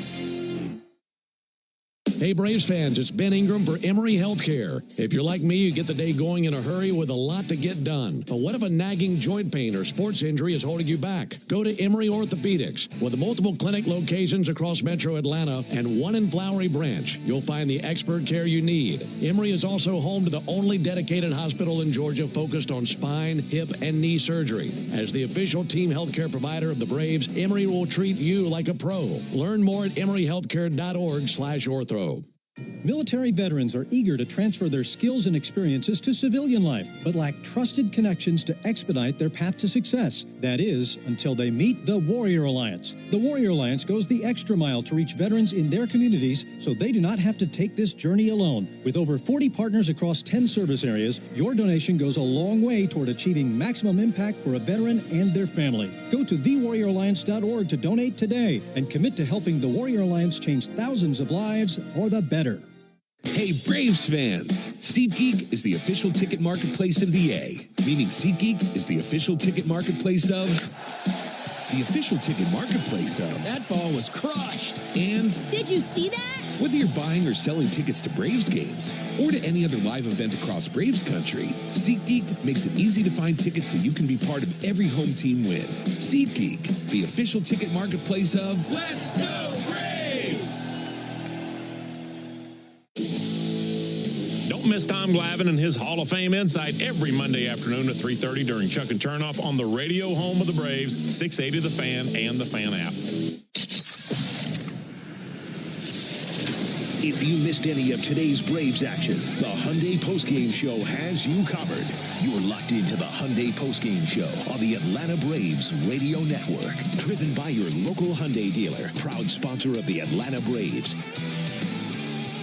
Hey, Braves fans, it's Ben Ingram for Emory Healthcare. If you're like me, you get the day going in a hurry with a lot to get done. But what if a nagging joint pain or sports injury is holding you back? Go to Emory Orthopedics. With multiple clinic locations across Metro Atlanta and 1 in Flowery Branch, you'll find the expert care you need. Emory is also home to the only dedicated hospital in Georgia focused on spine, hip, and knee surgery. As the official team healthcare provider of the Braves, Emory will treat you like a pro. Learn more at emoryhealthcare.org/ortho. Military veterans are eager to transfer their skills and experiences to civilian life, but lack trusted connections to expedite their path to success. That is, until they meet the Warrior Alliance. The Warrior Alliance goes the extra mile to reach veterans in their communities so they do not have to take this journey alone. With over 40 partners across 10 service areas, your donation goes a long way toward achieving maximum impact for a veteran and their family. Go to thewarrioralliance.org to donate today and commit to helping the Warrior Alliance change thousands of lives for the better. Hey, Braves fans! SeatGeek is the official ticket marketplace of the A, meaning SeatGeek is the official ticket marketplace of... the official ticket marketplace of... That ball was crushed! And... Did you see that? Whether you're buying or selling tickets to Braves games or to any other live event across Braves country, SeatGeek makes it easy to find tickets so you can be part of every home team win. SeatGeek, the official ticket marketplace of... Let's go Braves! Don't miss Tom Glavine and his Hall of Fame Insight every Monday afternoon at 3:30 during Chuck and Turnoff on the radio home of the Braves, 680 The Fan and the Fan app. If you missed any of today's Braves action, the Hyundai Postgame Show has you covered. You're locked into the Hyundai Postgame Show on the Atlanta Braves Radio Network. Driven by your local Hyundai dealer, proud sponsor of the Atlanta Braves.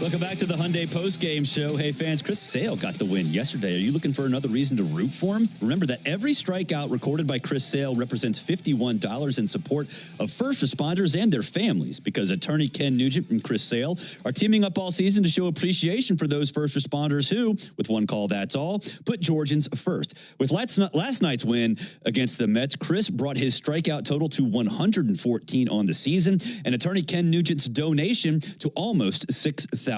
Welcome back to the Hyundai Postgame Show. Hey, fans, Chris Sale got the win yesterday. Are you looking for another reason to root for him? Remember that every strikeout recorded by Chris Sale represents $51 in support of first responders and their families, because attorney Ken Nugent and Chris Sale are teaming up all season to show appreciation for those first responders who, with one call, that's all, put Georgians first. With last night's win against the Mets, Chris brought his strikeout total to 114 on the season, and attorney Ken Nugent's donation to almost $6,000.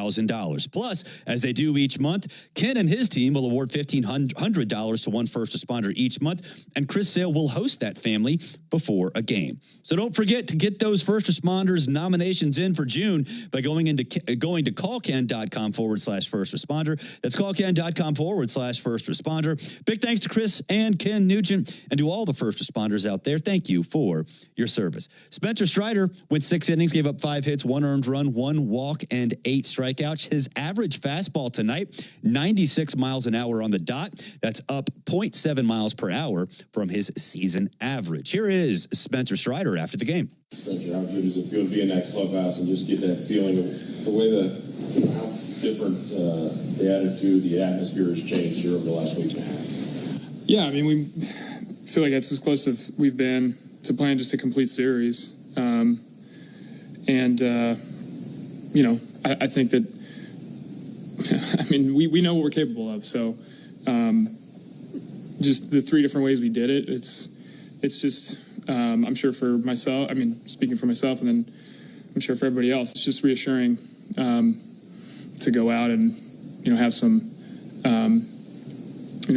Plus, as they do each month, Ken and his team will award $1,500 to one first responder each month, and Chris Sale will host that family before a game. So don't forget to get those first responders nominations in for June by going to callken.com/first responder. That's callken.com/first responder. Big thanks to Chris and Ken Nugent, and to all the first responders out there. Thank you for your service. Spencer Strider went 6 innings, gave up 5 hits, 1 earned run, 1 walk, and 8 strikeouts. His average fastball tonight, 96 miles an hour on the dot. That's up 0.7 miles per hour from his season average. Here is Spencer Strider after the game. Spencer, how good does it feel to be in that clubhouse and just get that feeling of the way how different the attitude, the atmosphere has changed here over the last week and a half? Yeah, I mean, we feel like that's as close as we've been to playing just a complete series. I think that, I mean, we know what we're capable of. So just the 3 different ways we did it, it's just, I'm sure for myself, I mean, speaking for myself, and then I'm sure for everybody else, it's just reassuring to go out and, have some,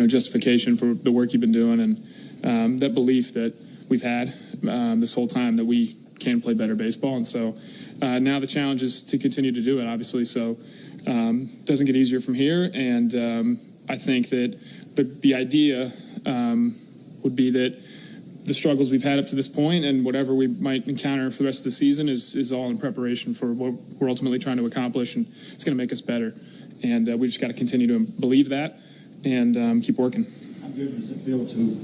justification for the work you've been doing, and that belief that we've had this whole time that we can play better baseball. And so now the challenge is to continue to do it, obviously. So it doesn't get easier from here. And I think that the idea would be that the struggles we've had up to this point and whatever we might encounter for the rest of the season is all in preparation for what we're ultimately trying to accomplish, and it's going to make us better. And we've just got to continue to believe that and keep working. How good does it feel to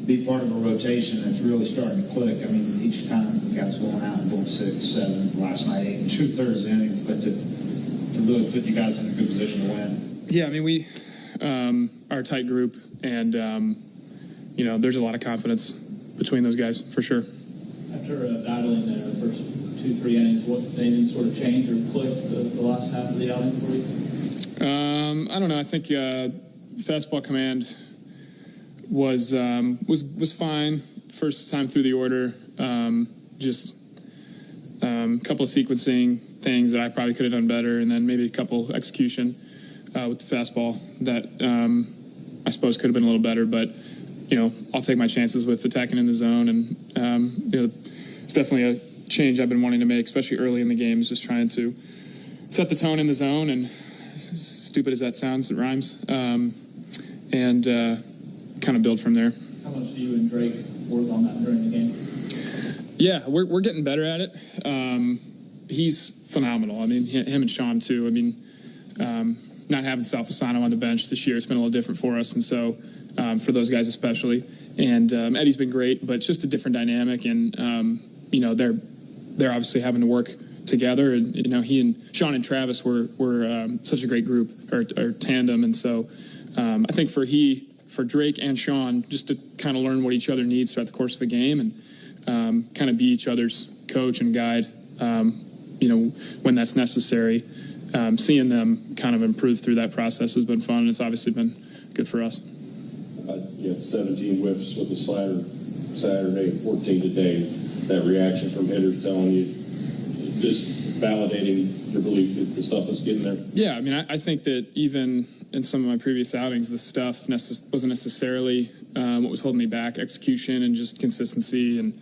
be part of a rotation that's really starting to click? I mean, each time the guys going out and going 6, 7, last night 8 2/3 innings, but to really put you guys in a good position to win. Yeah, I mean, we are a tight group, and there's a lot of confidence between those guys for sure. After battling the first 2-3 innings, anything sort of changed or clicked the last half of the outing for you? I don't know. I think fastball command was fine first time through the order. Just a couple of sequencing things that I probably could have done better, and then maybe a couple execution with the fastball that I suppose could have been a little better. But I'll take my chances with attacking in the zone, and it's definitely a change I've been wanting to make, especially early in the game, is just trying to set the tone in the zone. And stupid as that sounds, it rhymes. And kind of build from there. How much do you and Drake work on that during the game? Yeah, we're getting better at it. He's phenomenal. I mean, him and Sean too. I mean, not having Sal Fasano on the bench this year, it's been a little different for us, and so for those guys especially. And Eddie's been great, but it's just a different dynamic. And they're obviously having to work together. And he and Sean and Travis were such a great group or tandem. And so I think for Drake and Sean, just to kind of learn what each other needs throughout the course of a game and kind of be each other's coach and guide, when that's necessary. Seeing them kind of improve through that process has been fun, and it's obviously been good for us. 17 whiffs with the slider Saturday, 14 today. That reaction from hitters telling you, just validating your belief that the stuff is getting there. Yeah, I mean, I think that even in some of my previous outings, the stuff wasn't necessarily what was holding me back. Execution and just consistency, and